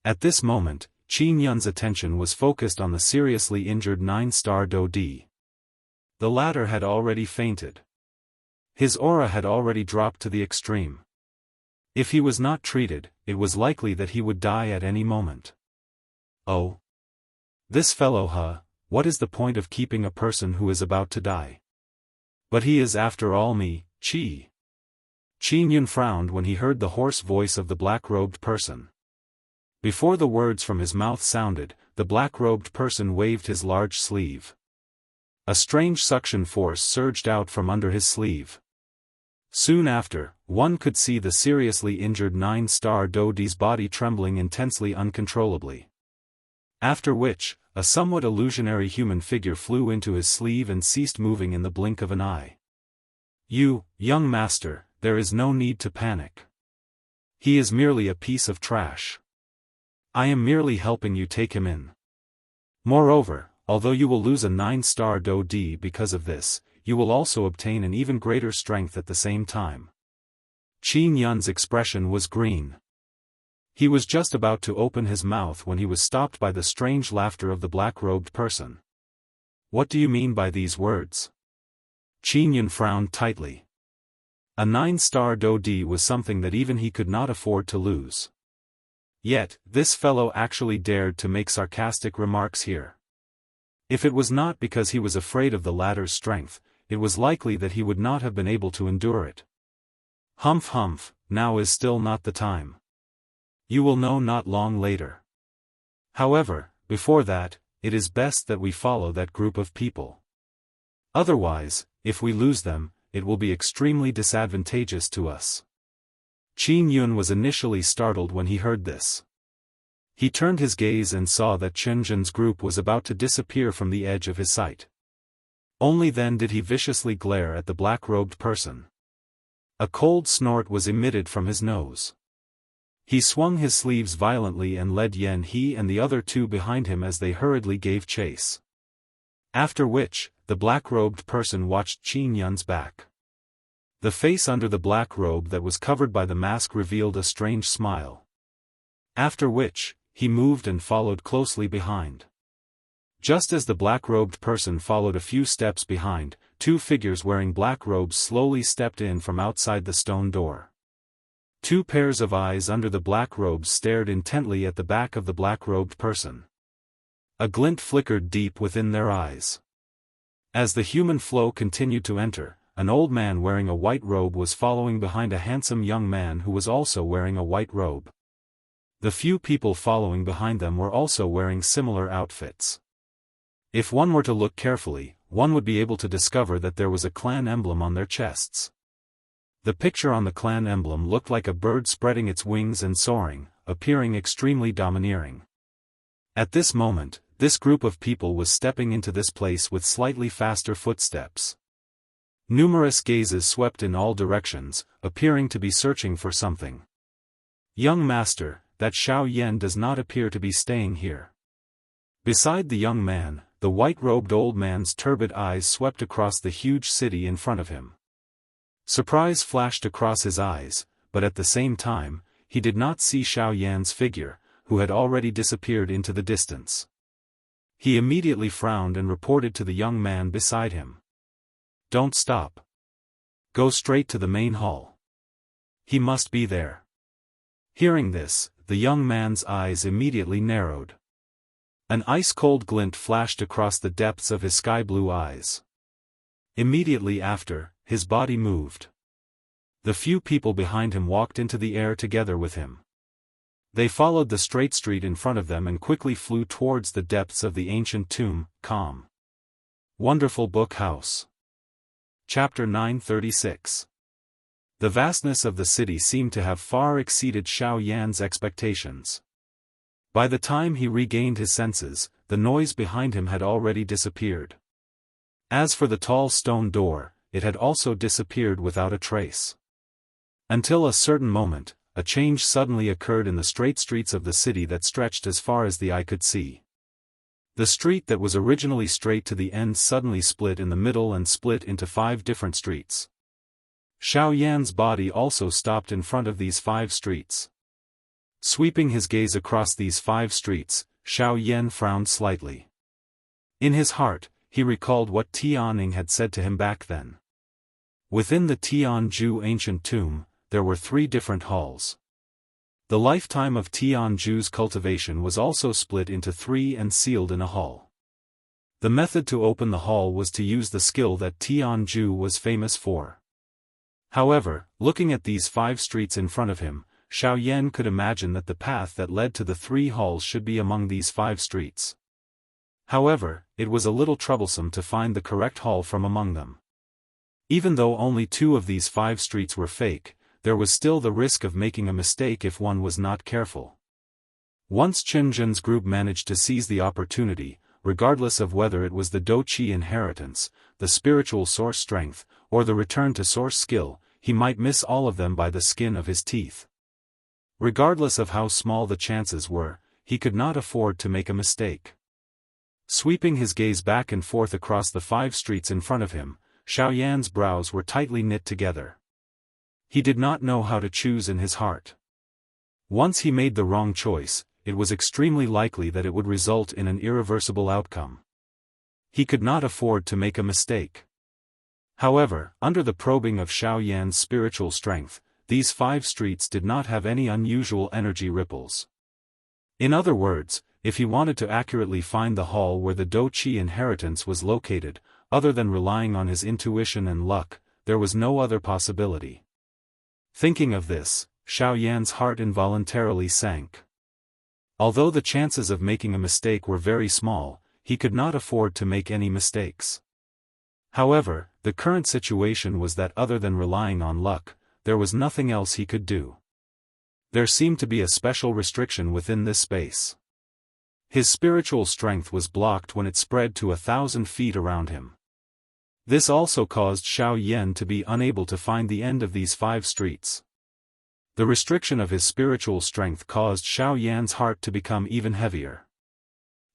At this moment, Qin Yun's attention was focused on the seriously injured 9-star Do Di. The latter had already fainted. His aura had already dropped to the extreme. If he was not treated, it was likely that he would die at any moment. Oh! This fellow, what is the point of keeping a person who is about to die? But he is after all me, Qin Yun frowned when he heard the hoarse voice of the black-robed person. Before the words from his mouth sounded, the black-robed person waved his large sleeve. A strange suction force surged out from under his sleeve. Soon after, one could see the seriously injured 9-star Daoist's body trembling intensely uncontrollably. After which, a somewhat illusionary human figure flew into his sleeve and ceased moving in the blink of an eye. "You, young master, there is no need to panic. He is merely a piece of trash. I am merely helping you take him in. Moreover, although you will lose a 9-star Daoist because of this, you will also obtain an even greater strength at the same time." Qin Yun's expression was green. He was just about to open his mouth when he was stopped by the strange laughter of the black-robed person. "What do you mean by these words?" Qin Yun frowned tightly. A 9-star Daoist was something that even he could not afford to lose. Yet, this fellow actually dared to make sarcastic remarks here. If it was not because he was afraid of the latter's strength, it was likely that he would not have been able to endure it. "Humph humph, now is still not the time. You will know not long later. However, before that, it is best that we follow that group of people. Otherwise, if we lose them, it will be extremely disadvantageous to us." Qin Yun was initially startled when he heard this. He turned his gaze and saw that Chen Zhen's group was about to disappear from the edge of his sight. Only then did he viciously glare at the black-robed person. A cold snort was emitted from his nose. He swung his sleeves violently and led Yan He and the other two behind him as they hurriedly gave chase. After which, the black-robed person watched Qin Yun's back. The face under the black robe that was covered by the mask revealed a strange smile. After which, he moved and followed closely behind. Just as the black-robed person followed a few steps behind, two figures wearing black robes slowly stepped in from outside the stone door. Two pairs of eyes under the black robes stared intently at the back of the black-robed person. A glint flickered deep within their eyes. As the human flow continued to enter, an old man wearing a white robe was following behind a handsome young man who was also wearing a white robe. The few people following behind them were also wearing similar outfits. If one were to look carefully, one would be able to discover that there was a clan emblem on their chests. The picture on the clan emblem looked like a bird spreading its wings and soaring, appearing extremely domineering. At this moment, this group of people was stepping into this place with slightly faster footsteps. Numerous gazes swept in all directions, appearing to be searching for something. "Young master, that Xiao Yan does not appear to be staying here." Beside the young man, the white-robed old man's turbid eyes swept across the huge city in front of him. Surprise flashed across his eyes, but at the same time, he did not see Xiao Yan's figure, who had already disappeared into the distance. He immediately frowned and reported to the young man beside him. "Don't stop. Go straight to the main hall. He must be there." Hearing this, the young man's eyes immediately narrowed. An ice-cold glint flashed across the depths of his sky-blue eyes. Immediately after, his body moved. The few people behind him walked into the air together with him. They followed the straight street in front of them and quickly flew towards the depths of the ancient tomb, calm. Wonderful Book House. Chapter 936. The vastness of the city seemed to have far exceeded Xiao Yan's expectations. By the time he regained his senses, the noise behind him had already disappeared. As for the tall stone door, it had also disappeared without a trace. Until a certain moment, a change suddenly occurred in the straight streets of the city that stretched as far as the eye could see. The street that was originally straight to the end suddenly split in the middle and split into 5 different streets. Xiao Yan's body also stopped in front of these 5 streets. Sweeping his gaze across these 5 streets, Xiao Yan frowned slightly. In his heart, he recalled what Tianning had said to him back then. Within the Tianzhu ancient tomb, there were 3 different halls. The lifetime of Tianzhu's cultivation was also split into 3 and sealed in a hall. The method to open the hall was to use the skill that Tianzhu was famous for. However, looking at these 5 streets in front of him, Xiao Yan could imagine that the path that led to the 3 halls should be among these 5 streets. However, it was a little troublesome to find the correct hall from among them. Even though only 2 of these 5 streets were fake, there was still the risk of making a mistake if one was not careful. Once Chen Zhen's group managed to seize the opportunity, regardless of whether it was the Do Qi inheritance, the spiritual source strength, or the return to source skill, he might miss all of them by the skin of his teeth. Regardless of how small the chances were, he could not afford to make a mistake. Sweeping his gaze back and forth across the 5 streets in front of him, Xiao Yan's brows were tightly knit together. He did not know how to choose in his heart. Once he made the wrong choice, it was extremely likely that it would result in an irreversible outcome. He could not afford to make a mistake. However, under the probing of Xiao Yan's spiritual strength, these 5 streets did not have any unusual energy ripples. In other words, if he wanted to accurately find the hall where the Do Qi inheritance was located, other than relying on his intuition and luck, there was no other possibility. Thinking of this, Xiao Yan's heart involuntarily sank. Although the chances of making a mistake were very small, he could not afford to make any mistakes. However, the current situation was that other than relying on luck, there was nothing else he could do. There seemed to be a special restriction within this space. His spiritual strength was blocked when it spread to 1,000 feet around him. This also caused Xiao Yan to be unable to find the end of these 5 streets. The restriction of his spiritual strength caused Xiao Yan's heart to become even heavier.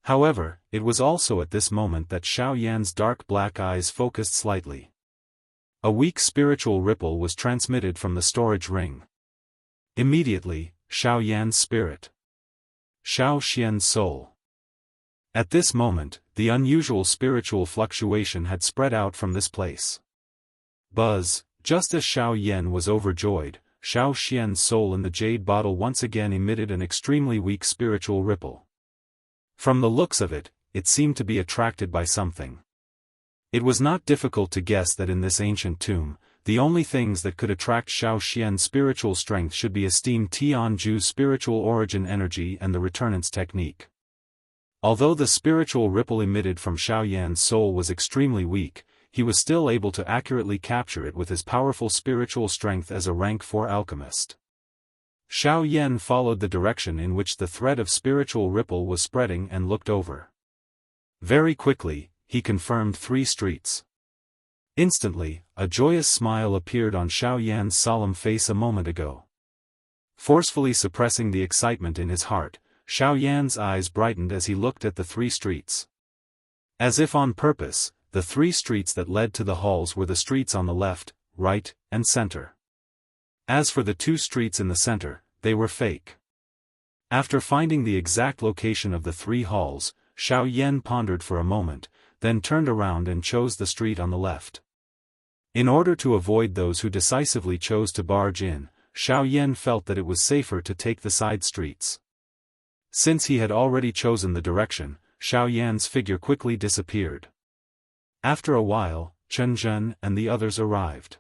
However, it was also at this moment that Xiao Yan's dark black eyes focused slightly. A weak spiritual ripple was transmitted from the storage ring. Immediately, Xiao Yan's spirit, Xiao Xian's soul. At this moment, the unusual spiritual fluctuation had spread out from this place. Buzz, just as Xiao Yan was overjoyed, Xiao Xian's soul in the jade bottle once again emitted an extremely weak spiritual ripple. From the looks of it, it seemed to be attracted by something. It was not difficult to guess that in this ancient tomb, the only things that could attract Xiao Xian's spiritual strength should be esteemed Tianju's spiritual origin energy and the returnance technique. Although the spiritual ripple emitted from Xiao Yan's soul was extremely weak, he was still able to accurately capture it with his powerful spiritual strength as a rank 4 alchemist. Xiao Yan followed the direction in which the thread of spiritual ripple was spreading and looked over. Very quickly, he confirmed 3 streets. Instantly, a joyous smile appeared on Xiao Yan's solemn face a moment ago. Forcefully suppressing the excitement in his heart, Xiao Yan's eyes brightened as he looked at the 3 streets. As if on purpose, the 3 streets that led to the halls were the streets on the left, right, and center. As for the 2 streets in the center, they were fake. After finding the exact location of the 3 halls, Xiao Yan pondered for a moment, then turned around and chose the street on the left. In order to avoid those who decisively chose to barge in, Xiao Yan felt that it was safer to take the side streets. Since he had already chosen the direction, Xiao Yan's figure quickly disappeared. After a while, Chen Zhen and the others arrived.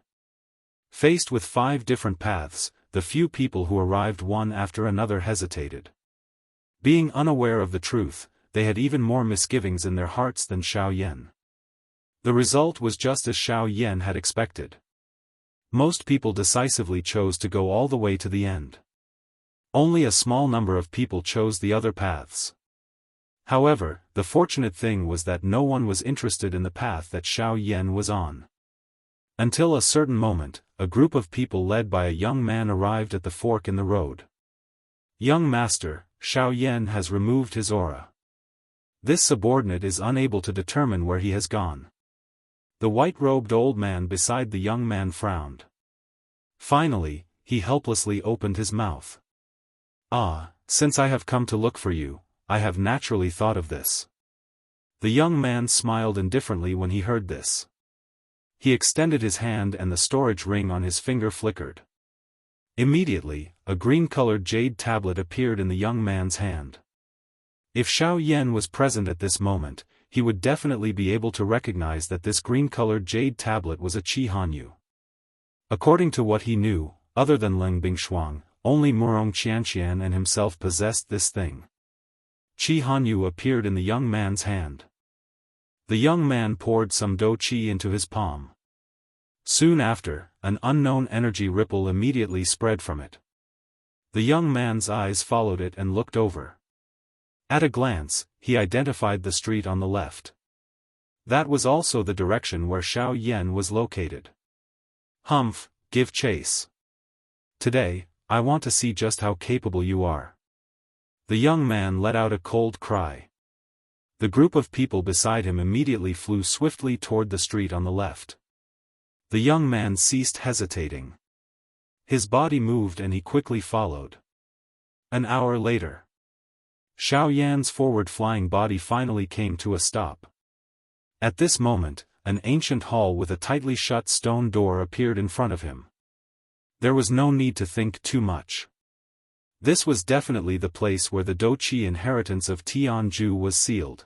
Faced with 5 different paths, the few people who arrived one after another hesitated. Being unaware of the truth, they had even more misgivings in their hearts than Xiao Yan. The result was just as Xiao Yan had expected. Most people decisively chose to go all the way to the end. Only a small number of people chose the other paths. However, the fortunate thing was that no one was interested in the path that Xiao Yan was on. Until a certain moment, a group of people led by a young man arrived at the fork in the road. Young master, Xiao Yan has removed his aura. This subordinate is unable to determine where he has gone. The white-robed old man beside the young man frowned. Finally, he helplessly opened his mouth. Ah, since I have come to look for you, I have naturally thought of this. The young man smiled indifferently when he heard this. He extended his hand and the storage ring on his finger flickered. Immediately, a green-colored jade tablet appeared in the young man's hand. If Xiao Yan was present at this moment, he would definitely be able to recognize that this green-colored jade tablet was a Qi Hanyu. According to what he knew, other than Ling Bingshuang, only Murong Qianqian and himself possessed this thing. Qi Hanyu appeared in the young man's hand. The young man poured some Do Qi into his palm. Soon after, an unknown energy ripple immediately spread from it. The young man's eyes followed it and looked over. At a glance, he identified the street on the left. That was also the direction where Xiao Yan was located. Humph, give chase. Today, I want to see just how capable you are. The young man let out a cold cry. The group of people beside him immediately flew swiftly toward the street on the left. The young man ceased hesitating. His body moved and he quickly followed. An hour later, Xiao Yan's forward-flying body finally came to a stop. At this moment, an ancient hall with a tightly shut stone door appeared in front of him. There was no need to think too much. This was definitely the place where the Douqi inheritance of Jianghu was sealed.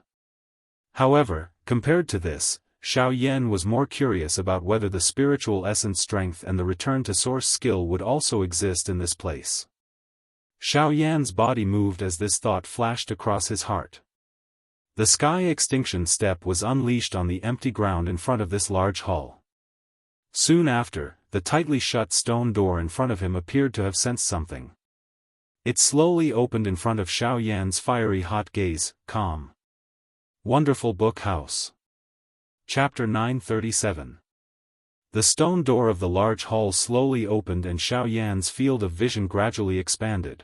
However, compared to this, Xiao Yan was more curious about whether the spiritual essence strength and the return to source skill would also exist in this place. Xiao Yan's body moved as this thought flashed across his heart. The sky extinction step was unleashed on the empty ground in front of this large hall. Soon after, the tightly shut stone door in front of him appeared to have sensed something. It slowly opened in front of Xiao Yan's fiery hot gaze. Calm. Wonderful Book House. Chapter 937. The stone door of the large hall slowly opened and Xiao Yan's field of vision gradually expanded.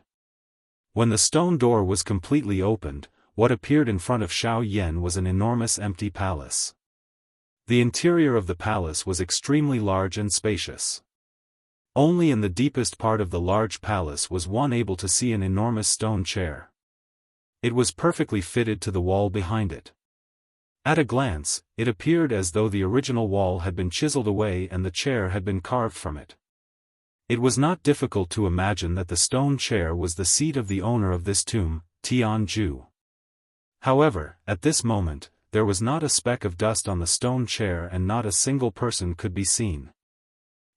When the stone door was completely opened, what appeared in front of Xiao Yan was an enormous empty palace. The interior of the palace was extremely large and spacious. Only in the deepest part of the large palace was one able to see an enormous stone chair. It was perfectly fitted to the wall behind it. At a glance, it appeared as though the original wall had been chiseled away and the chair had been carved from it. It was not difficult to imagine that the stone chair was the seat of the owner of this tomb, Jianghu. However, at this moment, there was not a speck of dust on the stone chair and not a single person could be seen.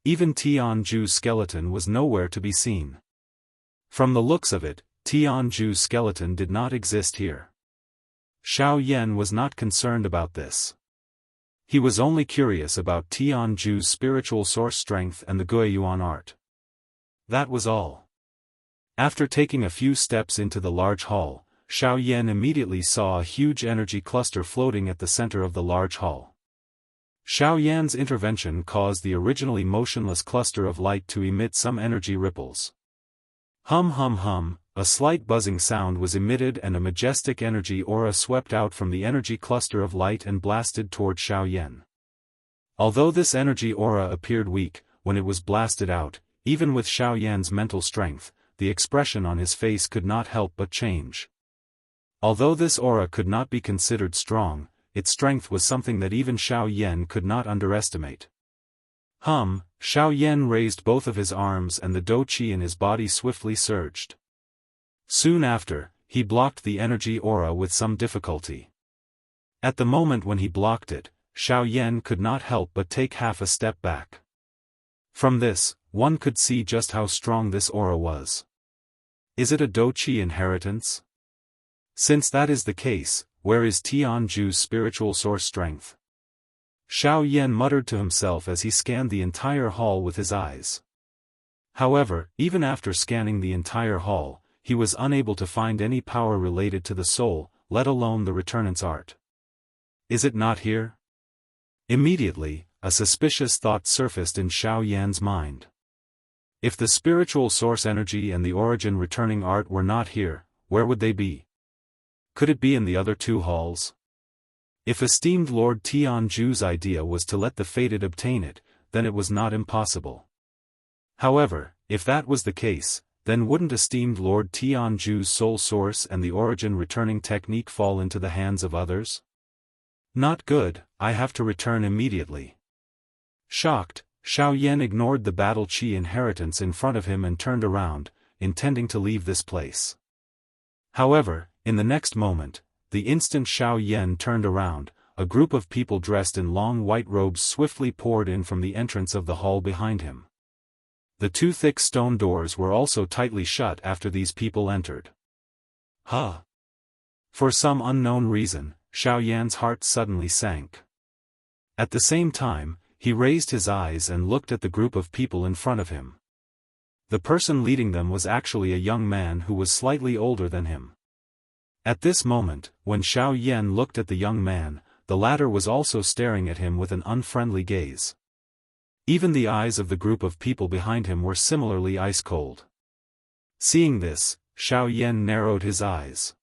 Even Jianghu's skeleton was nowhere to be seen. From the looks of it, Jianghu's skeleton did not exist here. Xiao Yan was not concerned about this. He was only curious about Jianghu's spiritual source strength and the Guiyuan art. That was all. After taking a few steps into the large hall, Xiao Yan immediately saw a huge energy cluster floating at the center of the large hall. Xiao Yan's intervention caused the originally motionless cluster of light to emit some energy ripples. Hum hum hum, a slight buzzing sound was emitted and a majestic energy aura swept out from the energy cluster of light and blasted toward Xiao Yan. Although this energy aura appeared weak, when it was blasted out, even with Xiao Yan's mental strength, the expression on his face could not help but change. Although this aura could not be considered strong, its strength was something that even Xiao Yan could not underestimate. Xiao Yan raised both of his arms and the Douqi in his body swiftly surged. Soon after, he blocked the energy aura with some difficulty. At the moment when he blocked it, Xiao Yan could not help but take half a step back. From this, one could see just how strong this aura was. Is it a Douqi inheritance? Since that is the case, where is Jianghu's spiritual source strength? Xiao Yan muttered to himself as he scanned the entire hall with his eyes. However, even after scanning the entire hall, he was unable to find any power related to the soul, let alone the returnant's art. Is it not here? Immediately, a suspicious thought surfaced in Xiao Yan's mind. If the spiritual source energy and the origin returning art were not here, where would they be? Could it be in the other two halls? If esteemed Lord Jianghu's idea was to let the fated obtain it, then it was not impossible. However, if that was the case, then wouldn't esteemed Lord Jianghu's soul source and the origin returning technique fall into the hands of others? Not good, I have to return immediately. Shocked, Xiao Yan ignored the battle chi inheritance in front of him and turned around, intending to leave this place. However, in the next moment, the instant Xiao Yan turned around, a group of people dressed in long white robes swiftly poured in from the entrance of the hall behind him. The two thick stone doors were also tightly shut after these people entered. For some unknown reason, Xiao Yan's heart suddenly sank. At the same time, he raised his eyes and looked at the group of people in front of him. The person leading them was actually a young man who was slightly older than him. At this moment, when Xiao Yan looked at the young man, the latter was also staring at him with an unfriendly gaze. Even the eyes of the group of people behind him were similarly ice-cold. Seeing this, Xiao Yan narrowed his eyes.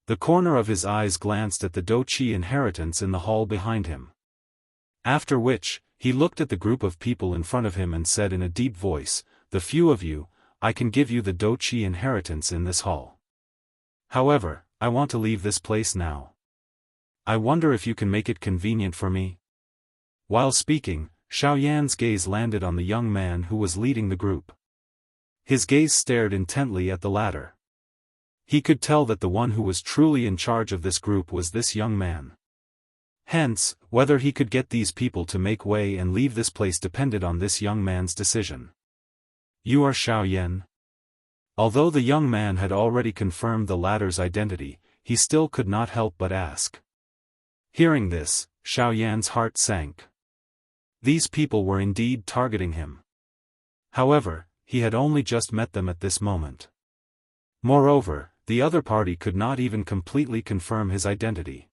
The corner of his eyes glanced at the Douqi inheritance in the hall behind him. After which, he looked at the group of people in front of him and said in a deep voice, "The few of you, I can give you the Douqi inheritance in this hall. However, I want to leave this place now. I wonder if you can make it convenient for me?" While speaking, Xiao Yan's gaze landed on the young man who was leading the group. His gaze stared intently at the latter. He could tell that the one who was truly in charge of this group was this young man. Hence, whether he could get these people to make way and leave this place depended on this young man's decision. "You are Xiao Yan?" Although the young man had already confirmed the latter's identity, he still could not help but ask. Hearing this, Xiao Yan's heart sank. These people were indeed targeting him. However, he had only just met them at this moment. Moreover, the other party could not even completely confirm his identity.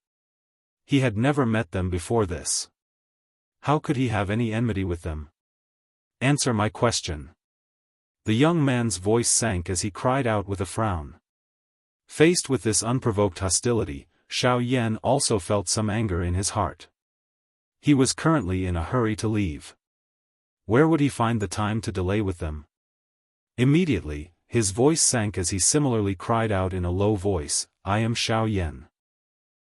He had never met them before this. How could he have any enmity with them? Answer my question. The young man's voice sank as he cried out with a frown. Faced with this unprovoked hostility, Xiao Yan also felt some anger in his heart. He was currently in a hurry to leave. Where would he find the time to delay with them? Immediately, his voice sank as he similarly cried out in a low voice, "I am Xiao Yan.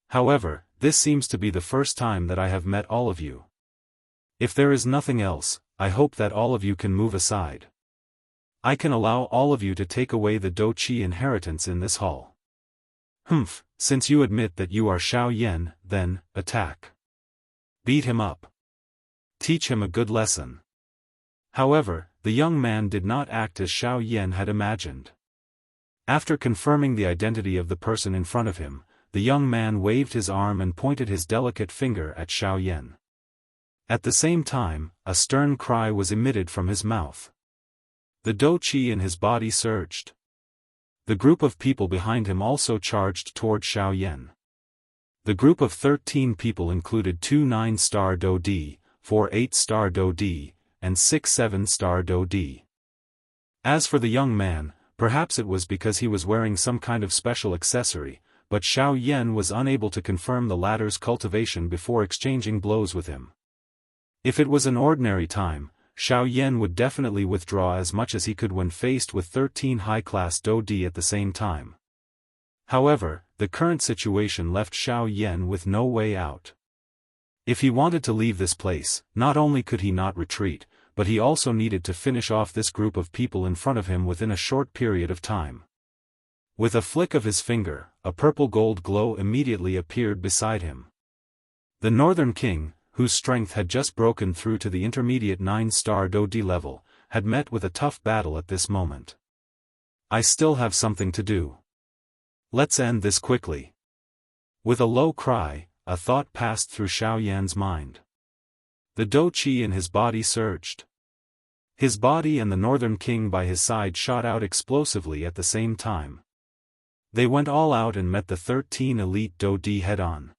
However, this seems to be the first time that I have met all of you. If there is nothing else, I hope that all of you can move aside. I can allow all of you to take away the Douqi inheritance in this hall." "Humph, since you admit that you are Xiao Yan, then, attack. Beat him up. Teach him a good lesson." However, the young man did not act as Xiao Yan had imagined. After confirming the identity of the person in front of him, the young man waved his arm and pointed his delicate finger at Xiao Yan. At the same time, a stern cry was emitted from his mouth. The Douqi in his body surged. The group of people behind him also charged toward Xiao Yan. The group of 13 people included 2 9-star Douqi, 4 8-star Douqi, and 6 7-star Douqi. As for the young man, perhaps it was because he was wearing some kind of special accessory, but Xiao Yan was unable to confirm the latter's cultivation before exchanging blows with him. If it was an ordinary time, Xiao Yan would definitely withdraw as much as he could when faced with 13 high-class Douqi at the same time. However, the current situation left Xiao Yan with no way out. If he wanted to leave this place, not only could he not retreat, but he also needed to finish off this group of people in front of him within a short period of time. With a flick of his finger, a purple gold glow immediately appeared beside him. The Northern King, whose strength had just broken through to the intermediate 9-star Douqi level, had met with a tough battle at this moment. "I still have something to do. Let's end this quickly." With a low cry, a thought passed through Xiao Yan's mind. The Douqi in his body surged. His body and the Northern King by his side shot out explosively at the same time. They went all out and met the 13 elite Douqi head-on.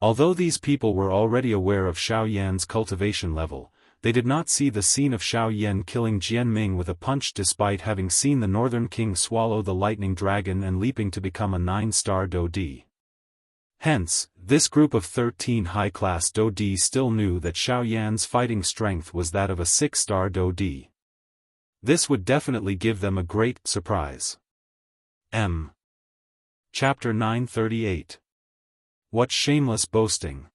Although these people were already aware of Xiao Yan's cultivation level, they did not see the scene of Xiao Yan killing Jianming with a punch despite having seen the Northern King swallow the lightning dragon and leaping to become a 9-star Douqi. Hence, this group of 13 high-class Douqi still knew that Xiao Yan's fighting strength was that of a 6-star Douqi. This would definitely give them a great surprise. Chapter 938. What shameless boasting!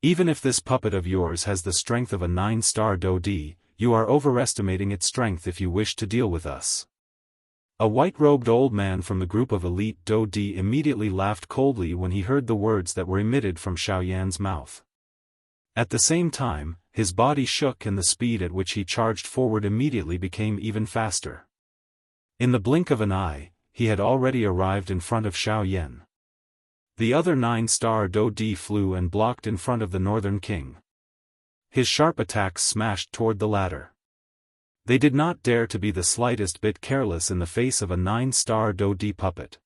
Even if this puppet of yours has the strength of a 9-star Douqi, you are overestimating its strength if you wish to deal with us. A white-robed old man from the group of elite Douqi immediately laughed coldly when he heard the words that were emitted from Xiao Yan's mouth. At the same time, his body shook and the speed at which he charged forward immediately became even faster. In the blink of an eye, he had already arrived in front of Xiao Yan. The other 9-star Douqi flew and blocked in front of the Northern King. His sharp attacks smashed toward the ladder. They did not dare to be the slightest bit careless in the face of a 9-star Do-Di puppet.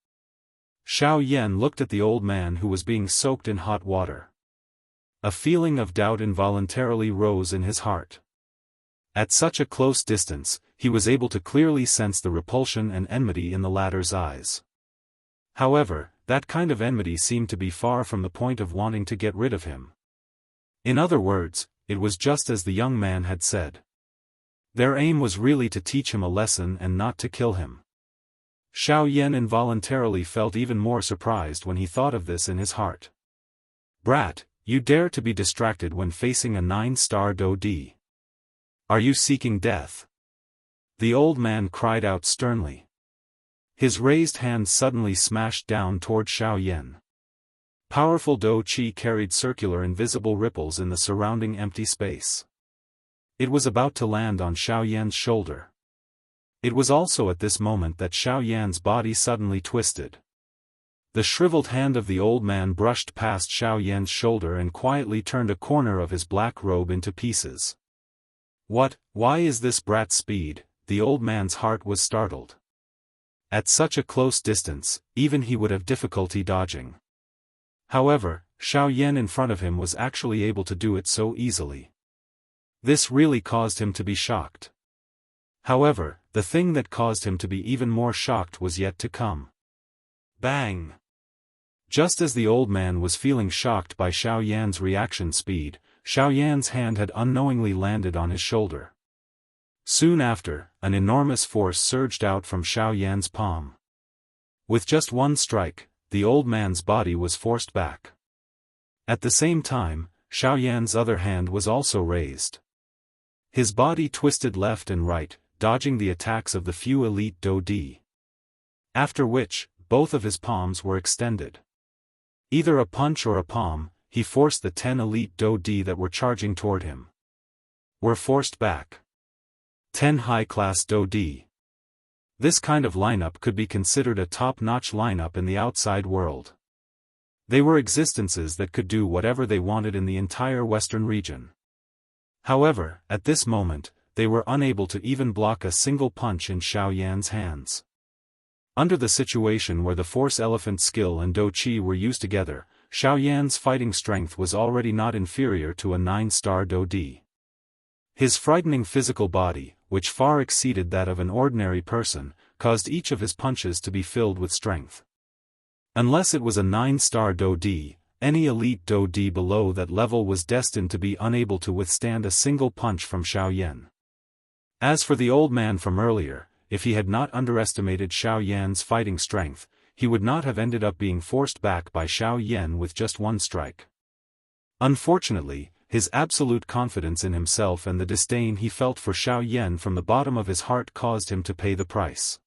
Xiao Yan looked at the old man who was being soaked in hot water. A feeling of doubt involuntarily rose in his heart. At such a close distance, he was able to clearly sense the repulsion and enmity in the latter's eyes. However, that kind of enmity seemed to be far from the point of wanting to get rid of him. In other words, it was just as the young man had said. Their aim was really to teach him a lesson and not to kill him. Xiao Yan involuntarily felt even more surprised when he thought of this in his heart. Brat, you dare to be distracted when facing a 9-star Do-Di. Are you seeking death? The old man cried out sternly. His raised hand suddenly smashed down toward Xiao Yan. Powerful Do-Chi carried circular invisible ripples in the surrounding empty space. It was about to land on Xiao Yan's shoulder. It was also at this moment that Xiao Yan's body suddenly twisted. The shriveled hand of the old man brushed past Xiao Yan's shoulder and quietly turned a corner of his black robe into pieces. Why is this brat's speed? The old man's heart was startled. At such a close distance, even he would have difficulty dodging. However, Xiao Yan in front of him was actually able to do it so easily. This really caused him to be shocked. However, the thing that caused him to be even more shocked was yet to come. Bang! Just as the old man was feeling shocked by Xiao Yan's reaction speed, Xiao Yan's hand had unknowingly landed on his shoulder. Soon after, an enormous force surged out from Xiao Yan's palm. With just one strike, the old man's body was forced back. At the same time, Xiao Yan's other hand was also raised. His body twisted left and right, dodging the attacks of the few elite Do-Di. After which, both of his palms were extended. Either a punch or a palm, he forced the 10 elite Do-Di that were charging toward him. Were forced back. 10 high-class Do-Di. This kind of lineup could be considered a top-notch lineup in the outside world. They were existences that could do whatever they wanted in the entire western region. However, at this moment, they were unable to even block a single punch in Xiao Yan's hands. Under the situation where the Force Elephant skill and Do-Chi were used together, Xiao Yan's fighting strength was already not inferior to a 9-star Do-Di. His frightening physical body, which far exceeded that of an ordinary person, caused each of his punches to be filled with strength. Unless it was a 9-star Do-Di, any elite Do-Di below that level was destined to be unable to withstand a single punch from Xiao Yan. As for the old man from earlier, if he had not underestimated Xiao Yan's fighting strength, he would not have ended up being forced back by Xiao Yan with just one strike. Unfortunately, his absolute confidence in himself and the disdain he felt for Xiao Yan from the bottom of his heart caused him to pay the price.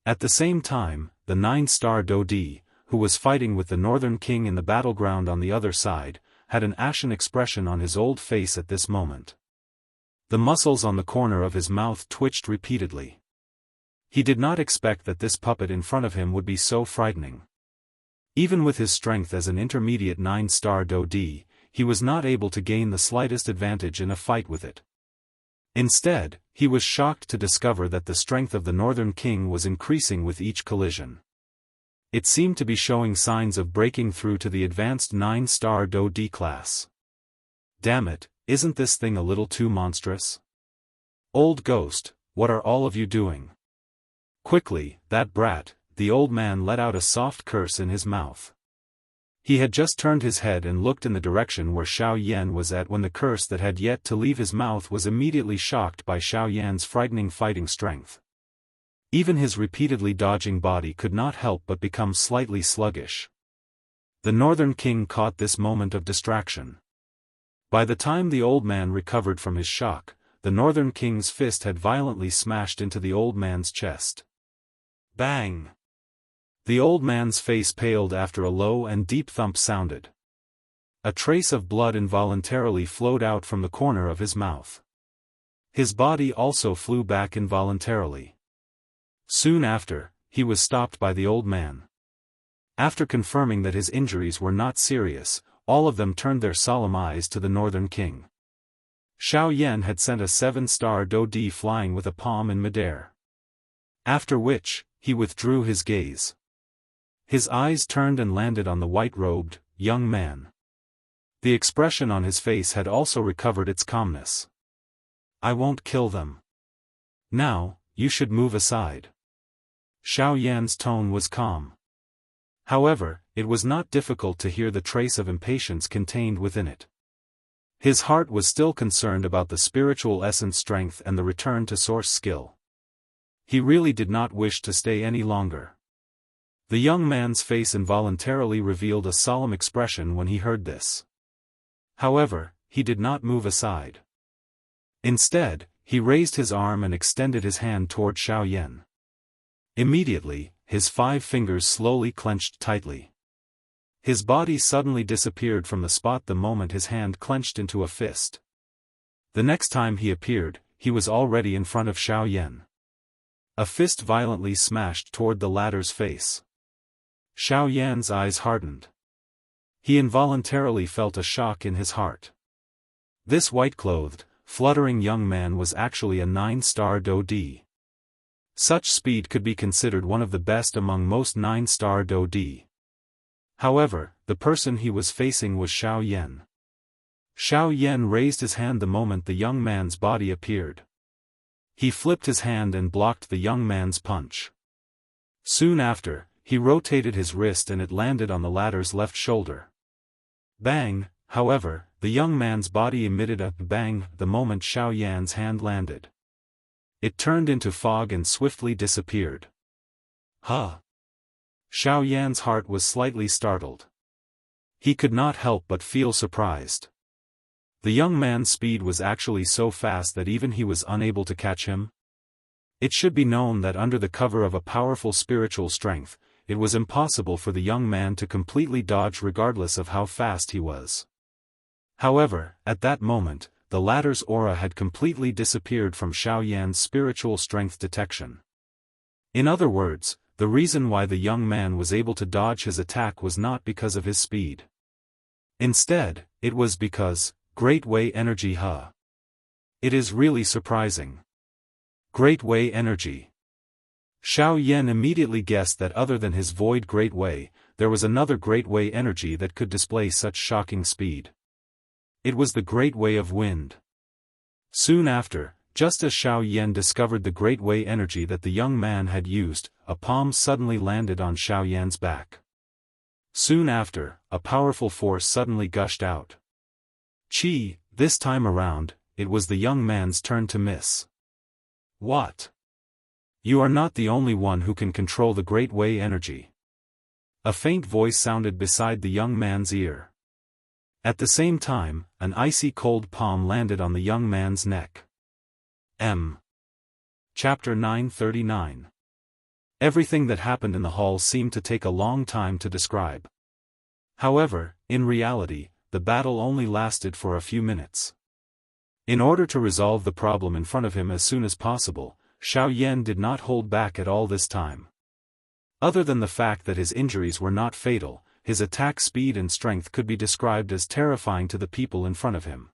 At the same time, the 9-star Do-Di, who was fighting with the Northern King in the battleground on the other side, had an ashen expression on his old face at this moment. The muscles on the corner of his mouth twitched repeatedly. He did not expect that this puppet in front of him would be so frightening. Even with his strength as an intermediate 9-star Do-Di, he was not able to gain the slightest advantage in a fight with it. Instead, he was shocked to discover that the strength of the Northern King was increasing with each collision. It seemed to be showing signs of breaking through to the advanced 9-star Do-Di class. Damn it, isn't this thing a little too monstrous? Old ghost, what are all of you doing? Quickly, that brat, the old man let out a soft curse in his mouth. He had just turned his head and looked in the direction where Xiao Yan was at when the curse that had yet to leave his mouth was immediately shocked by Xiao Yan's frightening fighting strength. Even his repeatedly dodging body could not help but become slightly sluggish. The Northern King caught this moment of distraction. By the time the old man recovered from his shock, the Northern King's fist had violently smashed into the old man's chest. Bang! The old man's face paled after a low and deep thump sounded. A trace of blood involuntarily flowed out from the corner of his mouth. His body also flew back involuntarily. Soon after, he was stopped by the old man. After confirming that his injuries were not serious, all of them turned their solemn eyes to the Northern King. Xiao Yan had sent a 7-star Do-Di flying with a palm in midair. After which, he withdrew his gaze. His eyes turned and landed on the white-robed, young man. The expression on his face had also recovered its calmness. "I won't kill them. Now, you should move aside." Xiao Yan's tone was calm. However, it was not difficult to hear the trace of impatience contained within it. His heart was still concerned about the spiritual essence strength and the return to source skill. He really did not wish to stay any longer. The young man's face involuntarily revealed a solemn expression when he heard this. However, he did not move aside. Instead, he raised his arm and extended his hand toward Xiao Yan. Immediately, his 5 fingers slowly clenched tightly. His body suddenly disappeared from the spot the moment his hand clenched into a fist. The next time he appeared, he was already in front of Xiao Yan. A fist violently smashed toward the latter's face. Xiao Yan's eyes hardened. He involuntarily felt a shock in his heart. This white-clothed, fluttering young man was actually a 9-star Do-Di. Such speed could be considered one of the best among most 9-star Do-Di. However, the person he was facing was Xiao Yan. Xiao Yan raised his hand the moment the young man's body appeared. He flipped his hand and blocked the young man's punch. Soon after, he rotated his wrist and it landed on the latter's left shoulder. Bang! However, the young man's body emitted a bang the moment Xiao Yan's hand landed. It turned into fog and swiftly disappeared. Huh! Xiao Yan's heart was slightly startled. He could not help but feel surprised. The young man's speed was actually so fast that even he was unable to catch him. It should be known that under the cover of a powerful spiritual strength, it was impossible for the young man to completely dodge regardless of how fast he was. However, at that moment, the latter's aura had completely disappeared from Xiao Yan's spiritual strength detection. In other words, the reason why the young man was able to dodge his attack was not because of his speed. Instead, it was because, Great Way Energy. It is really surprising. Great Way Energy. Xiao Yan immediately guessed that other than his void Great Way, there was another Great Way Energy that could display such shocking speed. It was the Great Way of Wind. Soon after, just as Xiao Yan discovered the Great Way Energy that the young man had used, a palm suddenly landed on Xiao Yan's back. Soon after, a powerful force suddenly gushed out. Chi, this time around, it was the young man's turn to miss. What? You are not the only one who can control the Great Way Energy. A faint voice sounded beside the young man's ear. At the same time, an icy cold palm landed on the young man's neck. Chapter 939. Everything that happened in the hall seemed to take a long time to describe. However, in reality, the battle only lasted for a few minutes. In order to resolve the problem in front of him as soon as possible, Xiao Yan did not hold back at all this time. Other than the fact that his injuries were not fatal, his attack speed and strength could be described as terrifying to the people in front of him.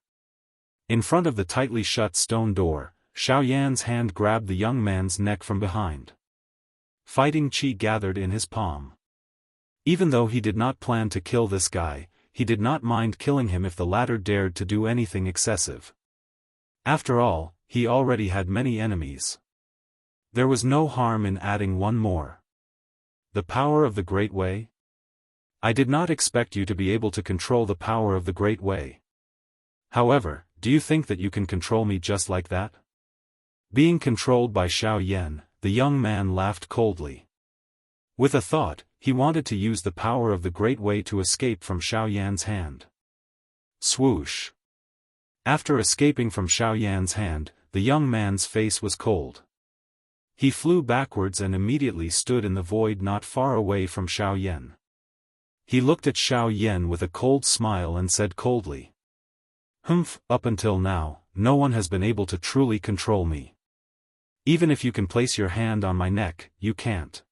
In front of the tightly shut stone door, Xiao Yan's hand grabbed the young man's neck from behind. Fighting chi gathered in his palm. Even though he did not plan to kill this guy, he did not mind killing him if the latter dared to do anything excessive. After all, he already had many enemies. There was no harm in adding one more. The power of the Great Way? I did not expect you to be able to control the power of the Great Way. However, do you think that you can control me just like that? Being controlled by Xiao Yan, the young man laughed coldly. With a thought, he wanted to use the power of the Great Way to escape from Xiao Yan's hand. Swoosh! After escaping from Xiao Yan's hand, the young man's face was cold. He flew backwards and immediately stood in the void not far away from Xiao Yan. He looked at Xiao Yan with a cold smile and said coldly, "Humph, up until now, no one has been able to truly control me. Even if you can place your hand on my neck, you can't."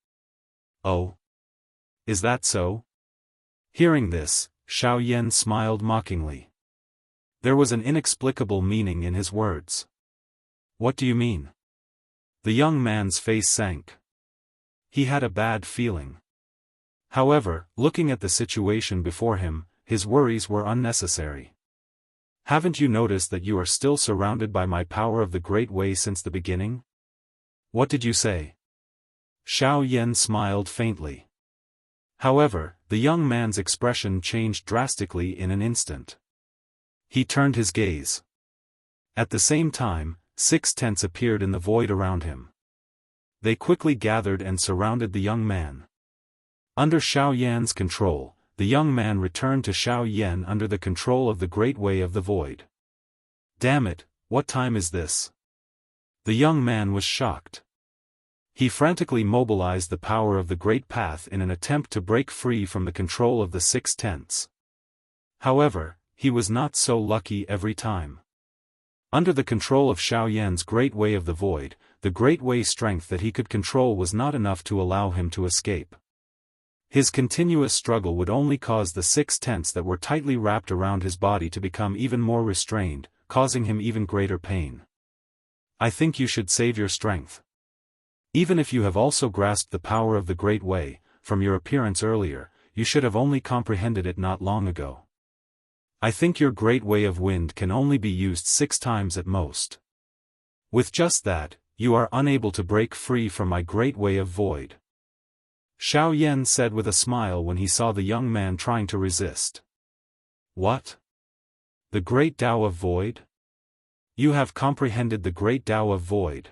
"Oh? Is that so?" Hearing this, Xiao Yan smiled mockingly. There was an inexplicable meaning in his words. What do you mean? The young man's face sank. He had a bad feeling. However, looking at the situation before him, his worries were unnecessary. Haven't you noticed that you are still surrounded by my power of the Great Way since the beginning? What did you say? Xiao Yan smiled faintly. However, the young man's expression changed drastically in an instant. He turned his gaze. At the same time, 6 tents appeared in the void around him. They quickly gathered and surrounded the young man. Under Xiao Yan's control, the young man returned to Xiao Yan under the control of the Great Way of the Void. Damn it, what time is this? The young man was shocked. He frantically mobilized the power of the Great Path in an attempt to break free from the control of the 6 tents. However, he was not so lucky every time. Under the control of Xiao Yan's Great Way of the Void, the Great Way strength that he could control was not enough to allow him to escape. His continuous struggle would only cause the 6 tents that were tightly wrapped around his body to become even more restrained, causing him even greater pain. I think you should save your strength. Even if you have also grasped the power of the Great Way, from your appearance earlier, you should have only comprehended it not long ago. I think your Great Way of Wind can only be used 6 times at most. With just that, you are unable to break free from my Great Way of Void. Xiao Yan said with a smile when he saw the young man trying to resist. What? The Great Tao of Void? You have comprehended the Great Tao of Void.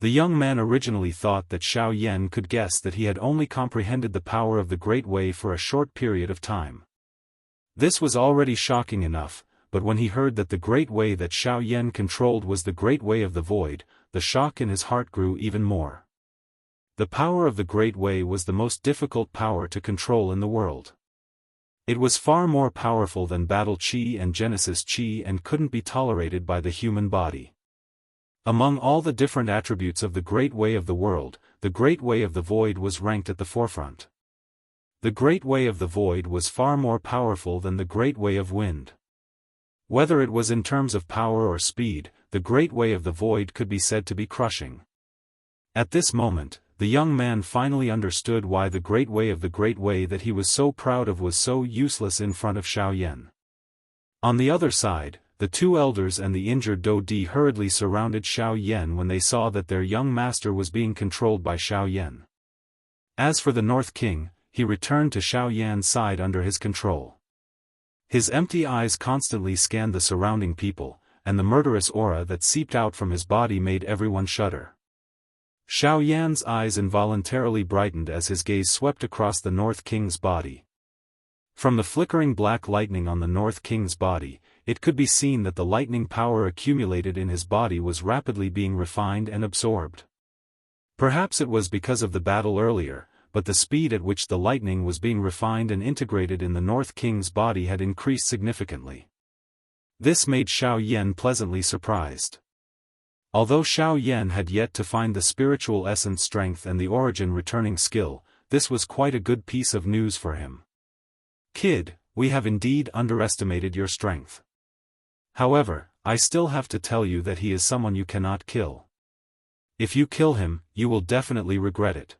The young man originally thought that Xiao Yan could guess that he had only comprehended the power of the Great Way for a short period of time. This was already shocking enough, but when he heard that the Great Way that Xiao Yan controlled was the Great Way of the Void, the shock in his heart grew even more. The power of the Great Way was the most difficult power to control in the world. It was far more powerful than Battle Qi and Genesis Qi and couldn't be tolerated by the human body. Among all the different attributes of the Great Way of the world, the Great Way of the Void was ranked at the forefront. The Great Way of the Void was far more powerful than the Great Way of Wind. Whether it was in terms of power or speed, the Great Way of the Void could be said to be crushing. At this moment, the young man finally understood why the Great Way of the Great Way that he was so proud of was so useless in front of Xiao Yan. On the other side, the 2 elders and the injured Do Di hurriedly surrounded Xiao Yan when they saw that their young master was being controlled by Xiao Yan. As for the North King, he returned to Xiao Yan's side under his control. His empty eyes constantly scanned the surrounding people, and the murderous aura that seeped out from his body made everyone shudder. Xiao Yan's eyes involuntarily brightened as his gaze swept across the North King's body. From the flickering black lightning on the North King's body, it could be seen that the lightning power accumulated in his body was rapidly being refined and absorbed. Perhaps it was because of the battle earlier, but the speed at which the lightning was being refined and integrated in the North King's body had increased significantly. This made Xiao Yan pleasantly surprised. Although Xiao Yan had yet to find the spiritual essence strength and the origin returning skill, this was quite a good piece of news for him. Kid, we have indeed underestimated your strength. However, I still have to tell you that he is someone you cannot kill. If you kill him, you will definitely regret it.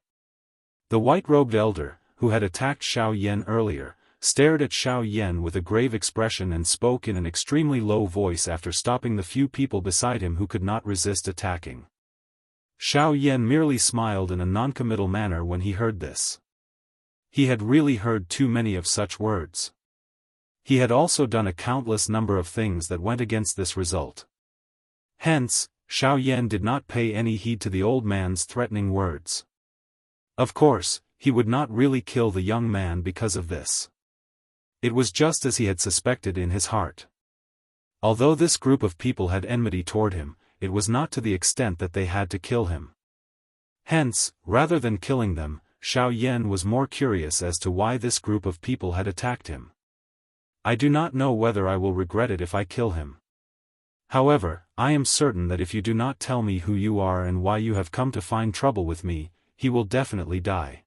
The white-robed elder, who had attacked Xiao Yan earlier, stared at Xiao Yan with a grave expression and spoke in an extremely low voice after stopping the few people beside him who could not resist attacking. Xiao Yan merely smiled in a noncommittal manner when he heard this. He had really heard too many of such words. He had also done a countless number of things that went against this result. Hence, Xiao Yan did not pay any heed to the old man's threatening words. Of course, he would not really kill the young man because of this. It was just as he had suspected in his heart. Although this group of people had enmity toward him, it was not to the extent that they had to kill him. Hence, rather than killing them, Xiao Yan was more curious as to why this group of people had attacked him. I do not know whether I will regret it if I kill him. However, I am certain that if you do not tell me who you are and why you have come to find trouble with me, he will definitely die.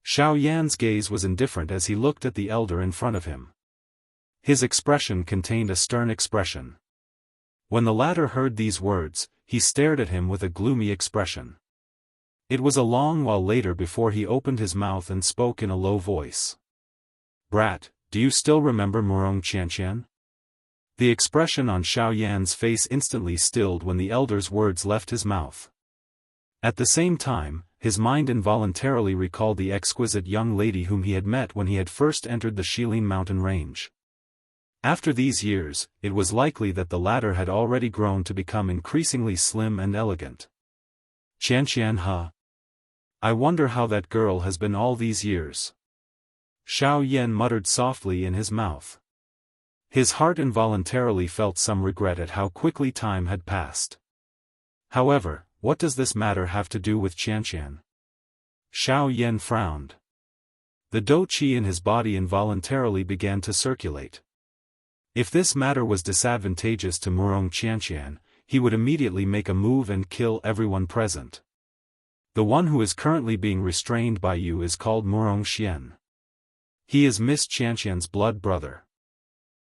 Xiao Yan's gaze was indifferent as he looked at the elder in front of him. His expression contained a stern expression. When the latter heard these words, he stared at him with a gloomy expression. It was a long while later before he opened his mouth and spoke in a low voice. "Brat, do you still remember Wuxia Xianxia?" The expression on Xiao Yan's face instantly stilled when the elder's words left his mouth. At the same time, his mind involuntarily recalled the exquisite young lady whom he had met when he had first entered the Shilin mountain range. After these years, it was likely that the latter had already grown to become increasingly slim and elegant. "Xianxian huh? I wonder how that girl has been all these years." Xiao Yan muttered softly in his mouth. His heart involuntarily felt some regret at how quickly time had passed. However, what does this matter have to do with Xianxian? Xiao Yan frowned. The dou qi in his body involuntarily began to circulate. If this matter was disadvantageous to Wuxia Xianxia, he would immediately make a move and kill everyone present. The one who is currently being restrained by you is called Wuxia Xian. He is Miss Xianxian's blood brother.